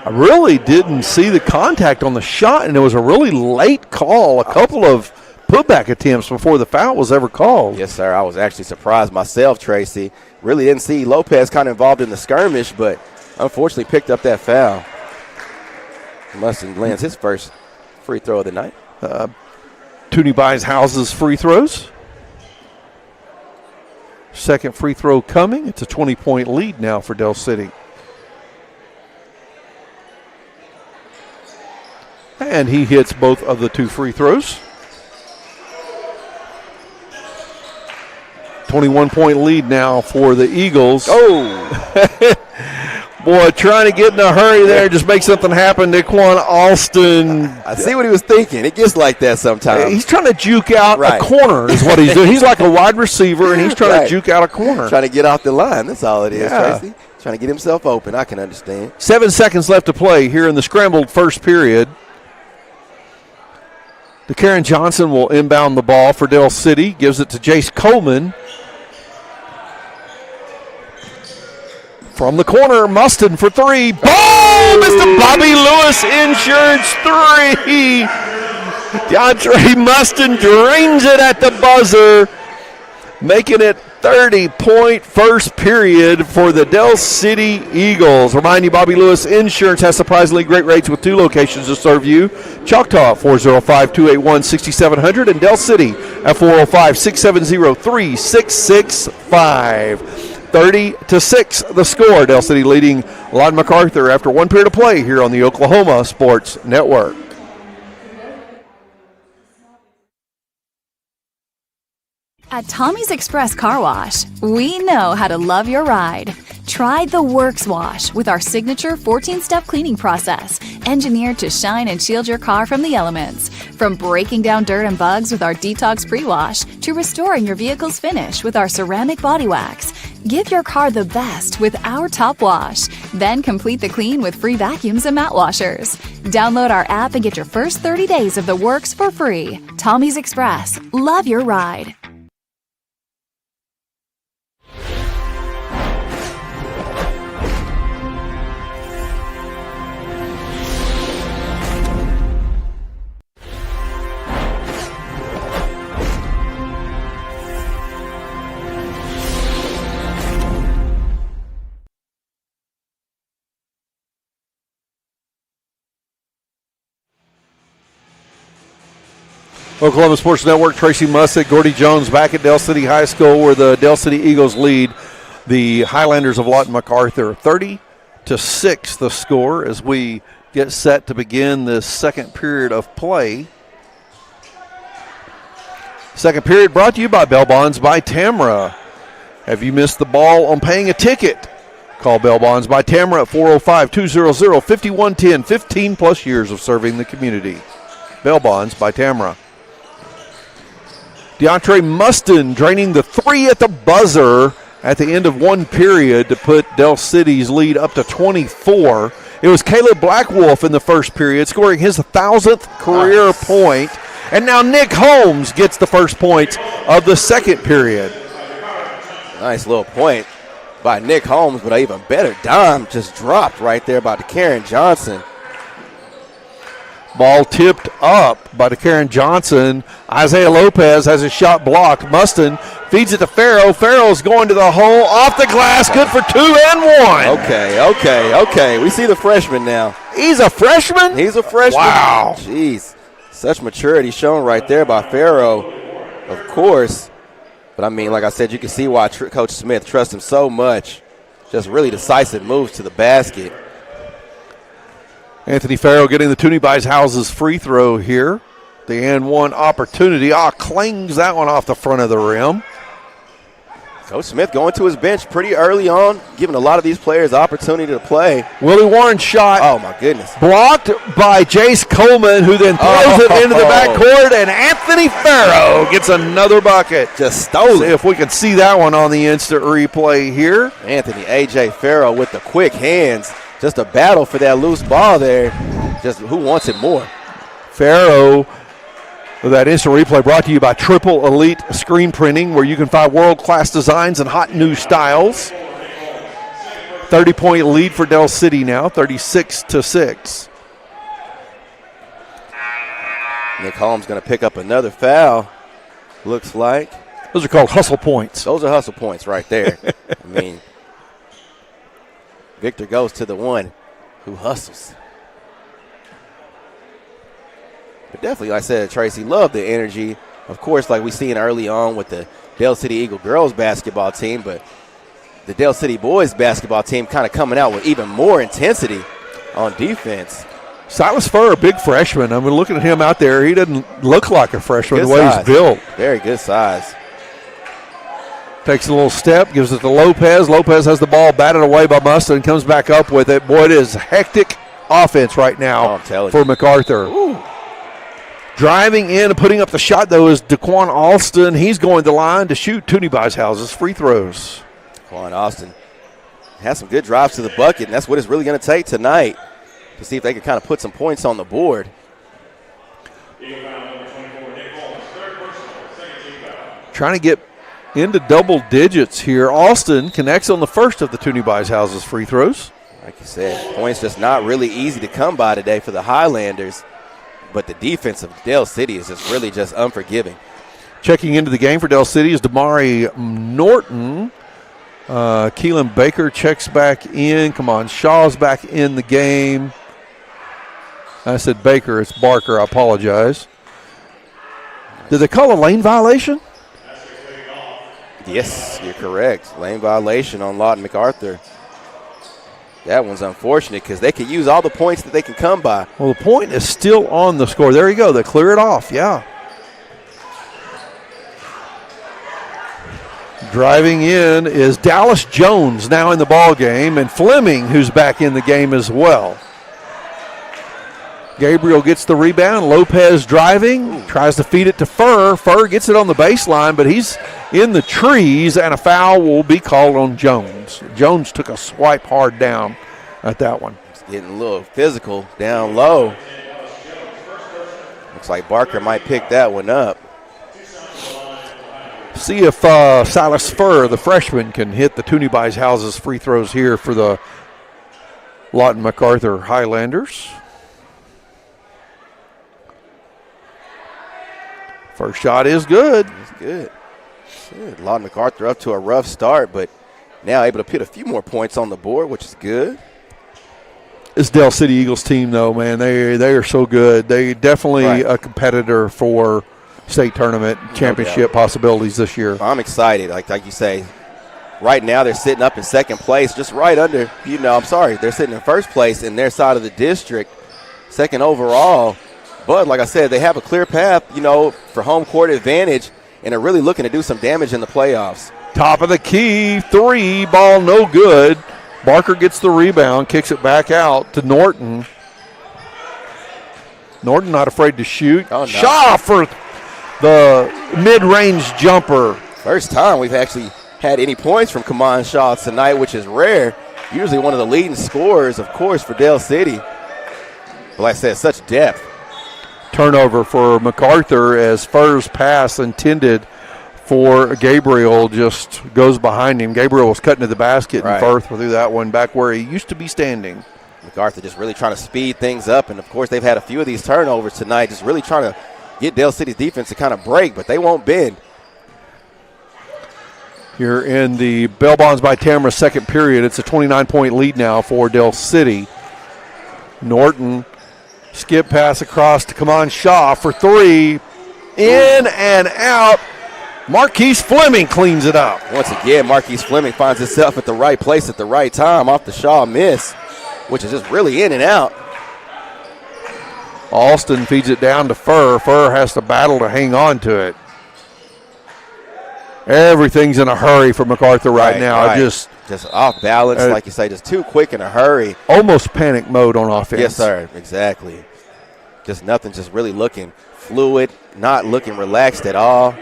I really didn't see the contact on the shot, and it was a really late call, a couple of putback attempts before the foul was ever called. Yes, sir. I was actually surprised myself, Tracy. Really didn't see Lopez kind of involved in the skirmish, but unfortunately picked up that foul. Mustin lands his first free throw of the night. Toonie buys houses free throws. Second free throw coming. It's a 20-point lead now for Del City. And he hits both of the two free throws. 21-point lead now for the Eagles. Oh! Boy, trying to get in a hurry there, just make something happen. Daquan Alston. I see what he was thinking. It gets like that sometimes. He's trying to juke out a corner is what he's doing. He's like a wide receiver, and he's trying to juke out a corner. Trying to get off the line. That's all it is, Tracy. Trying to get himself open. I can understand. 7 seconds left to play here in the scrambled first period. DeCarron Johnson will inbound the ball for Del City. Gives it to Jace Coleman. From the corner, Mustin for three. Boom! Mr. Bobby Lewis Insurance three. DeAndre Mustin drains it at the buzzer, making it 30-point first period for the Del City Eagles. Remind you, Bobby Lewis Insurance has surprisingly great rates with 2 locations to serve you. Choctaw, 405-281-6700, and Del City at 405-670-3665. 30-6 the score. Del City leading Lawton Macarthur after 1 period of play here on the Oklahoma Sports Network. At Tommy's Express Car Wash, we know how to love your ride. Try the Works Wash with our signature 14-step cleaning process, engineered to shine and shield your car from the elements. From breaking down dirt and bugs with our Detox Pre-Wash to restoring your vehicle's finish with our ceramic body wax. Give your car the best with our Top Wash. Then complete the clean with free vacuums and mat washers. Download our app and get your first 30 days of the works for free. Tommy's Express. Love your ride. Oklahoma Sports Network, Tracy Mussett, Gordy Jones back at Del City High School where the Del City Eagles lead the Highlanders of Lawton Macarthur. 30-6 the score as we get set to begin this second period of play. Second period brought to you by Bell Bonds by Tamra. Have you missed the ball on paying a ticket? Call Bell Bonds by Tamra at 405-200-5110. 15 plus years of serving the community. Bell Bonds by Tamra. DeAndre Mustin draining the three at the buzzer at the end of one period to put Del City's lead up to 24. It was Caleb Blackwolf in the first period, scoring his 1,000th career point. And now Nick Holmes gets the first point of the second period. Nice little point by Nick Holmes, but an even better dime just dropped right there by DeCarron Johnson. Ball tipped up by DeCarron Johnson. Isaiah Lopez has his shot blocked. Mustin feeds it to Farrow. Farrow's going to the hole, off the glass, good for 2 and 1. Okay. We see the freshman now. He's a freshman? He's a freshman. Wow. Jeez. Such maturity shown right there by Farrow, of course. But, I mean, like I said, you can see why Coach Smith trusts him so much. Just really decisive moves to the basket. Anthony Farrow getting the Toonie Buys Houses free throw here. The and one opportunity. Clings that one off the front of the rim. Coach Smith going to his bench pretty early on, giving a lot of these players the opportunity to play. Willie Warren's shot. Oh, my goodness. Blocked by Jace Coleman, who then throws it into the backcourt, and Anthony Farrow gets another bucket. Just stole it. See if we can see that one on the instant replay here. Anthony A.J. Farrow with the quick hands. Just a battle for that loose ball there. Just who wants it more? Farrow with that instant replay brought to you by Triple Elite Screen Printing, where you can find world-class designs and hot new styles. 30-point lead for Del City now, 36-6. Nick Holmes going to pick up another foul, looks like. Those are called hustle points. Those are hustle points right there. I mean, Victor goes to the one who hustles. But definitely, like I said, Tracy, love the energy. Of course, like we seen early on with the Del City Eagle girls basketball team, but the Del City boys basketball team kind of coming out with even more intensity on defense. Silas Furr, a big freshman. I mean, looking at him out there, he doesn't look like a freshman the way he's built. Very good size. Takes a little step, gives it to Lopez. Lopez has the ball batted away by Mustin and comes back up with it. Boy, it is hectic offense right now for MacArthur. Ooh. Driving in and putting up the shot, though, is DeQuan Alston. He's going to the line to shoot Toonie Buys Houses free throws. DeQuan Alston has some good drives to the bucket, and that's what it's really going to take tonight to see if they can kind of put some points on the board. Trying to get into double digits here. Alston connects on the first of the Toonie Buys Houses free throws. Like you said, points just not really easy to come by today for the Highlanders, but the defense of Del City is just really just unforgiving. Checking into the game for Del City is Damari Norton. Keelan Baker checks back in. Come on, Shaw's back in the game. I said Baker, it's Barker. I apologize. Did they call a lane violation? Yes, you're correct. Lane violation on Lawton MacArthur. That one's unfortunate because they could use all the points that they can come by. Well, the point is still on the score. There you go. They clear it off. Yeah. Driving in is Dallas Jones now in the ball game, and Fleming, who's back in the game as well. Gabriel gets the rebound. Lopez driving, tries to feed it to Furr. Furr gets it on the baseline, but he's in the trees, and a foul will be called on Jones. Jones took a swipe hard down at that one. It's getting a little physical down low. Looks like Barker might pick that one up. See if Silas Furr, the freshman, can hit the Toonie Buys Houses free throws here for the Lawton MacArthur Highlanders. First shot is good. It's good. Good. Lawton MacArthur up to a rough start, but now able to put a few more points on the board, which is good. This Del City Eagles team, though, man, they are so good. They definitely a competitor for state tournament championship possibilities this year. I'm excited. Like you say, right now they're sitting up in second place, just right under, they're sitting in first place in their side of the district, second overall. But like I said, they have a clear path, for home court advantage, and are really looking to do some damage in the playoffs. Top of the key, three, ball no good. Barker gets the rebound, kicks it back out to Norton. Norton not afraid to shoot. Oh, no. Shaw for the mid-range jumper. First time we've actually had any points from Kaman Shaw tonight, which is rare. Usually one of the leading scorers, of course, for Del City. But like I said, such depth. Turnover for MacArthur as Furr's pass intended for Gabriel just goes behind him. Gabriel was cutting to the basket, and Furr threw that one back where he used to be standing. MacArthur just really trying to speed things up, and of course they've had a few of these turnovers tonight, just really trying to get Del City's defense to kind of break, but they won't bend. Here in the Bell Bonds by Tamara second period, it's a 29-point lead now for Del City. Norton, skip pass across to Kaman Shaw for three. In and out. Marquise Fleming cleans it up. Once again, Marquise Fleming finds himself at the right place at the right time off the Shaw miss, which is just really in and out. Alston feeds it down to Furr. Furr has to battle to hang on to it. Everything's in a hurry for MacArthur right now. Just off balance, like you say, just too quick in a hurry. Almost panic mode on offense. Yes, sir, exactly. Just nothing, just really looking fluid, not looking relaxed at all.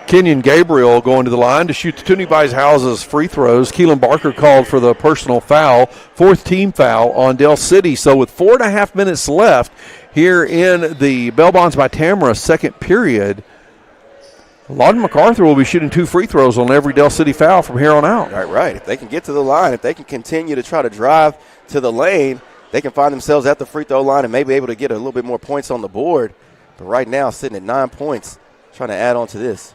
Kenyon Gabriel going to the line to shoot the Toonie Buys Houses free throws. Keelan Barker called for the personal foul, fourth team foul on Del City. So with 4.5 minutes left here in the Bell Bonds by Tamara second period, Lawton MacArthur will be shooting 2 free throws on every Del City foul from here on out. Right. If they can get to the line, if they can continue to try to drive to the lane, they can find themselves at the free throw line and maybe able to get a little bit more points on the board. But right now, sitting at 9 points, trying to add on to this.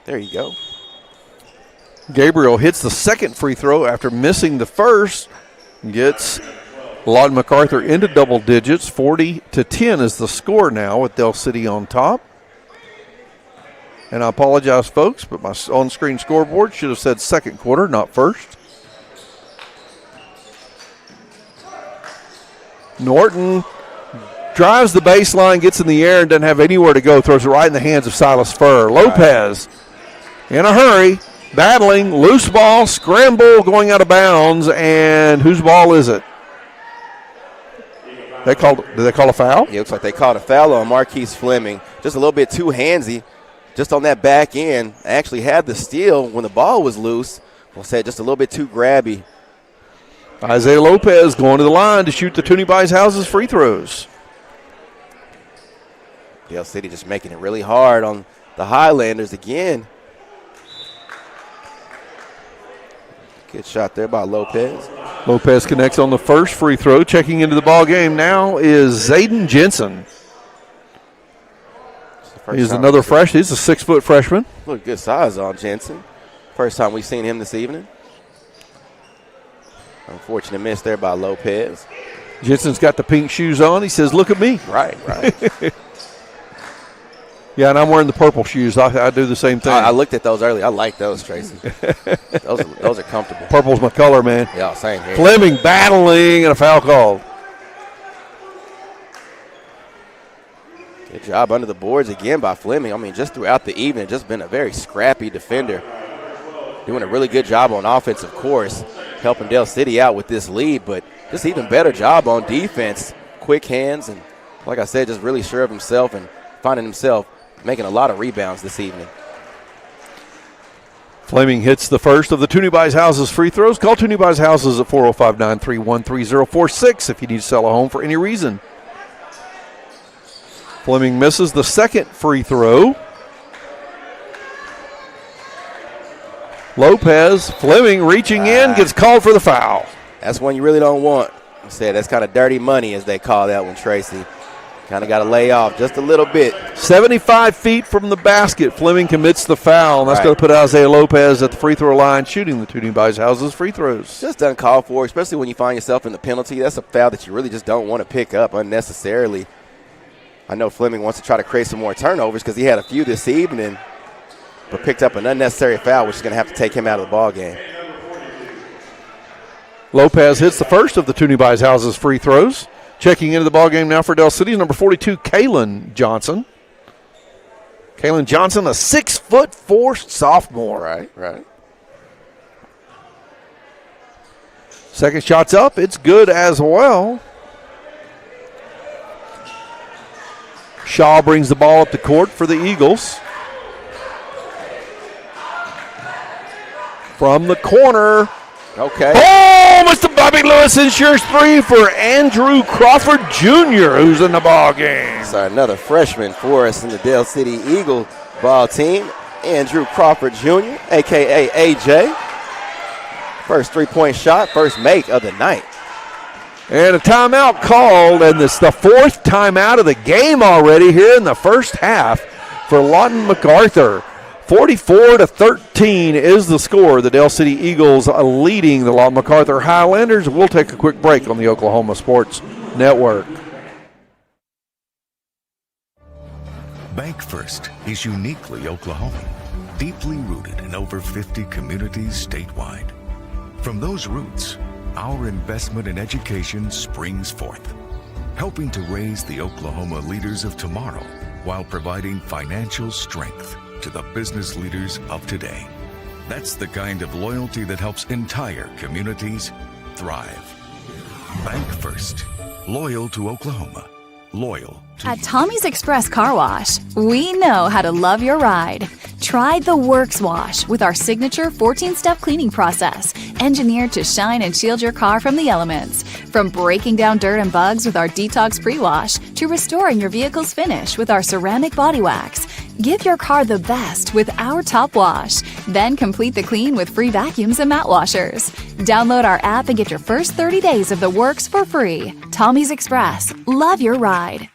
There you go. Gabriel hits the second free throw after missing the first. Gets Lawton MacArthur into double digits. 40-10 is the score now with Del City on top. And I apologize, folks, but my on-screen scoreboard should have said second quarter, not first. Norton drives the baseline, gets in the air, and doesn't have anywhere to go. Throws it right in the hands of Silas Furr. Lopez in a hurry, battling, loose ball, scramble, going out of bounds, and whose ball is it? Did they call a foul? Yeah, it looks like they called a foul on Marquise Fleming. Just a little bit too handsy, just on that back end. Actually had the steal when the ball was loose. We'll say just a little bit too grabby. Isaiah Lopez going to the line to shoot the Toonie Buys Houses free throws. Del City just making it really hard on the Highlanders again. Good shot there by Lopez. Lopez connects on the first free throw. Checking into the ball game now is Zayden Jensen. He's another freshman. He's a 6-foot freshman. Look, good size on Jensen. First time we've seen him this evening. Unfortunate miss there by Lopez. Jensen's got the pink shoes on. He says, "Look at me." Right. Yeah, and I'm wearing the purple shoes. I do the same thing. I looked at those earlier. I like those, Tracy. those are comfortable. Purple's my color, man. Yeah, same here. Fleming battling and a foul called. Good job under the boards again by Fleming. I mean, just throughout the evening, just been a very scrappy defender. Doing a really good job on offense, of course, helping Dale City out with this lead, but just even better job on defense. Quick hands, and like I said, just really sure of himself and finding himself making a lot of rebounds this evening. Fleming hits the first of the Toonie Buys Houses free throws. Call Toonie Buys Houses at 405-931-3046 if you need to sell a home for any reason. Fleming misses the second free throw. Lopez, Fleming reaching in, gets called for the foul. That's one you really don't want. I said that's kind of dirty money, as they call that one, Tracy. Kind of got to lay off just a little bit. 75 feet from the basket, Fleming commits the foul, and that's going to put Isaiah Lopez at the free throw line shooting the Toonie Buys Houses free throws. Just uncalled for, especially when you find yourself in the penalty. That's a foul that you really just don't want to pick up unnecessarily. I know Fleming wants to try to create some more turnovers because he had a few this evening, but picked up an unnecessary foul, which is going to have to take him out of the ball game. Lopez hits the first of the Toonie Buys Houses free throws. Checking into the ballgame now for Dell City, number 42, Kalen Johnson. Kalen Johnson, a 6'4" sophomore. Right. Second shot's up. It's good as well. Shaw brings the ball up the court for the Eagles. From the corner. Okay. Oh, Mr. Bobby Lewis ensures three for Andrew Crawford Jr., who's in the ball game. So another freshman for us in the Dale City Eagle ball team, Andrew Crawford Jr., a.k.a. AJ. First three-point shot, first make of the night. And a timeout called, and it's the fourth timeout of the game already here in the first half for Lawton Macarthur. 44-13 is the score. The Dale City Eagles leading the Lawton Macarthur Highlanders. We'll take a quick break on the Oklahoma Sports Network. Bank First is uniquely Oklahoman, deeply rooted in over 50 communities statewide. From those roots, our investment in education springs forth, helping to raise the Oklahoma leaders of tomorrow while providing financial strength to the business leaders of today. That's the kind of loyalty that helps entire communities thrive. Bank First. Loyal to Oklahoma. Loyal to At Tommy's Express Car Wash, we know how to love your ride. Try the Works Wash with our signature 14-step cleaning process, engineered to shine and shield your car from the elements. From breaking down dirt and bugs with our Detox Pre-Wash to restoring your vehicle's finish with our ceramic body wax. Give your car the best with our Top Wash. Then complete the clean with free vacuums and mat washers. Download our app and get your first 30 days of the works for free. Tommy's Express. Love your ride.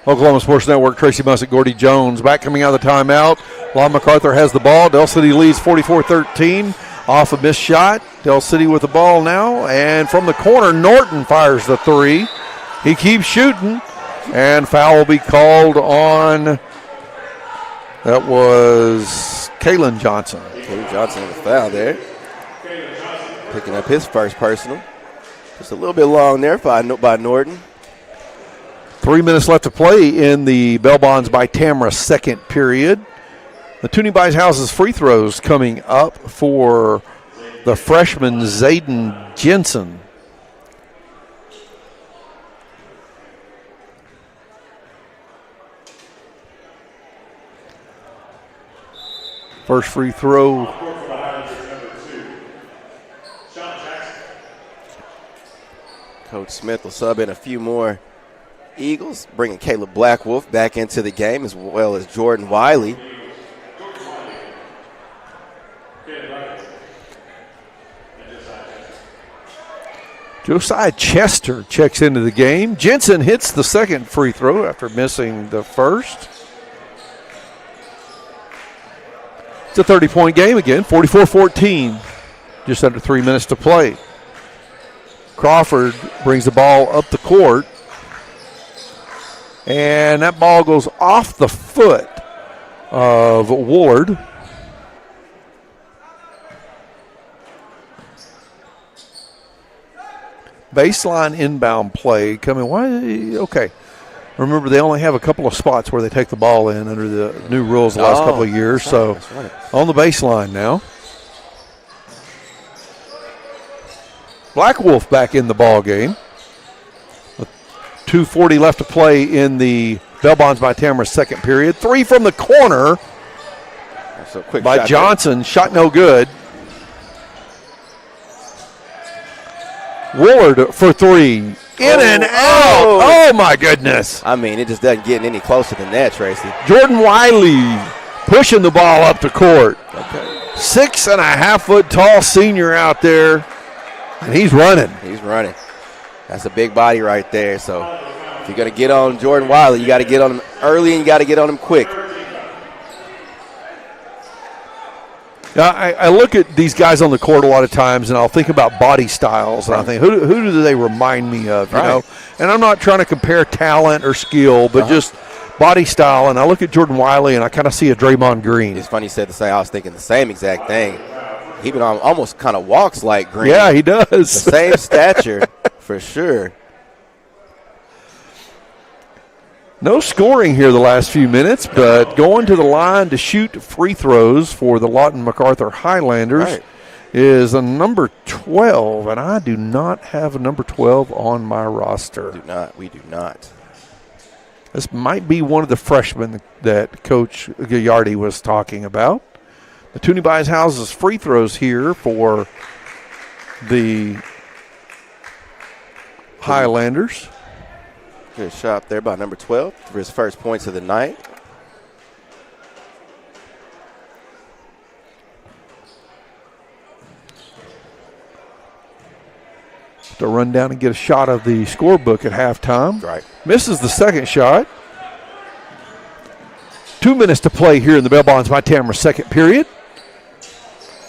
Oklahoma Sports Network, Tracy Mussett, Gordy Jones. Back coming out of the timeout. Lon MacArthur has the ball. Dell City leads 44-13 off a missed shot. Dell City with the ball now. And from the corner, Norton fires the three. He keeps shooting. And foul will be called on, that was Kalen Johnson. Kalen Johnson with a foul there. Picking up his first personal. Just a little bit long there by Norton. 3 minutes left to play in the Bell Bonds by Tamara second period. The Toonie Buys Houses free throws coming up for the freshman Zayden Jensen. First free throw. Coach Smith will sub in a few more Eagles, bringing Caleb Blackwolf back into the game, as well as Jordan Wiley. Josiah Chester checks into the game. Jensen hits the second free throw after missing the first. It's a 30-point game again, 44-14. Just under 3 minutes to play. Crawford brings the ball up the court. And that ball goes off the foot of Woolard. Baseline inbound play coming. Why? Okay. Remember, they only have a couple of spots where they take the ball in under the new rules the last couple of years. So on the baseline now. Black Wolf back in the ball game. With 2:40 left to play in the Bell Bonds by Tamara's second period. 3 from the corner by Johnson. Shot no good. Woolard for 3. In and out. Oh, my goodness. I mean, it just doesn't get any closer than that, Tracy. Jordan Wiley pushing the ball up the court. Okay. 6.5 foot tall senior out there. And he's running. He's running. That's a big body right there. So if you're going to get on Jordan Wiley, you got to get on him early and you got to get on him quick. Now, I look at these guys on the court a lot of times, and I'll think about body styles, and I think, who do they remind me of, you know? And I'm not trying to compare talent or skill, but just body style. And I look at Jordan Wiley, and I kind of see a Draymond Green. It's funny you said the same. I was thinking the same exact thing. He even almost kind of walks like Green. Yeah, he does. The same stature, for sure. No scoring here the last few minutes, but going to the line to shoot free throws for the Lawton Macarthur Highlanders is a number 12, and I do not have a number 12 on my roster. We do not. This might be one of the freshmen that Coach Gagliardi was talking about. The Toonie Buys Houses free throws here for the Highlanders. Good shot there by number 12 for his first points of the night. To run down and get a shot of the scorebook at halftime. Right. Misses the second shot. 2 minutes to play here in the Bell Bonds by Tamara second period.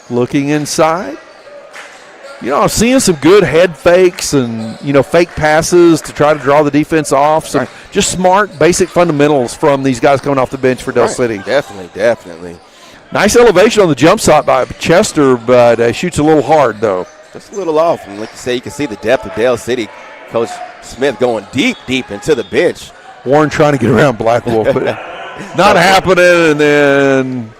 Looking inside. You know, I'm seeing some good head fakes and, you know, fake passes to try to draw the defense off. Some just smart, basic fundamentals from these guys coming off the bench for Del City. Definitely. Nice elevation on the jump shot by Chester, but shoots a little hard, though. Just a little off. And like you say, you can see the depth of Del City. Coach Smith going deep into the bench. Warren trying to get around Black Wolf, but not happening, and then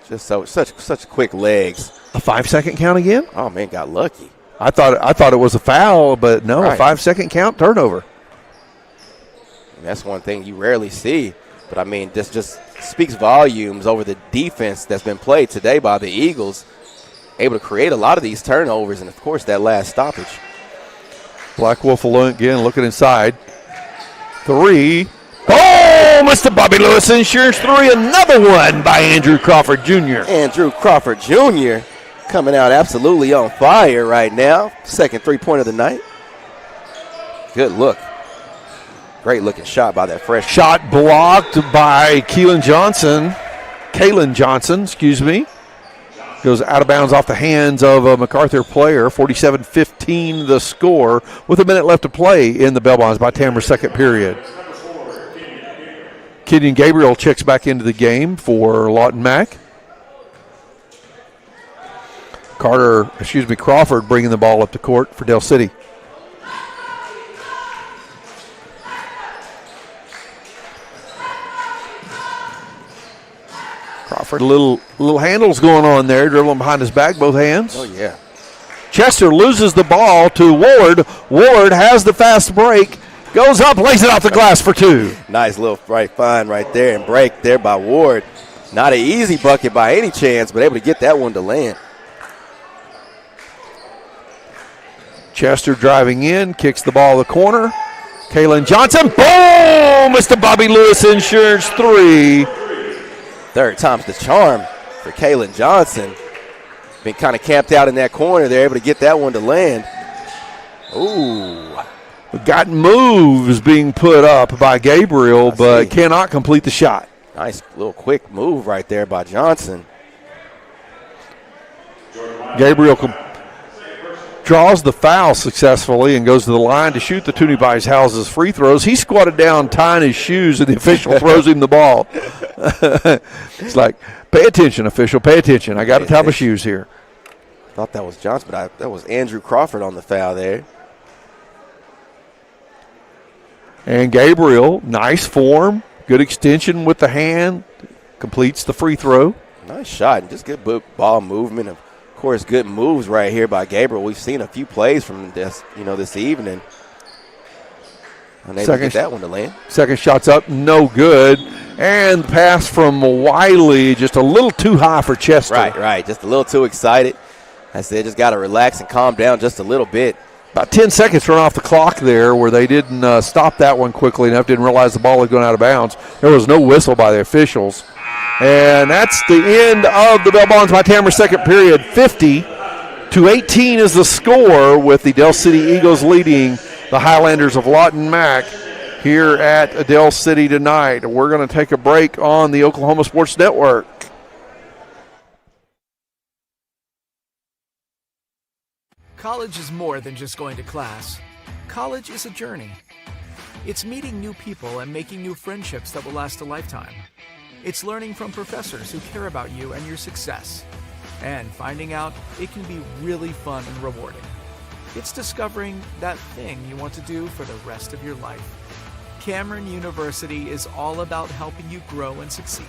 just such quick legs. A 5-second count again? Oh man, got lucky. I thought it was a foul, but no, a 5-second count turnover. And that's one thing you rarely see, but I mean, this just speaks volumes over the defense that's been played today by the Eagles, able to create a lot of these turnovers, and of course that last stoppage. Black Wolf again looking inside. 3. Oh, Mr. Bobby Lewis Insurance 3. Another one by Andrew Crawford Jr. Andrew Crawford Jr. coming out absolutely on fire right now. Second three-pointer of the night. Good look. Great looking shot by that freshman. Shot blocked by Kalen Johnson, excuse me. Goes out of bounds off the hands of a Macarthur player. 47-15 the score with a minute left to play in the Bell Bonds by Tamara's second period. Kenyon Gabriel checks back into the game for Lawton Mac. Crawford bringing the ball up to court for Del City. Crawford, little handles going on there, dribbling behind his back, both hands. Oh, yeah. Chester loses the ball to Ward. Ward has the fast break. Goes up, lays it off the glass for 2. Nice little find right there and break there by Ward. Not an easy bucket by any chance, but able to get that one to land. Chester driving in, kicks the ball to the corner. Kalen Johnson, boom! Mr. Bobby Lewis Insurance 3. Third time's the charm for Kalen Johnson. Been kind of camped out in that corner. They're able to get that one to land. Ooh. Got moves being put up by Gabriel, but cannot complete the shot. Nice little quick move right there by Johnson. Gabriel draws the foul successfully and goes to the line to shoot the Toonie Bice Houses free throws. He squatted down tying his shoes, and the official throws him the ball. It's like, pay attention, official, pay attention. I got to tie my shoes here. Thought that was Johnson, but that was Andrew Crawford on the foul there. And Gabriel, nice form, good extension with the hand, completes the free throw. Nice shot, and just good ball movement. Of course, good moves right here by Gabriel. We've seen a few plays from this evening. Unable to get that one to land. Second shot's up, no good. And the pass from Wiley, just a little too high for Chester. Right, just a little too excited. I said, just got to relax and calm down just a little bit. About 10 seconds run off the clock there where they didn't stop that one quickly enough, didn't realize the ball had gone out of bounds. There was no whistle by the officials. And that's the end of the Bell Bonds by Tamara second period. 50-18 is the score, with the Del City Eagles leading the Highlanders of Lawton Mac here at Del City tonight. We're going to take a break on the Oklahoma Sports Network. College is more than just going to class. College is a journey. It's meeting new people and making new friendships that will last a lifetime. It's learning from professors who care about you and your success. And finding out it can be really fun and rewarding. It's discovering that thing you want to do for the rest of your life. Cameron University is all about helping you grow and succeed.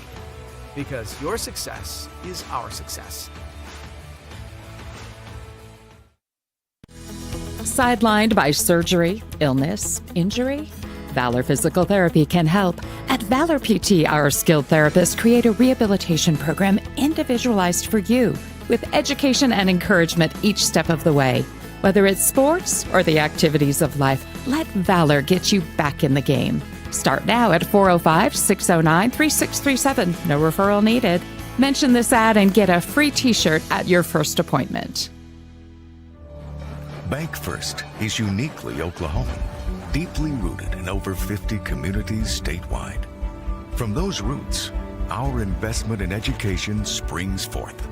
Because your success is our success. Sidelined by surgery, illness, injury? Valor Physical Therapy can help. At Valor PT, our skilled therapists create a rehabilitation program individualized for you, with education and encouragement each step of the way. Whether it's sports or the activities of life, let Valor get you back in the game. Start now at 405-609-3637. No referral needed. Mention this ad and get a free t-shirt at your first appointment. Bank First is uniquely Oklahoman, deeply rooted in over 50 communities statewide. From those roots, our investment in education springs forth,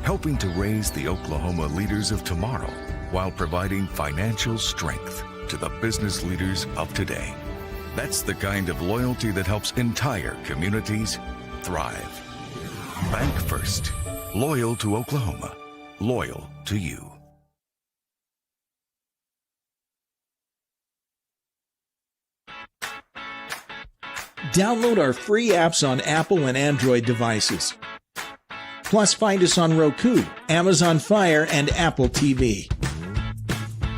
helping to raise the Oklahoma leaders of tomorrow while providing financial strength to the business leaders of today. That's the kind of loyalty that helps entire communities thrive. Bank First, loyal to Oklahoma, loyal to you. Download our free apps on Apple and Android devices. Plus, find us on Roku, Amazon Fire, and Apple TV.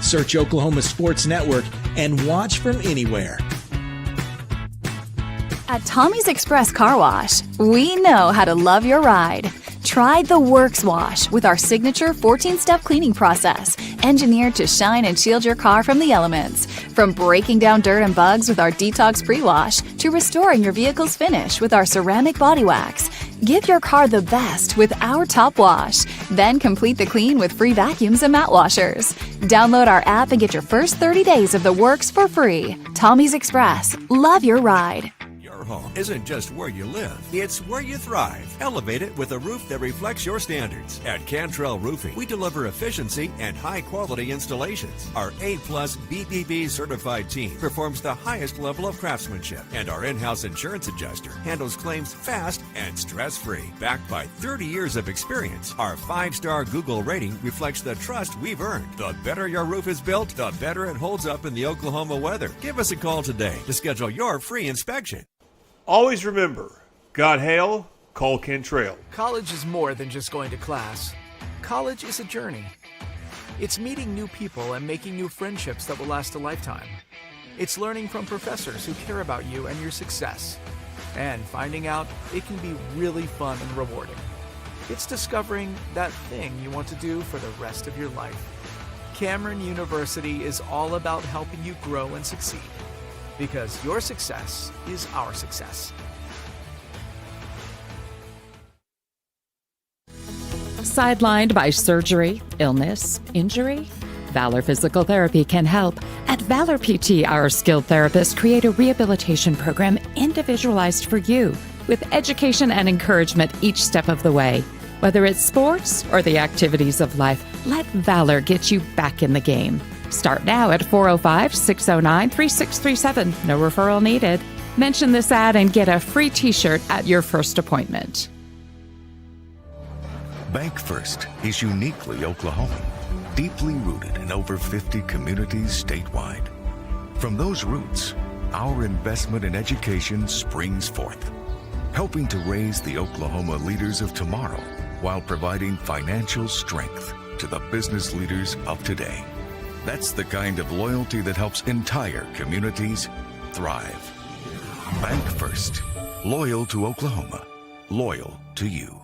Search Oklahoma Sports Network and watch from anywhere. At Tommy's Express Car Wash, we know how to love your ride. Try the Works Wash with our signature 14-step cleaning process, engineered to shine and shield your car from the elements. From breaking down dirt and bugs with our Detox Pre-Wash to restoring your vehicle's finish with our ceramic body wax. Give your car the best with our Top Wash. Then complete the clean with free vacuums and mat washers. Download our app and get your first 30 days of the works for free. Tommy's Express. Love your ride. Your home isn't just where you live, it's where you thrive. Elevate it with a roof that reflects your standards. At Cantrell Roofing, we deliver efficiency and high-quality installations. Our A-plus BBB certified team performs the highest level of craftsmanship, and our in-house insurance adjuster handles claims fast and stress-free. Backed by 30 years of experience, our 5-star Google rating reflects the trust we've earned. The better your roof is built, the better it holds up in the Oklahoma weather. Give us a call today to schedule your free inspection. Always remember, God hail, call Cantrell. College is more than just going to class. College is a journey. It's meeting new people and making new friendships that will last a lifetime. It's learning from professors who care about you and your success. And finding out it can be really fun and rewarding. It's discovering that thing you want to do for the rest of your life. Cameron University is all about helping you grow and succeed. Because your success is our success. Sidelined by surgery, illness, injury? Valor Physical Therapy can help. At Valor PT, our skilled therapists create a rehabilitation program individualized for you, with education and encouragement each step of the way. Whether it's sports or the activities of life, Let Valor get you back in the game. Start now at 405-609-3637. No referral needed. Mention this ad and get a free t-shirt at your first appointment. Bank First is uniquely Oklahoman, deeply rooted in over 50 communities statewide. From those roots, our investment in education springs forth, helping to raise the Oklahoma leaders of tomorrow while providing financial strength to the business leaders of today. That's the kind of loyalty that helps entire communities thrive. Bank First. Loyal to Oklahoma. Loyal to you.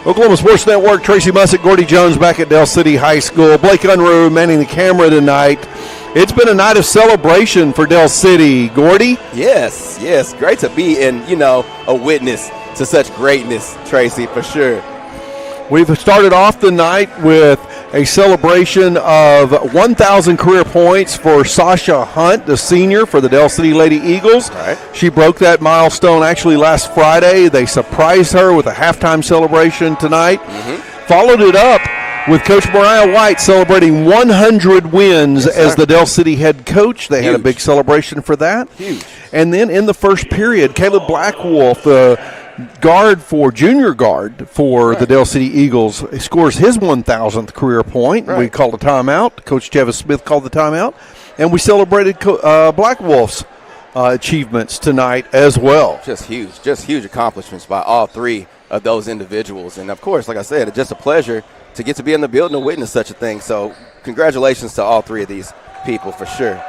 Oklahoma Sports Network, Tracy Mussick, Gordy Jones back at Dell City High School. Blake Unruh manning the camera tonight. It's been a night of celebration for Dell City. Gordy? Yes. Great to be in, a witness to such greatness, Tracy, for sure. We've started off the night with a celebration of 1,000 career points for Sasha Hunt, the senior for the Dell City Lady Eagles. All right. She broke that milestone actually last Friday. They surprised her with a halftime celebration tonight. Followed it up with Coach Mariah White celebrating 100 wins as the Dell City head coach. They had a big celebration for that. Huge. And then in the first period, Caleb Blackwolf, the junior guard for the Dell City Eagles, scores his 1,000th career point. Right. We called a timeout. Coach Jevis Smith called the timeout. And we celebrated Blackwolf's achievements tonight as well. Just huge accomplishments by all three of those individuals. And, of course, like I said, it's just a pleasure to get to be in the building and witness such a thing. So congratulations to all three of these people for sure.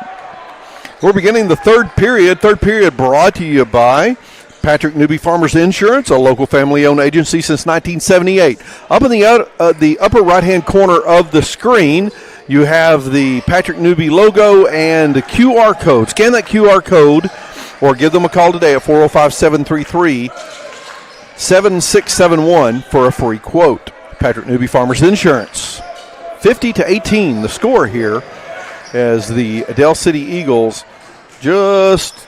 We're beginning the third period. Third period brought to you by Patrick Newby Farmers Insurance, a local family-owned agency since 1978. Up in the upper right-hand corner of the screen, you have the Patrick Newby logo and the QR code. Scan that QR code or give them a call today at 405-733-7671 for a free quote. Patrick Newby Farmers Insurance. 50-18, the score here, as the Dell City Eagles just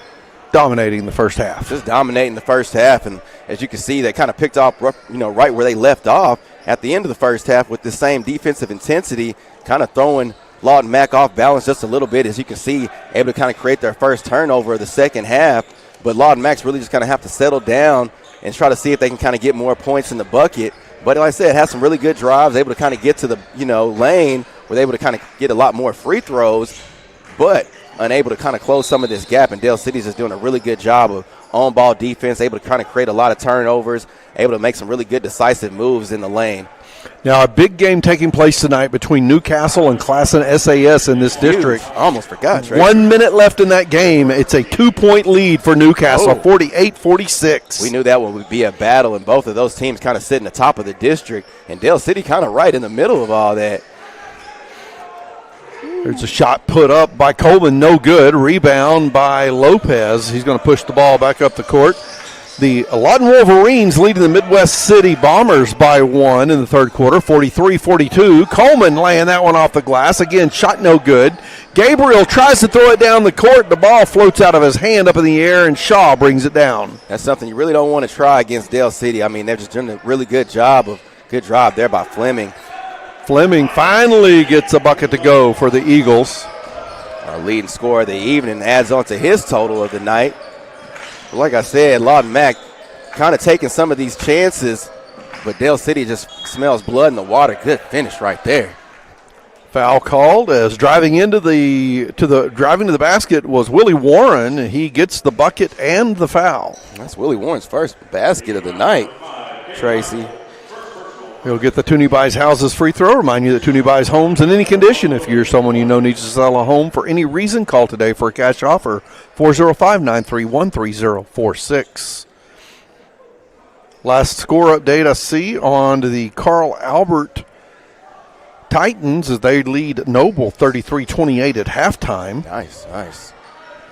dominating the first half. Just dominating the first half, and as you can see, they kind of picked off, right where they left off at the end of the first half with the same defensive intensity, kind of throwing Lawton Mack off balance just a little bit. As you can see, able to kind of create their first turnover of the second half, but Lawton Mack's really just kind of have to settle down and try to see if they can kind of get more points in the bucket. But like I said, has some really good drives, able to kind of get to the lane where they're able to kind of get a lot more free throws, but unable to kind of close some of this gap. And Dell City's is doing a really good job of on-ball defense, able to kind of create a lot of turnovers, able to make some really good decisive moves in the lane. Now, a big game taking place tonight between Newcastle and Classen SAS in this district. I almost forgot, Trey. 1 minute left in that game. It's a 2-point lead for Newcastle, 48-46. We knew that one would be a battle, and both of those teams kind of sitting atop of the district, and Dell City kind of right in the middle of all that. There's a shot put up by Coleman, no good. Rebound by Lopez. He's going to push the ball back up the court. The Lawton Wolverines leading the Midwest City Bombers by 1 in the third quarter, 43-42. Coleman laying that one off the glass. Again, shot no good. Gabriel tries to throw it down the court. The ball floats out of his hand up in the air, and Shaw brings it down. That's something you really don't want to try against Dell City. I mean, they're just doing a really good job there by Fleming. Fleming finally gets a bucket to go for the Eagles. Our leading scorer of the evening adds on to his total of the night. But like I said, Lawton Mack kind of taking some of these chances, but Dell City just smells blood in the water. Good finish right there. Foul called as driving to the basket was Willie Warren. He gets the bucket and the foul. That's Willie Warren's first basket of the night, Tracy. He'll get the Toonie Buys Houses free throw. Remind you that Toonie Buys Homes in any condition. If you're someone you know needs to sell a home for any reason, call today for a cash offer, 405-931-3046. Last score update I see on the Carl Albert Titans as they lead Noble 33-28 at halftime. Nice.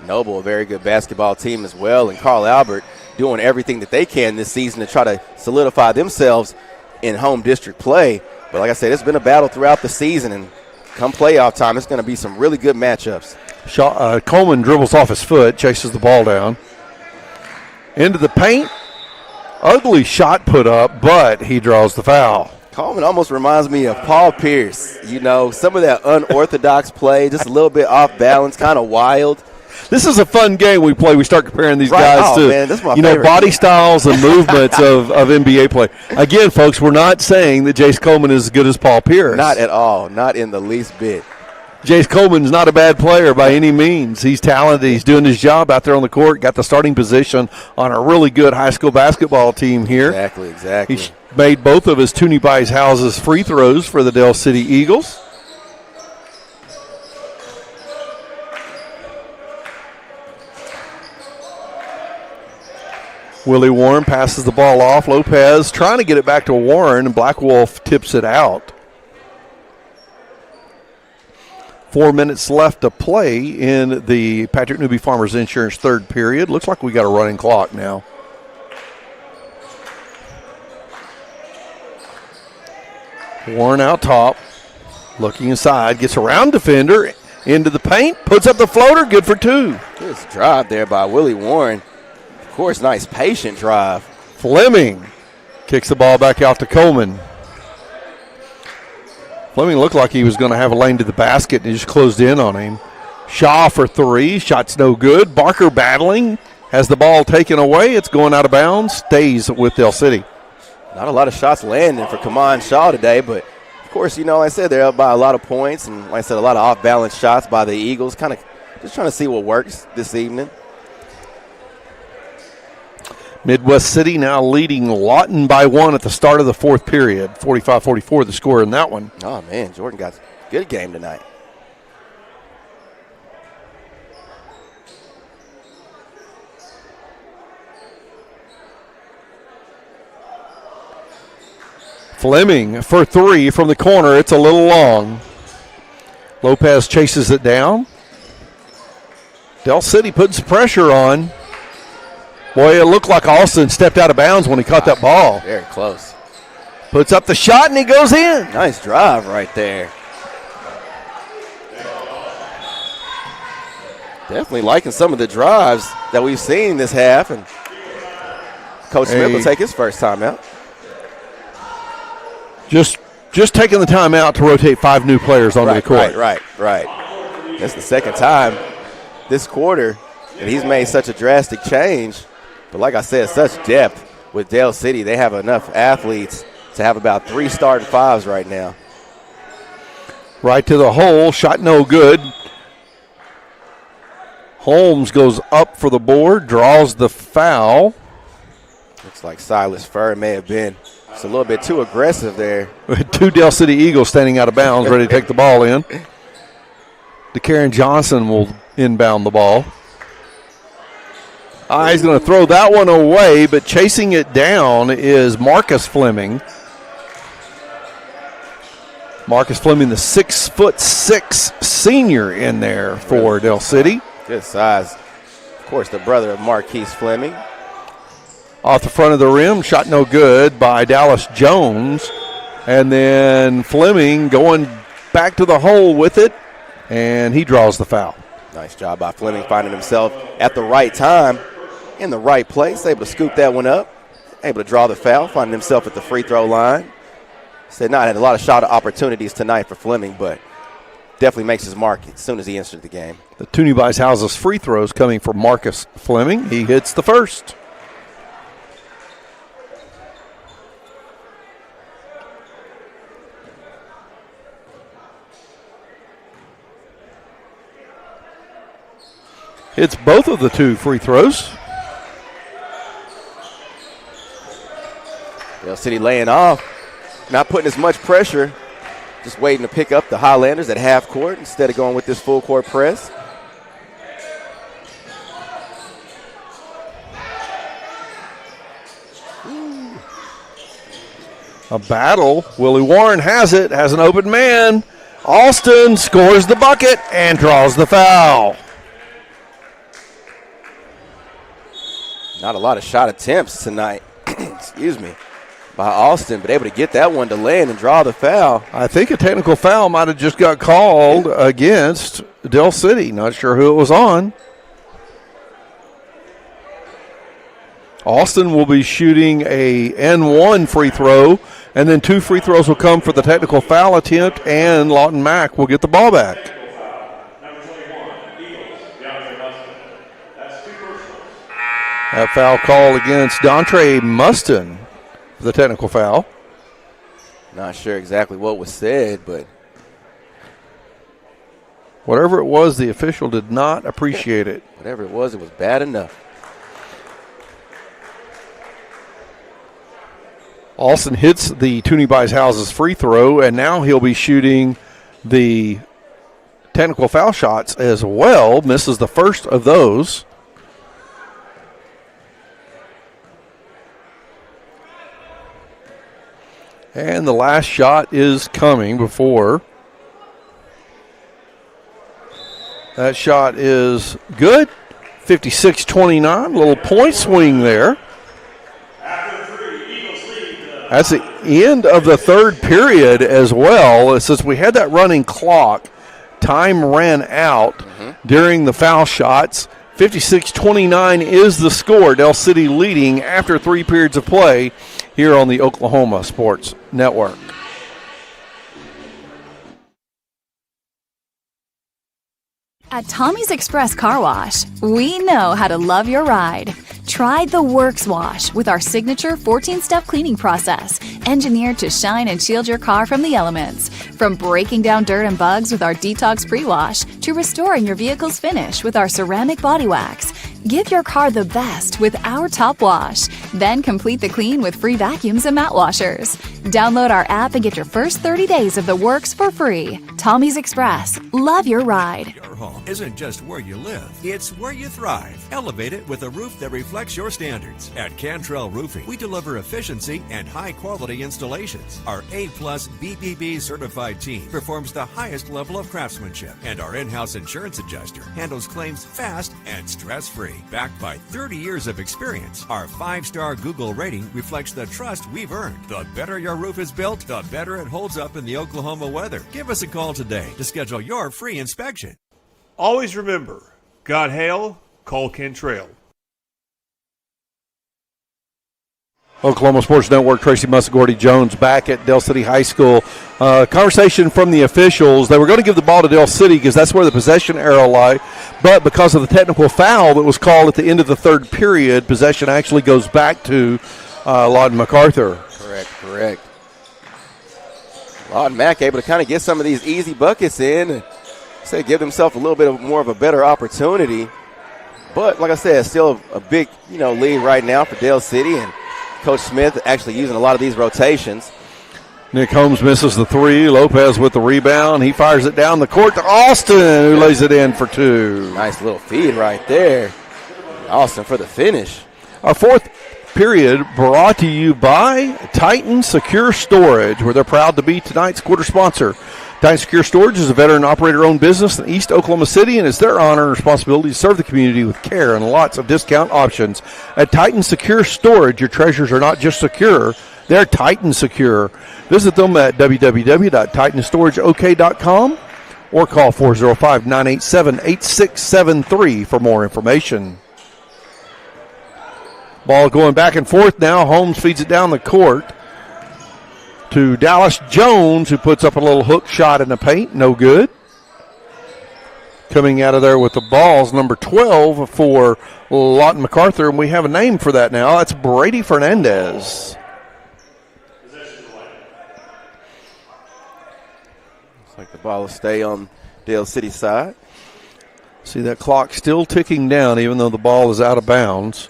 Noble, a very good basketball team as well, and Carl Albert doing everything that they can this season to try to solidify themselves in home district play. But like I said, it's been a battle throughout the season, and come playoff time, it's going to be some really good matchups. Coleman dribbles off his foot, chases the ball down. Into the paint. Ugly shot put up, but he draws the foul. Coleman almost reminds me of Paul Pierce. Some of that unorthodox play, just a little bit off balance, kind of wild. This is a fun game we play. We start comparing these guys to man, this is my favorite. Body styles and movements of NBA play. Again, folks, we're not saying that Jace Coleman is as good as Paul Pierce. Not at all. Not in the least bit. Jace Coleman's not a bad player by any means. He's talented. He's doing his job out there on the court. Got the starting position on a really good high school basketball team here. Exactly. He made both of his Toonie Buys Houses free throws for the Dell City Eagles. Willie Warren passes the ball off. Lopez trying to get it back to Warren, and Black Wolf tips it out. 4 minutes left to play in the Patrick Newby Farmers Insurance third period. Looks like we got a running clock now. Warren out top, looking inside, gets around defender, into the paint, puts up the floater, good for two. Good drive there by Willie Warren. Of course, nice patient drive. Fleming kicks the ball back out to Coleman. Fleming looked like he was going to have a lane to the basket, and he just closed in on him. Shaw for three. Shot's no good. Barker battling. Has the ball taken away. It's going out of bounds. Stays with Del City. Not a lot of shots landing for Kamon Shaw today, but, of course, like I said, they're up by a lot of points. And, like I said, a lot of off-balance shots by the Eagles. Kind of just trying to see what works this evening. Midwest City now leading Lawton by one at the start of the fourth period. 45-44 the score in that one. Oh, man, Jordan got a good game tonight. Fleming for three from the corner. It's a little long. Lopez chases it down. Del City putting some pressure on. Boy, it looked like Austin stepped out of bounds when he caught that ball. Very close. Puts up the shot, and he goes in. Nice drive right there. Definitely liking some of the drives that we've seen this half. And Coach Smith will take his first timeout. Just taking the timeout to rotate 5 new players onto the court. Right. That's the second time this quarter that he's made such a drastic change. But like I said, such depth with Del City. They have enough athletes to have about 3 starting fives right now. Right to the hole. Shot no good. Holmes goes up for the board, draws the foul. Looks like Silas Furr may have been just a little bit too aggressive there. 2 Del City Eagles standing out of bounds, ready to take the ball in. DeCarron Johnson will inbound the ball. He's going to throw that one away, but chasing it down is Marcus Fleming. Marcus Fleming, the 6'6" senior in there for Del City. Good size. Of course, the brother of Marquise Fleming. Off the front of the rim, shot no good by Dallas Jones. And then Fleming going back to the hole with it, and he draws the foul. Nice job by Fleming, finding himself at the right time, in the right place, able to scoop that one up, able to draw the foul, finding himself at the free throw line. Said not had a lot of shot opportunities tonight for Fleming, but definitely makes his mark as soon as he entered the game. The Toonie Buys Houses free throws coming from Marcus Fleming. He hits the first. It's both of the 2 free throws. Del City laying off, not putting as much pressure, just waiting to pick up the Highlanders at half court instead of going with this full court press. A battle. Willie Warren has it, has an open man. Alston scores the bucket and draws the foul. Not a lot of shot attempts tonight, excuse me, by Austin, but able to get that one to land and draw the foul. I think a technical foul might have just got called against Del City. Not sure who it was on. Austin will be shooting a N1 free throw, and then 2 free throws will come for the technical foul attempt, and Lawton Mack will get the ball back. That foul call against Dontre Mustin for the technical foul. Not sure exactly what was said, but whatever it was, the official did not appreciate it. Whatever it was bad enough. Alston hits the Toonie Buys Houses free throw, and now he'll be shooting the technical foul shots as well. Misses the first of those. And the last shot is coming before. That shot is good. 56-29, little point swing there. That's the end of the third period as well. Since we had that running clock, time ran out during the foul shots. 56-29 is the score. Del City leading after 3 periods of play here on the Oklahoma Sports Network. At Tommy's Express Car Wash, we know how to love your ride. Try the Works Wash with our signature 14-step cleaning process, engineered to shine and shield your car from the elements. From breaking down dirt and bugs with our Detox Pre-Wash to restoring your vehicle's finish with our ceramic body wax. Give your car the best with our Top Wash. Then complete the clean with free vacuums and mat washers. Download our app and get your first 30 days of the works for free. Tommy's Express. Love your ride. Your home isn't just where you live, it's where you thrive. Elevate it with a roof that reflects your standards. At Cantrell Roofing, we deliver efficiency and high-quality installations. Our A-plus BBB certified team performs the highest level of craftsmanship, and our in-house insurance adjuster handles claims fast and stress-free. Backed by 30 years of experience, our 5-star Google rating reflects the trust we've earned. The better your roof is built, the better it holds up in the Oklahoma weather. Give us a call today to schedule your free inspection. Always remember, God hail, Cole Cantrell. Oklahoma Sports Network, Tracy Musagordy Jones back at Del City High School. Conversation from the officials. They were going to give the ball to Del City because that's where the possession arrow lie. But because of the technical foul that was called at the end of the third period, possession actually goes back to Lawton Macarthur. Correct. Lawton Mack able to kind of get some of these easy buckets in and give himself a little bit more of a better opportunity. But like I said, still a big lead right now for Del City, and Coach Smith actually using a lot of these rotations. Nick Holmes misses the three. Lopez with the rebound. He fires it down the court to Austin, who lays it in for two. Nice little feed right there. Austin for the finish. Our fourth period brought to you by Titan Secure Storage, where they're proud to be tonight's quarter sponsor. Titan Secure Storage is a veteran operator-owned business in East Oklahoma City, and it's their honor and responsibility to serve the community with care and lots of discount options. At Titan Secure Storage, your treasures are not just secure, they're Titan Secure. Visit them at www.titansstorageok.com or call 405-987-8673 for more information. Ball going back and forth now. Holmes feeds it down the court to Dallas Jones, who puts up a little hook shot in the paint. No good. Coming out of there with the balls, number 12 for Lawton Macarthur, and we have a name for that now. That's Brady Fernandez. Looks like the ball will stay on Dale City side. See that clock still ticking down even though the ball is out of bounds.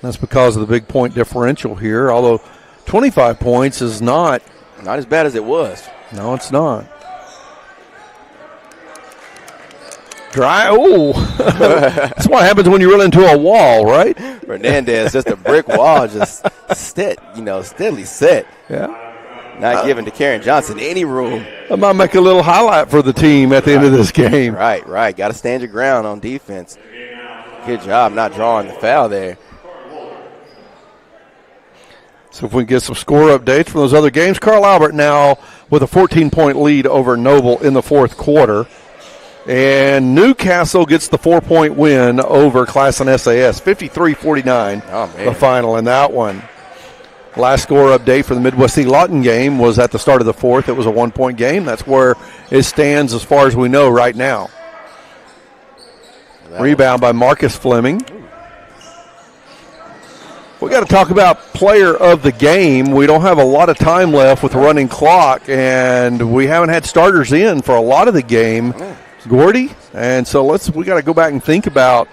That's because of the big point differential here, although 25 points is not as bad as it was. No, it's not. Dry. Oh, that's what happens when you run into a wall, right? Fernandez, just a brick wall, just steadily set. Yeah. Not giving to Karen Johnson any room. I might make a little highlight for the team at the end of this game. Right. Got to stand your ground on defense. Good job not drawing the foul there. So if we can get some score updates from those other games. Carl Albert now with a 14-point lead over Noble in the fourth quarter. And Newcastle gets the 4-point win over Classen SAS, 53-49, the final in that one. Last score update for the Midwest City Lawton game was at the start of the fourth. It was a 1-point game. That's where it stands as far as we know right now. Rebound by Marcus Fleming. We got to talk about player of the game. We don't have a lot of time left with the running clock, and we haven't had starters in for a lot of the game, Gordy. And so we got to go back and think about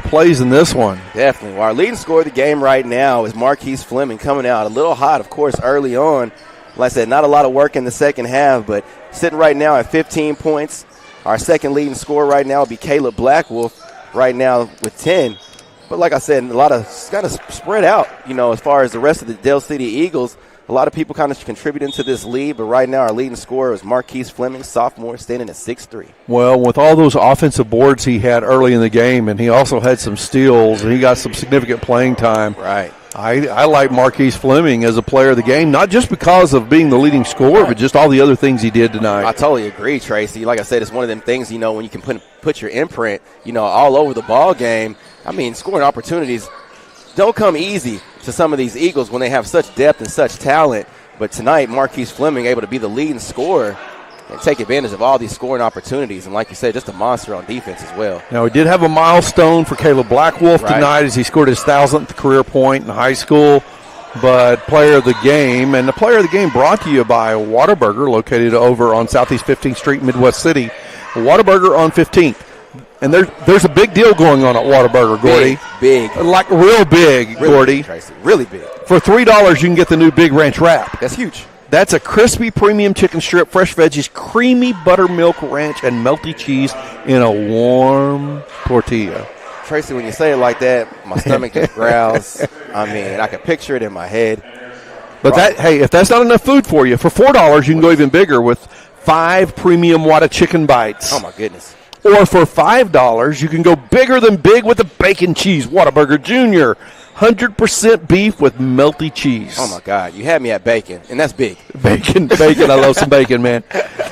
plays in this one. Definitely. Well, our leading scorer of the game right now is Marquise Fleming, coming out a little hot, of course, early on. Like I said, not a lot of work in the second half, but sitting right now at 15 points. Our second leading scorer right now will be Caleb Blackwolf right now with 10. But like I said, a lot of kind of spread out, as far as the rest of the Del City Eagles. a lot of people kind of contributing to this lead, but right now our leading scorer is Marquise Fleming, sophomore, standing at 6'3". Well, with all those offensive boards he had early in the game, and he also had some steals, and he got some significant playing time. Right. I like Marquise Fleming as a player of the game, not just because of being the leading scorer, but just all the other things he did tonight. I totally agree, Tracy. Like I said, it's one of them things, when you can put your imprint, all over the ball game. I mean, scoring opportunities don't come easy to some of these Eagles when they have such depth and such talent. But tonight, Marquise Fleming able to be the leading scorer and take advantage of all these scoring opportunities. And like you said, just a monster on defense as well. Now, we did have a milestone for Caleb Blackwolf tonight as he scored his 1,000th career point in high school. But player of the game, and the player of the game brought to you by Whataburger, located over on Southeast 15th Street, Midwest City. Whataburger on 15th. And there's a big deal going on at Whataburger, Gordy. Big. Like real big, really Gordy. Big, Tracy. Really big. For $3, you can get the new Big Ranch Wrap. That's huge. That's a crispy premium chicken strip, fresh veggies, creamy buttermilk ranch, and melty cheese in a warm tortilla. Tracy, when you say it like that, my stomach just growls. I mean, I can picture it in my head. But if that's not enough food for you, for $4, you can go even bigger with 5 premium Whata chicken bites. Oh, my goodness. Or for $5, you can go bigger than big with the bacon cheese Whataburger Jr. 100% beef with melty cheese. Oh, my God. You had me at bacon, and that's big. Bacon. I love some bacon, man.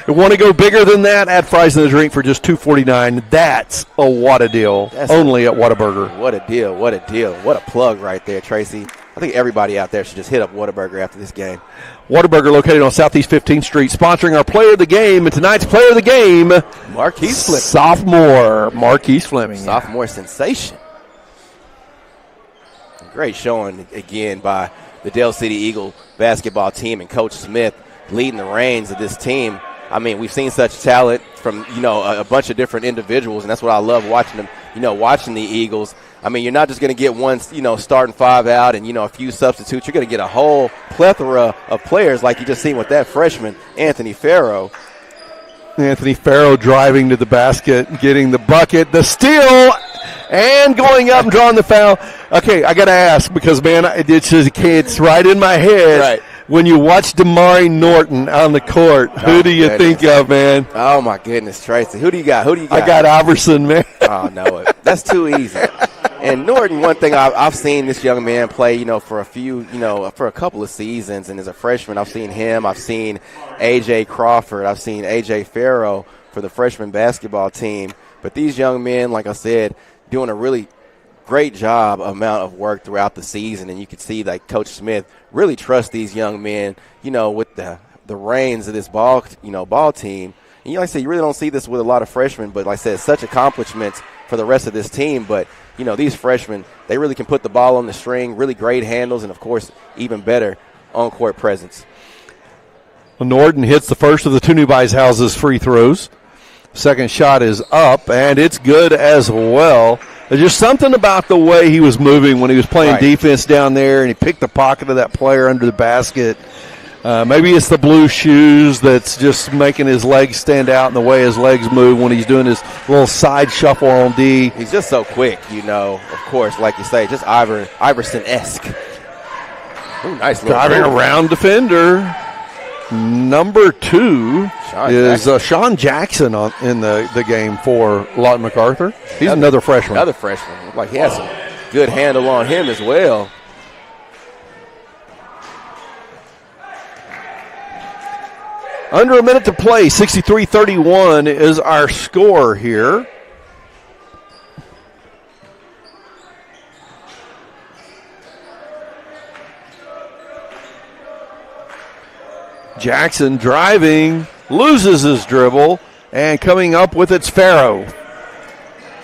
You want to go bigger than that? Add fries in the drink for just $2.49. That's a Whata deal. Only at Whataburger. What a deal. What a deal. What a plug right there, Tracy. I think everybody out there should just hit up Whataburger after this game. Whataburger, located on Southeast 15th Street, sponsoring our player of the game. And tonight's player of the game, Marquise Fleming. Sophomore Marquise Fleming. Sophomore sensation. Great showing again by the Dale City Eagle basketball team and Coach Smith leading the reins of this team. I mean, we've seen such talent from, a bunch of different individuals, and that's what I love watching them, watching the Eagles. I mean, you're not just going to get one, starting 5 out and, a few substitutes. You're going to get a whole plethora of players like you just seen with that freshman, Anthony Farrow. Anthony Farrow driving to the basket, getting the bucket, the steal, and going up and drawing the foul. Okay, I got to ask because, man, it's right in my head. Right. When you watch Damari Norton on the court, who do you think of, man? Oh, my goodness, Tracy. Who do you got? I got Iverson, man. Oh, no. That's too easy. And Norton, one thing I've seen this young man play, for a couple of seasons. And as a freshman, I've seen him. I've seen A.J. Crawford. I've seen A.J. Farrow for the freshman basketball team. But these young men, like I said, doing a really great amount of work throughout the season. And you can see that Coach Smith really trusts these young men, with the reins of this ball team. And like I said, you really don't see this with a lot of freshmen. But like I said, such accomplishments for the rest of this team. But these freshmen, they really can put the ball on the string, really great handles, and, of course, even better on-court presence. Well, Norton hits the first of the Two New Buys Houses free throws. Second shot is up, and it's good as well. There's just something about the way he was moving when he was playing defense down there, and he picked the pocket of that player under the basket. Maybe it's the blue shoes that's just making his legs stand out and the way his legs move when he's doing his little side shuffle on D. He's just so quick, of course, like you say, just Iverson-esque. Ooh, nice little driving around defender. Number 2 is Sean Jackson in the game for Lawton Macarthur. He's another freshman. Another freshman. Like he has some good handle on him as well. Under a minute to play, 63-31 is our score here. Jackson driving, loses his dribble, and coming up with it's Farrow.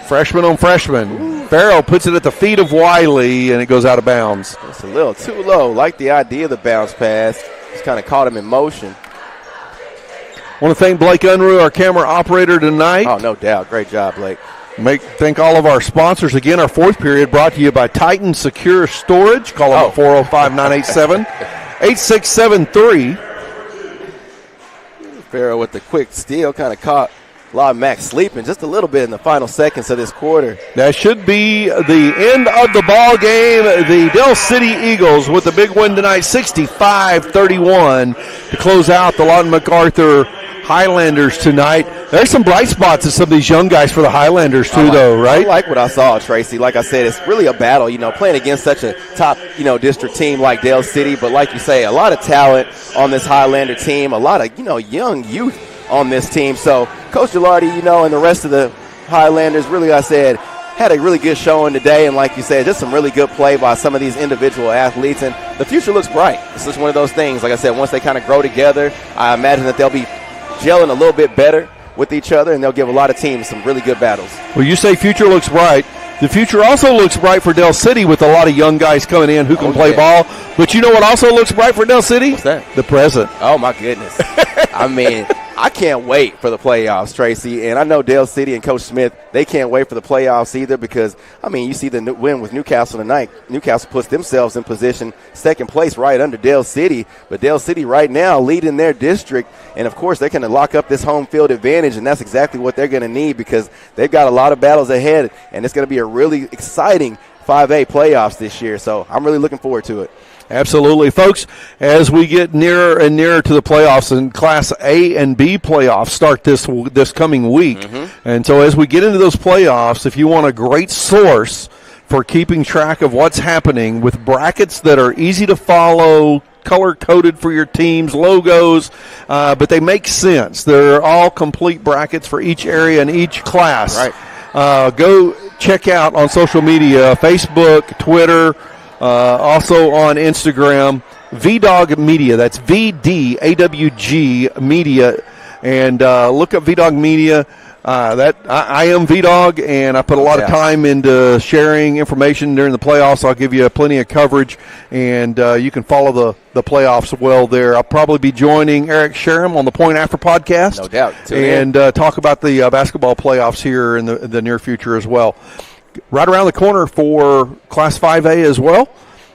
Freshman on freshman. Farrow puts it at the feet of Wiley, and it goes out of bounds. It's a little too low. Like the idea of the bounce pass. Just kind of caught him in motion. Want to thank Blake Unruh, our camera operator tonight. Oh, no doubt. Great job, Blake. Thank all of our sponsors. Again, our fourth period brought to you by Titan Secure Storage. Call them at 405-987-8673. Farrow with the quick steal kind of caught La Mac sleeping just a little bit in the final seconds of this quarter. That should be the end of the ball game. The Del City Eagles with the big win tonight, 65-31 to close out the Lawton MacArthur Highlanders tonight. There's some bright spots in some of these young guys for the Highlanders too, though, right? I like what I saw, Tracy. Like I said, it's really a battle, playing against such a top, district team like Del City. But like you say, a lot of talent on this Highlander team, a lot of, young youth on this team. So Coach Gilardi, and the rest of the Highlanders really, like I said, had a really good showing today. And like you said, just some really good play by some of these individual athletes. And the future looks bright. It's just one of those things. Like I said, once they kind of grow together, I imagine that they'll be gelling a little bit better with each other, and they'll give a lot of teams some really good battles. Well, you say future looks bright. The future also looks bright for Del City with a lot of young guys coming in who can play ball. But you know what also looks bright for Del City? What's that? The present. Oh, my goodness. I mean, I can't wait for the playoffs, Tracy. And I know Del City and Coach Smith, they can't wait for the playoffs either because, you see the win with Newcastle tonight. Newcastle puts themselves in position, second place right under Del City. But Del City right now leading their district. And, of course, they're going to lock up this home field advantage, and that's exactly what they're going to need because they've got a lot of battles ahead, and it's going to be a really exciting 5A playoffs this year. So I'm really looking forward to it. Absolutely, folks. As we get nearer and nearer to the playoffs, and Class A and B playoffs start this coming week, and so as we get into those playoffs, if you want a great source for keeping track of what's happening with brackets that are easy to follow, color-coded for your team's logos, but they make sense. They're all complete brackets for each area and each class. Right. Go check out on social media, Facebook, Twitter, also on Instagram, VDawg Media. That's VDAWG Media. And look up VDawg Media. I am VDawg, and I put a lot of time into sharing information during the playoffs. I'll give you plenty of coverage, and you can follow the playoffs well there. I'll probably be joining Eric Sherem on the Point After podcast. No doubt. And talk about the basketball playoffs here in the near future as well. Right around the corner for Class 5A as well.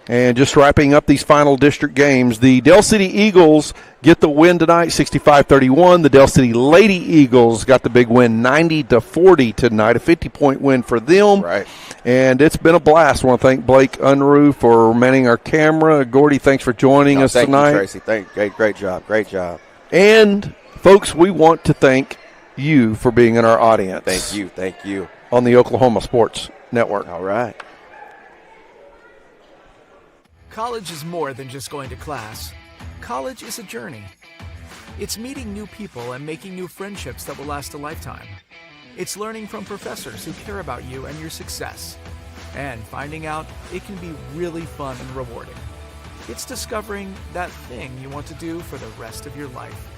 And just wrapping up these final district games, the Del City Eagles get the win tonight, 65-31. The Del City Lady Eagles got the big win, 90-40 tonight, a 50-point win for them. Right. And it's been a blast. I want to thank Blake Unruh for manning our camera. Gordy, thanks for joining us tonight. Thank you, Tracy. Great job. And, folks, we want to thank you for being in our audience. Thank you. On the Oklahoma Sports Network. All right. College is more than just going to class. College is a journey. It's meeting new people and making new friendships that will last a lifetime. It's learning from professors who care about you and your success. And finding out it can be really fun and rewarding. It's discovering that thing you want to do for the rest of your life.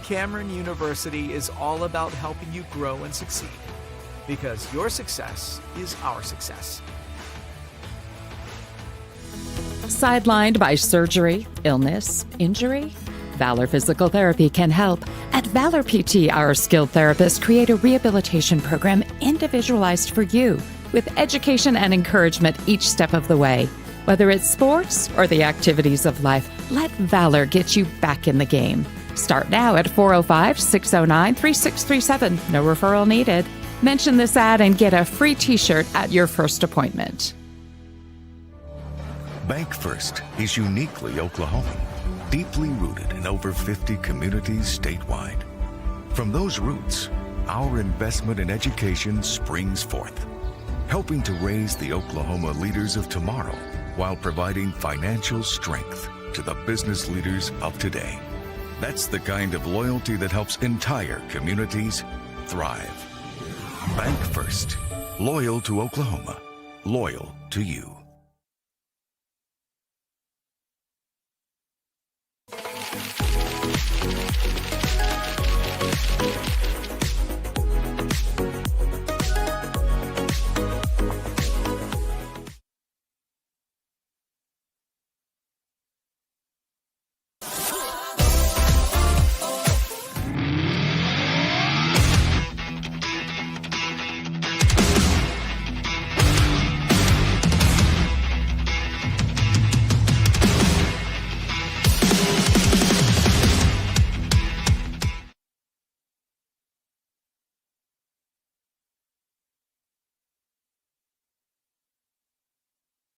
Cameron University is all about helping you grow and succeed. Because your success is our success. Sidelined by surgery, illness, injury? Valor Physical Therapy can help. At Valor PT, our skilled therapists create a rehabilitation program individualized for you, with education and encouragement each step of the way. Whether it's sports or the activities of life, let Valor get you back in the game. Start now at 405-609-3637. No referral needed. Mention this ad and get a free t-shirt at your first appointment. Bank First is uniquely Oklahoman, deeply rooted in over 50 communities statewide. From those roots, our investment in education springs forth, helping to raise the Oklahoma leaders of tomorrow while providing financial strength to the business leaders of today. That's the kind of loyalty that helps entire communities thrive. Bank First, loyal to Oklahoma, loyal to you.